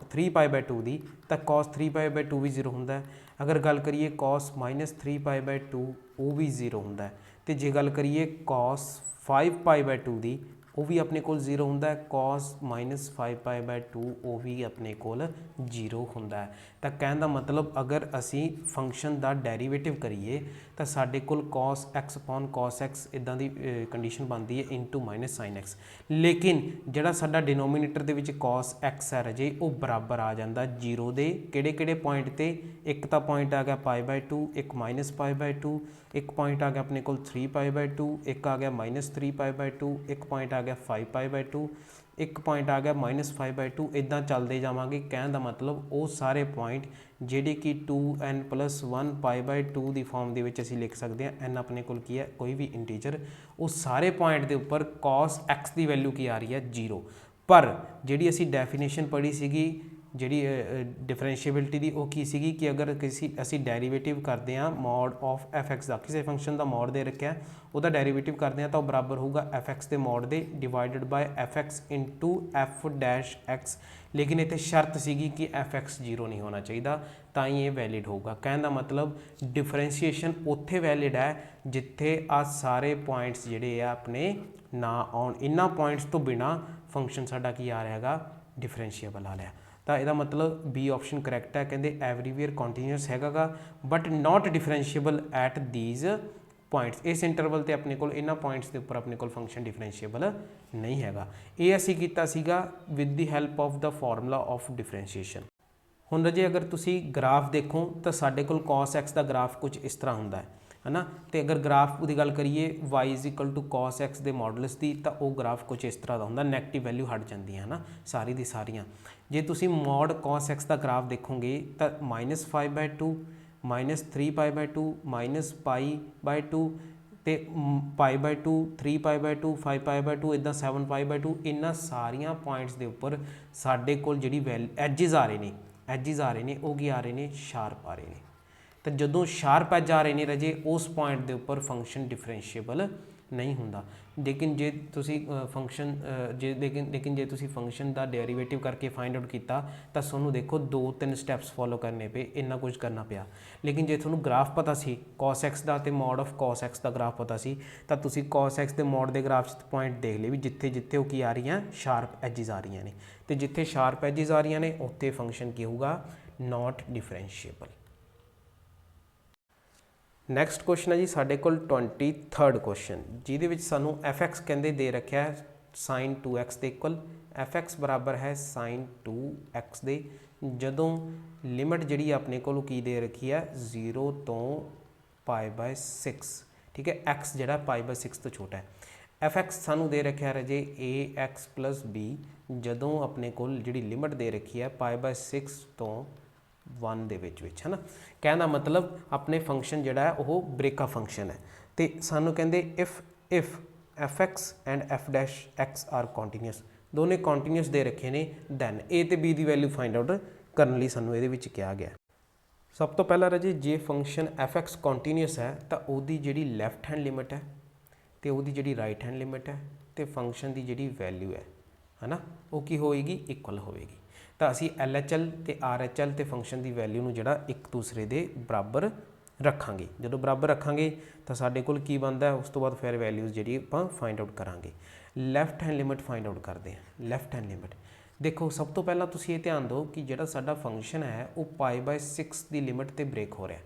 S1: 3π/2 ਦੀ, ਤਾਂ cos 3π/2 ਵੀ 0 ਹੁੰਦਾ ਹੈ। ਅਗਰ ਗੱਲ ਕਰੀਏ cos -3π/2 ਉਹ ਵੀ 0 ਹੁੰਦਾ ਹੈ। ਤੇ ਜੇ ਗੱਲ ਕਰੀਏ cos 5π/2 ਦੀ, ਉਹ ਵੀ ਆਪਣੇ ਕੋਲ 0 ਹੁੰਦਾ ਹੈ। cos -5π/2 ਉਹ ਵੀ ਆਪਣੇ ਕੋਲ 0 ਹੁੰਦਾ ਹੈ। ਤਾਂ ਕਹਿਣ ਦਾ ਮਤਲਬ ਅਗਰ ਅਸੀਂ ਫੰਕਸ਼ਨ ਦਾ ਡੈਰੀਵੇਟਿਵ ਕਰੀਏ ਤਾਂ ਸਾਡੇ ਕੋਲ cos x upon cos x ਇੱਦਾਂ ਦੀ ਕੰਡੀਸ਼ਨ ਬਣਦੀ ਹੈ ਇਨਟੂ ਮਾਈਨਸ sin x, ਲੇਕਿਨ ਜਿਹੜਾ ਸਾਡਾ ਡਿਨੋਮੀਨੇਟਰ ਦੇ ਵਿੱਚ cos x ਹੈ ਰਾਜੇ ਉਹ ਬਰਾਬਰ ਆ ਜਾਂਦਾ 0 ਦੇ। ਕਿਹੜੇ ਕਿਹੜੇ ਪੁਆਇੰਟ ਤੇ, ਇੱਕ ਤਾਂ ਪੁਆਇੰਟ ਆ ਗਿਆ π/2, ਇੱਕ -π/2, ਇੱਕ ਪੁਆਇੰਟ ਆ ਗਿਆ ਆਪਣੇ ਕੋਲ 3π/2, ਇੱਕ ਆ ਗਿਆ -3π/2, ਇੱਕ ਪੁਆਇੰਟ ਆ ਗਿਆ 5π/2, ਇੱਕ ਪੁਆਇੰਟ ਆ ਗਿਆ -5/2। ਇੱਦਾਂ ਚੱਲਦੇ ਜਾਵਾਂਗੇ। ਕਹਿਣ ਦਾ ਮਤਲਬ ਉਹ ਸਾਰੇ ਪੁਆਇੰਟ ਜਿਹੜੇ ਕਿ 2n+1 π/2 ਦੀ ਫਾਰਮ ਦੇ ਵਿੱਚ ਅਸੀਂ ਲਿਖ ਸਕਦੇ ਹਾਂ। n ਆਪਣੇ ਕੋਲ ਕੀ ਹੈ, ਕੋਈ ਵੀ ਇੰਟੀਜਰ, ਉਹ ਸਾਰੇ ਪੁਆਇੰਟ ਦੇ ਉੱਪਰ cos x ਦੀ ਵੈਲਿਊ ਕੀ ਆ ਰਹੀ ਹੈ, 0। ਪਰ ਜਿਹੜੀ ਅਸੀਂ ਡੈਫੀਨੇਸ਼ਨ ਪੜ੍ਹੀ ਸੀਗੀ ਜਿਹੜੀ ਡਿਫਰੈਂਸ਼ੀਏਬਿਲਟੀ ਦੀ, ਉਹ ਕੀ ਸੀਗੀ ਕਿ ਅਗਰ ਅਸੀਂ ਡੈਰੀਵੇਟਿਵ ਕਰਦੇ ਹਾਂ ਮੋਡ ਆਫ f(x) ਦਾ, ਕਿਸੇ ਫੰਕਸ਼ਨ ਦਾ ਮੋਡ ਦੇ ਰੱਖਿਆ ਉਹਦਾ ਡੈਰੀਵੇਟਿਵ ਕਰਦੇ ਹਾਂ ਤਾਂ ਉਹ ਬਰਾਬਰ ਹੋਊਗਾ f(x) ਦੇ ਮੋਡ ਦੇ divided bye f(x) into f'(x)। ਲੇਕਿਨ ਇੱਥੇ ਸ਼ਰਤ ਸੀਗੀ ਕਿ f(x) 0 ਨਹੀਂ ਹੋਣਾ ਚਾਹੀਦਾ, ਤਾਂ ਹੀ ਇਹ ਵੈਲਿਡ ਹੋਊਗਾ। ਕਹਿਣ ਦਾ ਮਤਲਬ ਡਿਫਰੈਂਸ਼ੀਏਸ਼ਨ ਉੱਥੇ ਵੈਲਿਡ ਹੈ ਜਿੱਥੇ ਆ ਸਾਰੇ ਪੁਆਇੰਟਸ ਜਿਹੜੇ ਆ ਆਪਣੇ ਨਾ ਆਉਣ। ਇਹਨਾਂ ਪੁਆਇੰਟਸ ਤੋਂ ਬਿਨਾ ਫੰਕਸ਼ਨ ਸਾਡਾ ਕੀ ਆ ਰਿਹਾ ਹੈਗਾ, ਡਿਫਰੈਂਸ਼ੀਏਬਲ ਆ ਰਿਹਾ। ਤਾਂ ਇਹਦਾ ਮਤਲਬ ਬੀ ਆਪਸ਼ਨ ਕਰੈਕਟ ਹੈ। ਕਹਿੰਦੇ ਐਵਰੀਵੇਅਰ ਕੰਟੀਨਿਊਸ ਹੈਗਾ ਗਾ but not differentiable at these points. ਇਸ ਇੰਟਰਵਲ ਤੇ ਆਪਣੇ ਕੋਲ ਇਹਨਾਂ ਪੁਆਇੰਟਸ ਦੇ ਉੱਪਰ ਆਪਣੇ ਕੋਲ ਫੰਕਸ਼ਨ ਡਿਫਰੈਂਸ਼ੀਏਬਲ ਨਹੀਂ ਹੈਗਾ। ਇਹ ਅਸੀਂ ਕੀਤਾ ਸੀਗਾ with the help of the formula of differentiation. ਹੁਣ ਰਾਜੇ ਅਗਰ ਤੁਸੀਂ ਗ੍ਰਾਫ ਦੇਖੋ ਤਾਂ ਸਾਡੇ ਕੋਲ cos x ਦਾ ਗ੍ਰਾਫ ਕੁਝ ਇਸ ਤਰ੍ਹਾਂ ਹੁੰਦਾ ਹੈ ਨਾ। ਤੇ ਅਗਰ ਗ੍ਰਾਫ ਦੀ ਗੱਲ ਕਰੀਏ y = cos x ਦੇ ਮੋਡੂਲਸ ਦੀ, ਤਾਂ ਉਹ ਗ੍ਰਾਫ ਕੁਝ ਇਸ ਤਰ੍ਹਾਂ ਦਾ ਹੁੰਦਾ, ਨੈਗੇਟਿਵ ਵੈਲਿਊ ਹਟ ਜਾਂਦੀ ਹੈ ਨਾ ਸਾਰੀ ਦੀ ਸਾਰੀਆਂ। ਜੇ ਤੁਸੀਂ ਮੋਡ cos x ਦਾ ਗ੍ਰਾਫ ਦੇਖੋਗੇ ਤਾਂ -5/2, -3π/2, -π/2 ਤੇ π/2, 3π/2, 5π/2, ਇੱਦਾਂ 7π/2, ਇਹਨਾਂ ਸਾਰੀਆਂ ਪੁਆਇੰਟਸ ਦੇ ਉੱਪਰ ਸਾਡੇ ਕੋਲ ਜਿਹੜੀ ਐਜਿਸ ਆ ਰਹੇ ਨੇ ਉਹ ਕੀ ਆ ਰਹੇ ਨੇ, ਸ਼ਾਰਪ ਆ ਰਹੇ ਨੇ। ਤਾਂ ਜਦੋਂ ਸ਼ਾਰਪ ਐਜ ਆ ਰਹੇ ਨੇ ਰਾਜੇ ਉਸ ਪੁਆਇੰਟ ਦੇ ਉੱਪਰ ਫੰਕਸ਼ਨ ਡਿਫਰੈਂਸ਼ੀਏਬਲ ਨਹੀਂ ਹੁੰਦਾ। ਲੇਕਿਨ ਜੇ ਤੁਸੀਂ ਫੰਕਸ਼ਨ ਦਾ ਡੈਰੀਵੇਟਿਵ ਕਰਕੇ ਫਾਈਂਡ ਆਊਟ ਕੀਤਾ ਤਾਂ ਤੁਹਾਨੂੰ ਦੇਖੋ 2-3 ਸਟੈਪਸ ਫੋਲੋ ਕਰਨੇ ਪਏ, ਇੰਨਾ ਕੁਝ ਕਰਨਾ ਪਿਆ। ਲੇਕਿਨ ਜੇ ਤੁਹਾਨੂੰ ਗ੍ਰਾਫ ਪਤਾ ਸੀ cos x ਦਾ ਤੇ mode of cos x the graph ਪਤਾ ਸੀ ਤਾਂ ਤੁਸੀਂ cos x ਦੇ ਮੋਡ ਦੇ ਗ੍ਰਾਫ 'ਚ ਪੁਆਇੰਟ ਦੇਖ ਲਏ ਵੀ ਜਿੱਥੇ ਜਿੱਥੇ ਉਹ ਕੀ ਆ ਰਹੀਆਂ, ਸ਼ਾਰਪ ਐਜਿਸ ਆ ਰਹੀਆਂ ਨੇ। ਤੇ ਜਿੱਥੇ ਸ਼ਾਰਪ ਐਜਿਸ ਆ ਰਹੀਆਂ ਨੇ ਉੱਥੇ ਫੰਕਸ਼ਨ ਕੀ ਹੋਊਗਾ, ਨਾਟ ਡਿਫਰੈਂਸ਼ੀਏਬਲ। ਨੈਕਸਟ ਕੁਐਸਚਨ ਹੈ ਜੀ ਸਾਡੇ ਕੋਲ 23rd ਕੁਐਸਚਨ, ਜਿਹਦੇ ਵਿੱਚ ਸਾਨੂੰ f(x) ਕਹਿੰਦੇ ਦੇ ਰੱਖਿਆ ਹੈ sin 2x ਦੇ ਇਕੁਅਲ। f(x) ਬਰਾਬਰ ਹੈ sin 2x ਦੇ ਜਦੋਂ ਲਿਮਿਟ ਜਿਹੜੀ ਆਪਣੇ ਕੋਲ ਕੀ ਦੇ ਰੱਖੀ ਹੈ 0 ਤੋਂ π/6। ਠੀਕ ਹੈ, x ਜਿਹੜਾ π/6 ਤੋਂ ਛੋਟਾ ਹੈ। f(x) ਸਾਨੂੰ ਦੇ ਰੱਖਿਆ ਰਾਜੇ ax + b ਜਦੋਂ ਆਪਣੇ ਕੋਲ ਜਿਹੜੀ ਲਿਮਿਟ ਦੇ ਰੱਖੀ ਹੈ π/6 ਤੋਂ 1 ਦੇ ਵਿੱਚ ਹੈ ਨਾ। ਕਹਿਣ ਦਾ ਮਤਲਬ ਆਪਣੇ ਫੰਕਸ਼ਨ ਜਿਹੜਾ ਹੈ ਉਹ ਬ੍ਰੇਕਾ ਫੰਕਸ਼ਨ ਹੈ। ਤੇ ਸਾਨੂੰ ਕਹਿੰਦੇ if f(x) and f'(x) are continuous, ਦੋਨੇ ਕੰਟੀਨਿਊਸ ਦੇ ਰੱਖੇ ਨੇ, ਦੈਨ a ਤੇ b ਦੀ ਵੈਲਿਊ ਫਾਈਂਡ ਆਊਟ ਕਰਨ ਲਈ ਸਾਨੂੰ ਇਹਦੇ ਵਿੱਚ ਕਿਹਾ ਗਿਆ। ਸਭ ਤੋਂ ਪਹਿਲਾਂ ਰਾਜੇ ਜੇ ਫੰਕਸ਼ਨ f(x) ਕੰਟੀਨਿਊਸ ਹੈ ਤਾਂ ਉਹਦੀ ਜਿਹੜੀ ਲੈਫਟ ਹੈਂਡ ਲਿਮਿਟ ਹੈ ਤੇ ਉਹਦੀ ਜਿਹੜੀ ਰਾਈਟ ਹੈਂਡ ਲਿਮਿਟ ਹੈ ਤੇ ਫੰਕਸ਼ਨ ਦੀ ਜਿਹੜੀ ਵੈਲਿਊ ਹੈ ਨਾ, ਉਹ ਕੀ ਹੋਏਗੀ, ਇਕੁਅਲ ਹੋਵੇਗੀ। ਤਾਂ ਅਸੀਂ LHL ਤੇ RHL ਤੇ ਫੰਕਸ਼ਨ ਦੀ ਵੈਲਿਊ ਨੂੰ ਜਿਹੜਾ ਇੱਕ ਦੂਸਰੇ ਦੇ ਬਰਾਬਰ ਰੱਖਾਂਗੇ। ਜਦੋਂ ਬਰਾਬਰ ਰੱਖਾਂਗੇ ਤਾਂ ਸਾਡੇ ਕੋਲ ਕੀ ਬਣਦਾ, ਉਸ ਤੋਂ ਬਾਅਦ ਫਿਰ ਵੈਲਿਊਜ਼ ਜਿਹੜੀ ਆਪਾਂ ਫਾਈਂਡ ਆਊਟ ਕਰਾਂਗੇ। Left hand limit find out ਕਰਦੇ ਹਾਂ। ਲੈਫਟ ਹੈਂਡ ਲਿਮਿਟ ਦੇਖੋ, ਸਭ ਤੋਂ ਪਹਿਲਾਂ ਤੁਸੀਂ ਇਹ ਧਿਆਨ ਦਿਓ ਕਿ ਜਿਹੜਾ ਸਾਡਾ ਫੰਕਸ਼ਨ ਹੈ ਉਹ π/6 ਦੀ ਲਿਮਿਟ ਤੇ ਬ੍ਰੇਕ ਹੋ ਰਿਹਾ,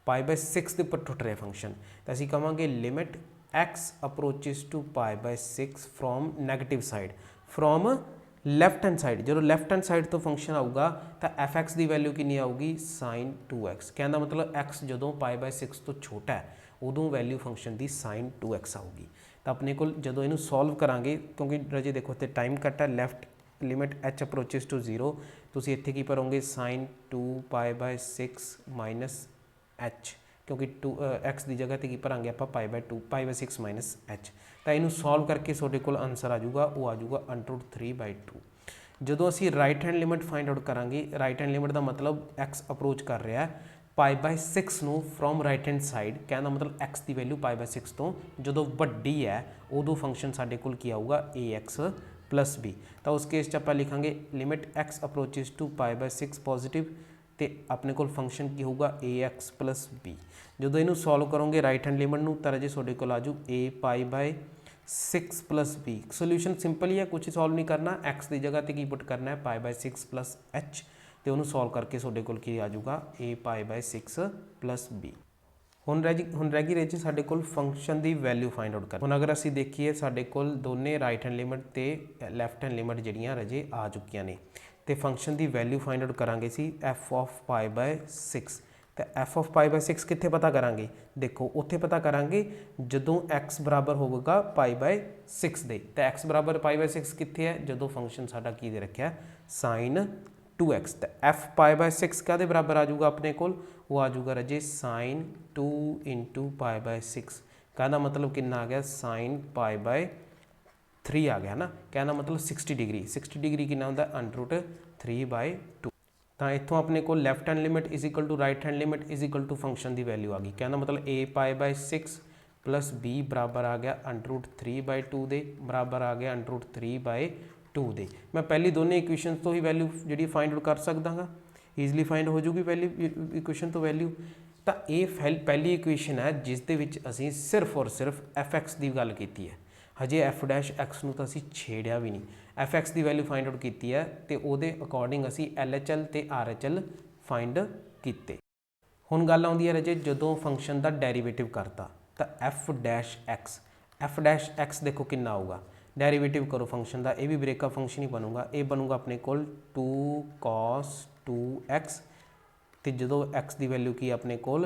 S1: π/6 ਦੇ ਉੱਪਰ ਟੁੱਟ ਰਿਹਾ ਫੰਕਸ਼ਨ। ਤਾਂ ਅਸੀਂ ਕਹਾਂਗੇ limit x approaches to π/6 from negative side, from left hand side. ਜਦੋਂ ਲੈਫਟ ਹੈਂਡ ਸਾਈਡ ਤੋਂ ਫੰਕਸ਼ਨ ਆਊਗਾ ਤਾਂ f(x) ਦੀ ਵੈਲਿਊ ਕਿੰਨੀ ਆਊਗੀ, sin 2x। ਕਹਿਣ ਦਾ ਮਤਲਬ x ਜਦੋਂ π/6 ਤੋਂ ਛੋਟਾ ਹੈ ਉਦੋਂ ਵੈਲਿਊ ਫੰਕਸ਼ਨ ਦੀ sin 2x ਆਊਗੀ। ਤਾਂ ਆਪਣੇ ਕੋਲ ਜਦੋਂ ਇਹਨੂੰ ਸੋਲਵ ਕਰਾਂਗੇ, ਕਿਉਂਕਿ ਰਾਜੇ ਦੇਖੋ ਇੱਥੇ ਟਾਈਮ ਘੱਟ ਹੈ, ਲੈਫਟ ਲਿਮਿਟ h ਅਪਰੋਚਿਸ ਟੂ 0, ਤੁਸੀਂ ਇੱਥੇ ਕੀ ਭਰੋਗੇ, sin 2π/6 ਮਾਈਨਸ h, ਕਿਉਂਕਿ x ਦੀ ਜਗ੍ਹਾ ਤੇ ਕੀ ਭਰਾਂਗੇ ਆਪਾਂ π/2, π/6 ਮਾਈਨਸ h। ਤਾਂ ਇਹਨੂੰ ਸੋਲਵ ਕਰਕੇ ਤੁਹਾਡੇ ਕੋਲ ਆਨਸਰ ਆ ਜਾਊਗਾ, ਉਹ ਆ ਜਾਊਗਾ √3/2। ਜਦੋਂ ਅਸੀਂ right hand limit find out ਕਰਾਂਗੇ, ਰਾਈਟ ਹੈਂਡ ਲਿਮਿਟ ਦਾ ਮਤਲਬ x ਅਪਰੋਚ ਕਰ ਰਿਹਾ π/6 ਨੂੰ ਫਰੋਮ ਰਾਈਟ ਹੈਂਡ ਸਾਈਡ। ਕਹਿਣ ਦਾ ਮਤਲਬ x ਦੀ ਵੈਲਿਊ π/6 ਤੋਂ ਜਦੋਂ ਵੱਡੀ ਹੈ ਉਦੋਂ ਫੰਕਸ਼ਨ ਸਾਡੇ ਕੋਲ ਕੀ ਆਊਗਾ, ax + b। ਤਾਂ ਉਸ ਕੇਸ 'ਚ ਆਪਾਂ ਲਿਖਾਂਗੇ limit x approaches to π/6 positive ਤੇ ਆਪਣੇ ਕੋਲ ਫੰਕਸ਼ਨ ਕੀ ਹੋਊਗਾ, ax + b। ਜਦੋਂ ਇਹਨੂੰ ਸੋਲਵ ਕਰੋਗੇ ਰਾਈਟ ਹੈਂਡ ਲਿਮਿਟ ਨੂੰ ਤਾਂ ਰਾਜੇ ਤੁਹਾਡੇ ਕੋਲ ਆ ਜਾਊ a π/6 + b। ਸੋਲੂਸ਼ਨ ਸਿੰਪਲ ਹੀ ਹੈ, ਕੁਝ ਸੋਲਵ ਨਹੀਂ ਕਰਨਾ, x ਦੀ ਜਗ੍ਹਾ ਤੇ ਕੀ ਪੁੱਟ ਕਰਨਾ ਹੈ, π/6 + h, ਤੇ ਉਹਨੂੰ ਸੋਲਵ ਕਰਕੇ ਤੁਹਾਡੇ ਕੋਲ ਕੀ ਆ ਜਾਊਗਾ, a π/6 + b। ਹੁਣ ਰਹਿ ਗਈ ਰਾਜੇ ਸਾਡੇ ਕੋਲ ਫੰਕਸ਼ਨ ਦੀ ਵੈਲਿਊ ਫਾਈਂਡ ਆਊਟ ਕਰ। ਹੁਣ ਅਗਰ ਅਸੀਂ ਦੇਖੀਏ ਸਾਡੇ ਕੋਲ ਦੋਨੇ ਰਾਈਟ ਹੈਂਡ ਲਿਮਿਟ ਤੇ ਲੈਫਟ ਹੈਂਡ ਲਿਮਿਟ ਜਿਹੜੀਆਂ ਰਾਜੇ ਆ ਚੁੱਕੀਆਂ ਨੇ, ਤੇ ਫੰਕਸ਼ਨ ਦੀ ਵੈਲਿਊ ਫਾਈਂਡ ਆਊਟ ਕਰਾਂਗੇ ਸੀ f(π/6)। ਤਾਂ f(π/6) ਕਿੱਥੇ ਪਤਾ ਕਰਾਂਗੇ, ਦੇਖੋ ਉੱਥੇ ਪਤਾ ਕਰਾਂਗੇ ਜਦੋਂ x ਬਰਾਬਰ ਹੋਵੇਗਾ π/6 ਦੇ। ਤਾਂ x ਬਰਾਬਰ π/6 ਕਿੱਥੇ ਹੈ, ਜਦੋਂ ਫੰਕਸ਼ਨ ਸਾਡਾ ਕੀ ਦੇ ਰੱਖਿਆ, sin 2x। ਤਾਂ f(π/6) ਕਾਹਦੇ ਬਰਾਬਰ ਆ ਜਾਊਗਾ ਆਪਣੇ ਕੋਲ, ਉਹ ਆ ਜਾਊਗਾ ਰਾਜੇ sin 2 × π/6। कहना मतलब कितना आ गया, sin π/3 आ गया ना। कहना मतलब 60 डिग्री, 60 डिग्री कितना होता है, √3/2। तो इतों अपने को left hand limit is equal to right hand limit is equal to function की वैल्यू आ गई। कहना मतलब a π/6 प्लस b बराबर आ गया √3/2 दे, बराबर आ गया √3/2 दे। मैं पहली दोनों इक्वेशन तो ही वैल्यू जी फाइंड आउट कर सकता हाँ, ईजिली फाइंड हो जूगी वैल्यू इक्वेशन तो वैल्यू। तो ये पहली इक्वेशन है जिस दे विच असीं सिर्फ और सिर्फ f(x) की गल की है, हजे f'(x) नूं तां असीं छेड़िया भी नहीं। f(x) की वैल्यू फाइंड आउट की है तो वो अकॉर्डिंग असीं LHL ते RHL फाइंड किए। हुण गल आउंदी है राजे जदों फंक्शन का डेरीवेटिव करता तो f'(x) देखो कितना आऊगा, डेरीवेटिव करो फंक्शन का, यह भी ब्रेकअप फंक्शन ही बनूगा। ये बनूगा अपने को 2 cos 2x, तो जो x की वैल्यू की अपने को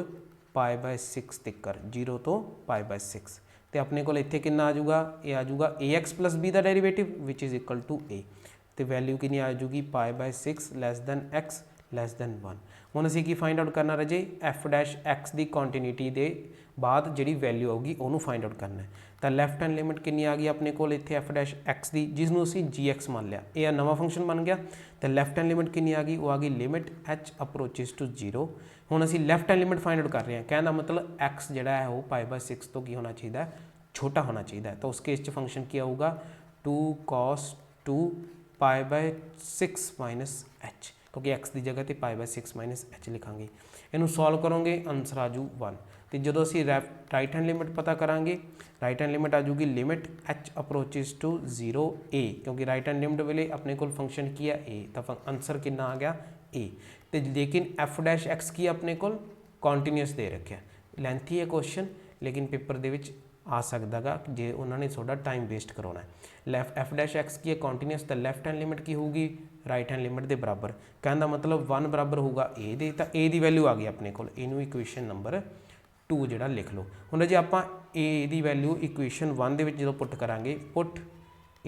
S1: π/6 तिकर 0 तो π/6, तो अपने को इत्थे कितना आ जाऊगा, ये आ जाऊगा ax + b का derivative which is equal to a, तो वैल्यू कितनी आ जाऊगी π/6 x <1। हुण असीं की फाइंड आउट करना राजे, f'(x) की कॉन्टीन्यूटी के बाद जी वैल्यू आऊगी उन्होंने फाइंड आउट करना है। तो लैफ्ट हैंड लिमिट कितनी आ गई अपने को इत्थे f'(x) की, जिसनों असीं gx मान लिया, यह नवा फंक्शन बन गया। तो लैफ्ट हैंड लिमिट कितनी आ गई, वो आ गई लिमिट h अप्रोचिस टू 0। हुण असीं left hand limit find out कर रहे हैं, कहने का मतलब x जिहड़ा है वो π/6 तो की होना चाहिए, छोटा होना चाहिए। तो उस केस फंक्शन क्या आऊगा, 2 cos 2 π/6 माइनस h, क्योंकि x की जगह पर π/6 माइनस h लिखांगे। इनू सॉल्व करोगे आंसर आ जू 1। तो जो असी राइट हैंड लिमिट पता करांगे, राइट हैंड लिमिट आ जूगी limit h approaches to 0a, क्योंकि राइट हैंड लिमिट वेले अपने को फंक्शन की है a, तो आंसर कितना आ गया a। तो लेकिन f'(x) की अपने को कॉन्टीन्यूअस दे रखा, लेंथी है क्वेश्चन, लेकिन पेपर दे विच आ सकता गा जे उन्होंने थोड़ा टाइम वेस्ट करवाना है। f'(x) की है कॉन्टीन्यूअस, तो लैफ्ट हैंड लिमिट की होगी राइट हैंड लिमिट के बराबर। कहने का मतलब 1 बराबर होगा a दे, तो a की वैल्यू आ गई अपने को, इनू इक्वेशन नंबर 2 जिहड़ा लिख लो। हुण जे आपां a की वैल्यू इक्वेशन 1 दे विच जो पुट करांगे, put a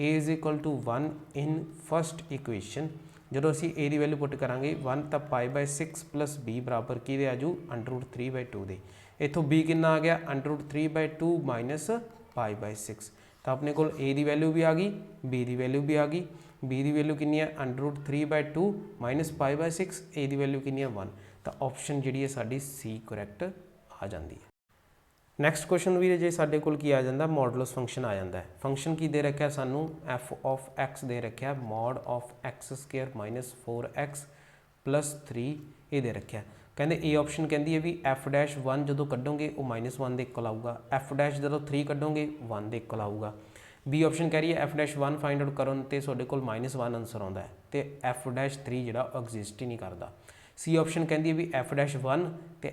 S1: is equal to 1 in first equation. जो असी a की वैल्यू पुट करांगे 1, तो π/6 प्लस b बराबर की आ जू √3/2 दे। इत्थों b कितना आ गया, √3/2 माइनस π/6। तो अपने को a की वैल्यू भी आ गई, b की वैल्यू भी आ गई। बी की वैल्यू कितनी है √3/2 माइनस π/6, ए की वैल्यू कितनी है 1। तो ऑप्शन जी है साडी सी करैक्ट आ जाती है। नैक्सट क्वेश्चन भी जे साडे कोल की आ जाता मॉडुलस फंक्शन आ जाता है। फंक्शन की दे रखा सानू एफ ऑफ एक्स दे रखा mod of x² minus 4x plus 3 ये दे रखा कहते ए ऑप्शन कहती है भी f'1 जो कढोगे वो -1 के इक्वल आऊगा, f' जो 3 कढोगे 1 के इक्वल आऊगा। बी ऑप्शन कह रही है f'1 फाइंड आउट करन ते तुहाडे कोल -1 आंसर आता है तो f'3 जिहड़ा एग्जिस्ट ही नहीं करता। सी ऑप्शन कहती है भी f'1 तो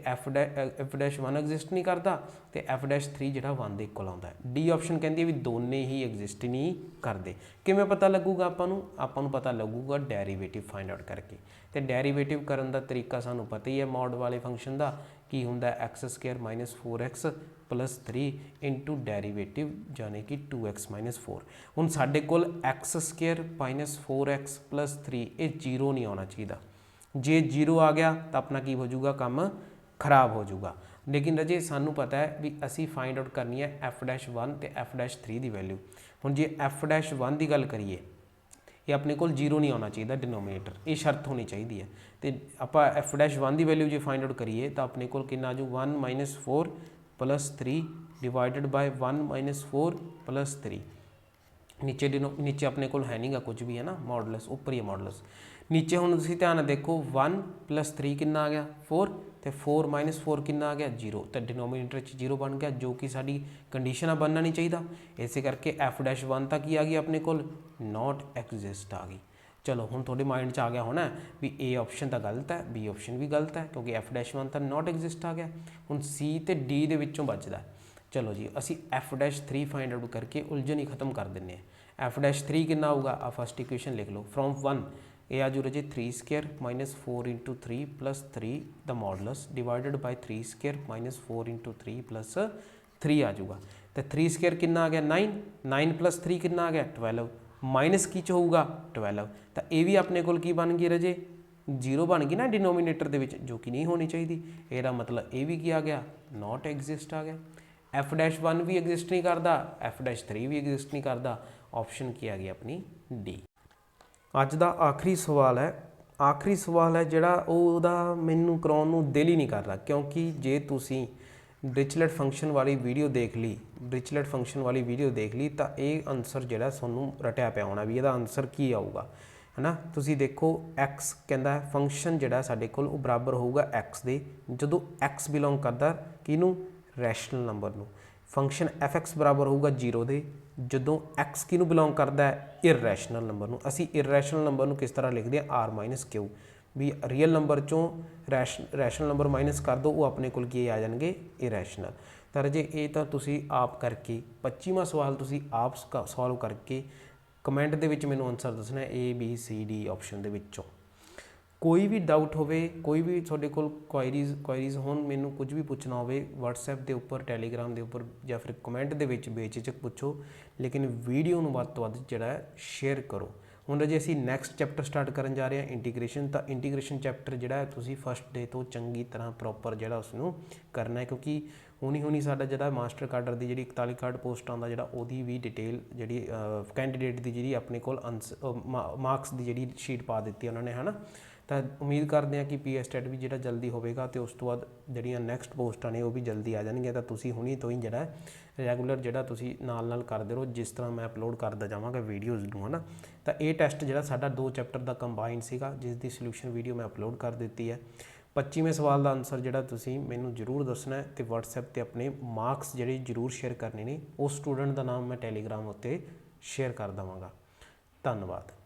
S1: f'1 एग्जिस्ट नहीं करता तो f'3 जिहड़ा 1 के इक्वल आता है। डी ऑप्शन कहती है भी दोनों ही एग्जिस्ट नहीं करते। किवें पता लगूगा आपां नूं पता लगूगा डेरीवेटिव फाइंड आउट करके। तो डेरीवेटिव करन दा तरीका सानूं पता ही है मॉड वाले फंक्शन का की हुंदा x² minus 4x plus 3 into derivative यानी कि 2x - 4। हुण साडे कोल x² माइनस 4x प्लस 3 ये 0 नहीं आना चाहिए। जे 0 आ गया तो अपना की हो जाऊगा काम खराब हो जाऊगा। लेकिन रजे सानू पता है भी असी फाइंड आउट करनी है f'1 तो f'3 की वैल्यू। हुण जे f'1 की गल करिए ये अपने को 0 नहीं आना चाहिए डिनोमीनेटर, ये शर्त होनी चाहिए है। तो आप f'1 की वैल्यू जो फाइंड आउट करिए तो अपने को कितना आ जाऊ 1 - 4 प्लस 3 डिवाइडेड बाय 1 - 4 प्लस 3। नीचे अपने को है नहीं गा कुछ भी है ना, मॉडुलस ऊपर ही है मॉडुलस। नीचे हुण तुसीं ध्यान देखो 1 + 3 कितना आ गया 4 तो 4 - 4 कितना आ गया 0। तो डिनोमीनेटर 0 बन गया जो कि साडी कंडीशन आ बनना नहीं चाहिए। इस करके f'1 तक ही आ गई अपने को नॉट एग्जिस्ट आ गई। चलो हुण तुहाडे माइंड 'च आ गया होना भी ए ऑप्शन तो गलत है बी ऑप्शन भी गलत है क्योंकि f'1 तो नॉट एग्जिस्ट आ गया। हुण सी तो डी दे विचों बचदा। चलो जी असी f'3 फाइंड आउट करके उलझन ही खत्म कर दें। f'3 कितना आऊगा आ फस्ट इक्वेशन लिख लो फ्रॉम 1 ये आजू रजे 3² minus 4 × 3 plus 3 the modulus divided bye 3² minus 4 × 3 plus 3 आ जाऊगा। तो 3² कितना आ गया 9, 9 प्लस 3 कितना आ गया 12, माइनस की च होगा 12। तो ये भी अपने को बन गई रजे 0 बन गई ना डिनोमीनेटर दे विच जो कि नहीं होनी चाहिए। यदा मतलब ये भी की आ गया नॉट एग्जिस्ट आ गया। f'1 भी एग्जिस्ट नहीं करता f'3 भी एग्जिस्ट नहीं करता। ऑप्शन की आ गई अपनी डी। अज का आखिरी सवाल है जिहड़ा ओहदा मैनू कराउण नूं दिल ही नहीं कर रहा क्योंकि जे तुसीं डिरिचलेट फंक्शन वाली वीडियो देख ली तो ये आंसर जिहड़ा तुहानूं रटिया पिया होना भी इहदा आंसर की आऊगा है ना। तुसीं देखो x कहता है फंक्शन जिहड़ा साडे कोल वो बराबर होऊगा x दे जदों x बिलोंग करदा किनूं रैशनल नंबर नूं। फंक्शन f(x) बराबर होगा 0 दे जदों x किनूं बिलोंग करता है इररैशनल नंबर नूं। असी इररैशनल नंबर नूं किस तरह लिखते हैं r - q भी रियल नंबर चों रैशनल नंबर माइनस कर दो वो अपने को आ जाएंगे इररैशनल। तो रजे ये तो तुसी आप करके 25वां सवाल तुसी आप सॉल्व करके कमेंट दे विच मैनूं आंसर दसना A B C D option दे विचों। कोई भी डाउट होवे कोई भी तुहाडे कोल क्वायरीज होण मैनूं कुछ भी पुछना होवे WhatsApp के उपर टैलीग्राम के उपर या फिर कमेंट दे विच बेझिझक पुछो लेकिन वीडियो नूं वध तो वध जिहड़ा शेयर करो। हुण जे असीं नैक्सट चैप्टर स्टार्ट करन जा रहे हैं इंटीग्रेशन। तो इंटीग्रेशन चैप्टर जिहड़ा है तुसीं फस्ट डे तो चंगी तरह प्रॉपर जिहड़ा उसनूं करना है क्योंकि हुणी साडा जिहड़ा मास्टर काडर की जिहड़ी 41 पोस्ट आउंदा जिहड़ा ओहदी भी डिटेल जिहड़ी कैंडीडेट की जिहड़ी अपने कोल मार्क्स की जिहड़ी शीट पा दित्ती उन्होंने है ना। तो उम्मीद करते हैं कि PSTET भी जिहड़ा जल्दी होगा तो उस तो बाद जिहड़ियां नैक्सट पोस्टां ने वो भी जल्दी आ जाएंगे। तो तुसीं हुणी तो ही जिहड़ा रैगूलर जिहड़ा तुसीं नाल करदे रहो जिस तरह मैं अपलोड करदा जावांगा वीडियोज़ नूं है ना। तो ये टैसट जिहड़ा साडा 2 चैप्टर का कंबाइन सीगा जिसकी सल्यूशन वीडियो मैं अपलोड कर दी है। 25वें सवाल का आंसर जिहड़ा तुसीं मैनूं जरूर दसना है तो WhatsApp ते अपने मार्क्स जिहड़े जरूर शेयर करने ने। उस स्टूडेंट का नाम मैं टैलीग्राम उत्ते शेयर कर देवांगा। धन्यवाद।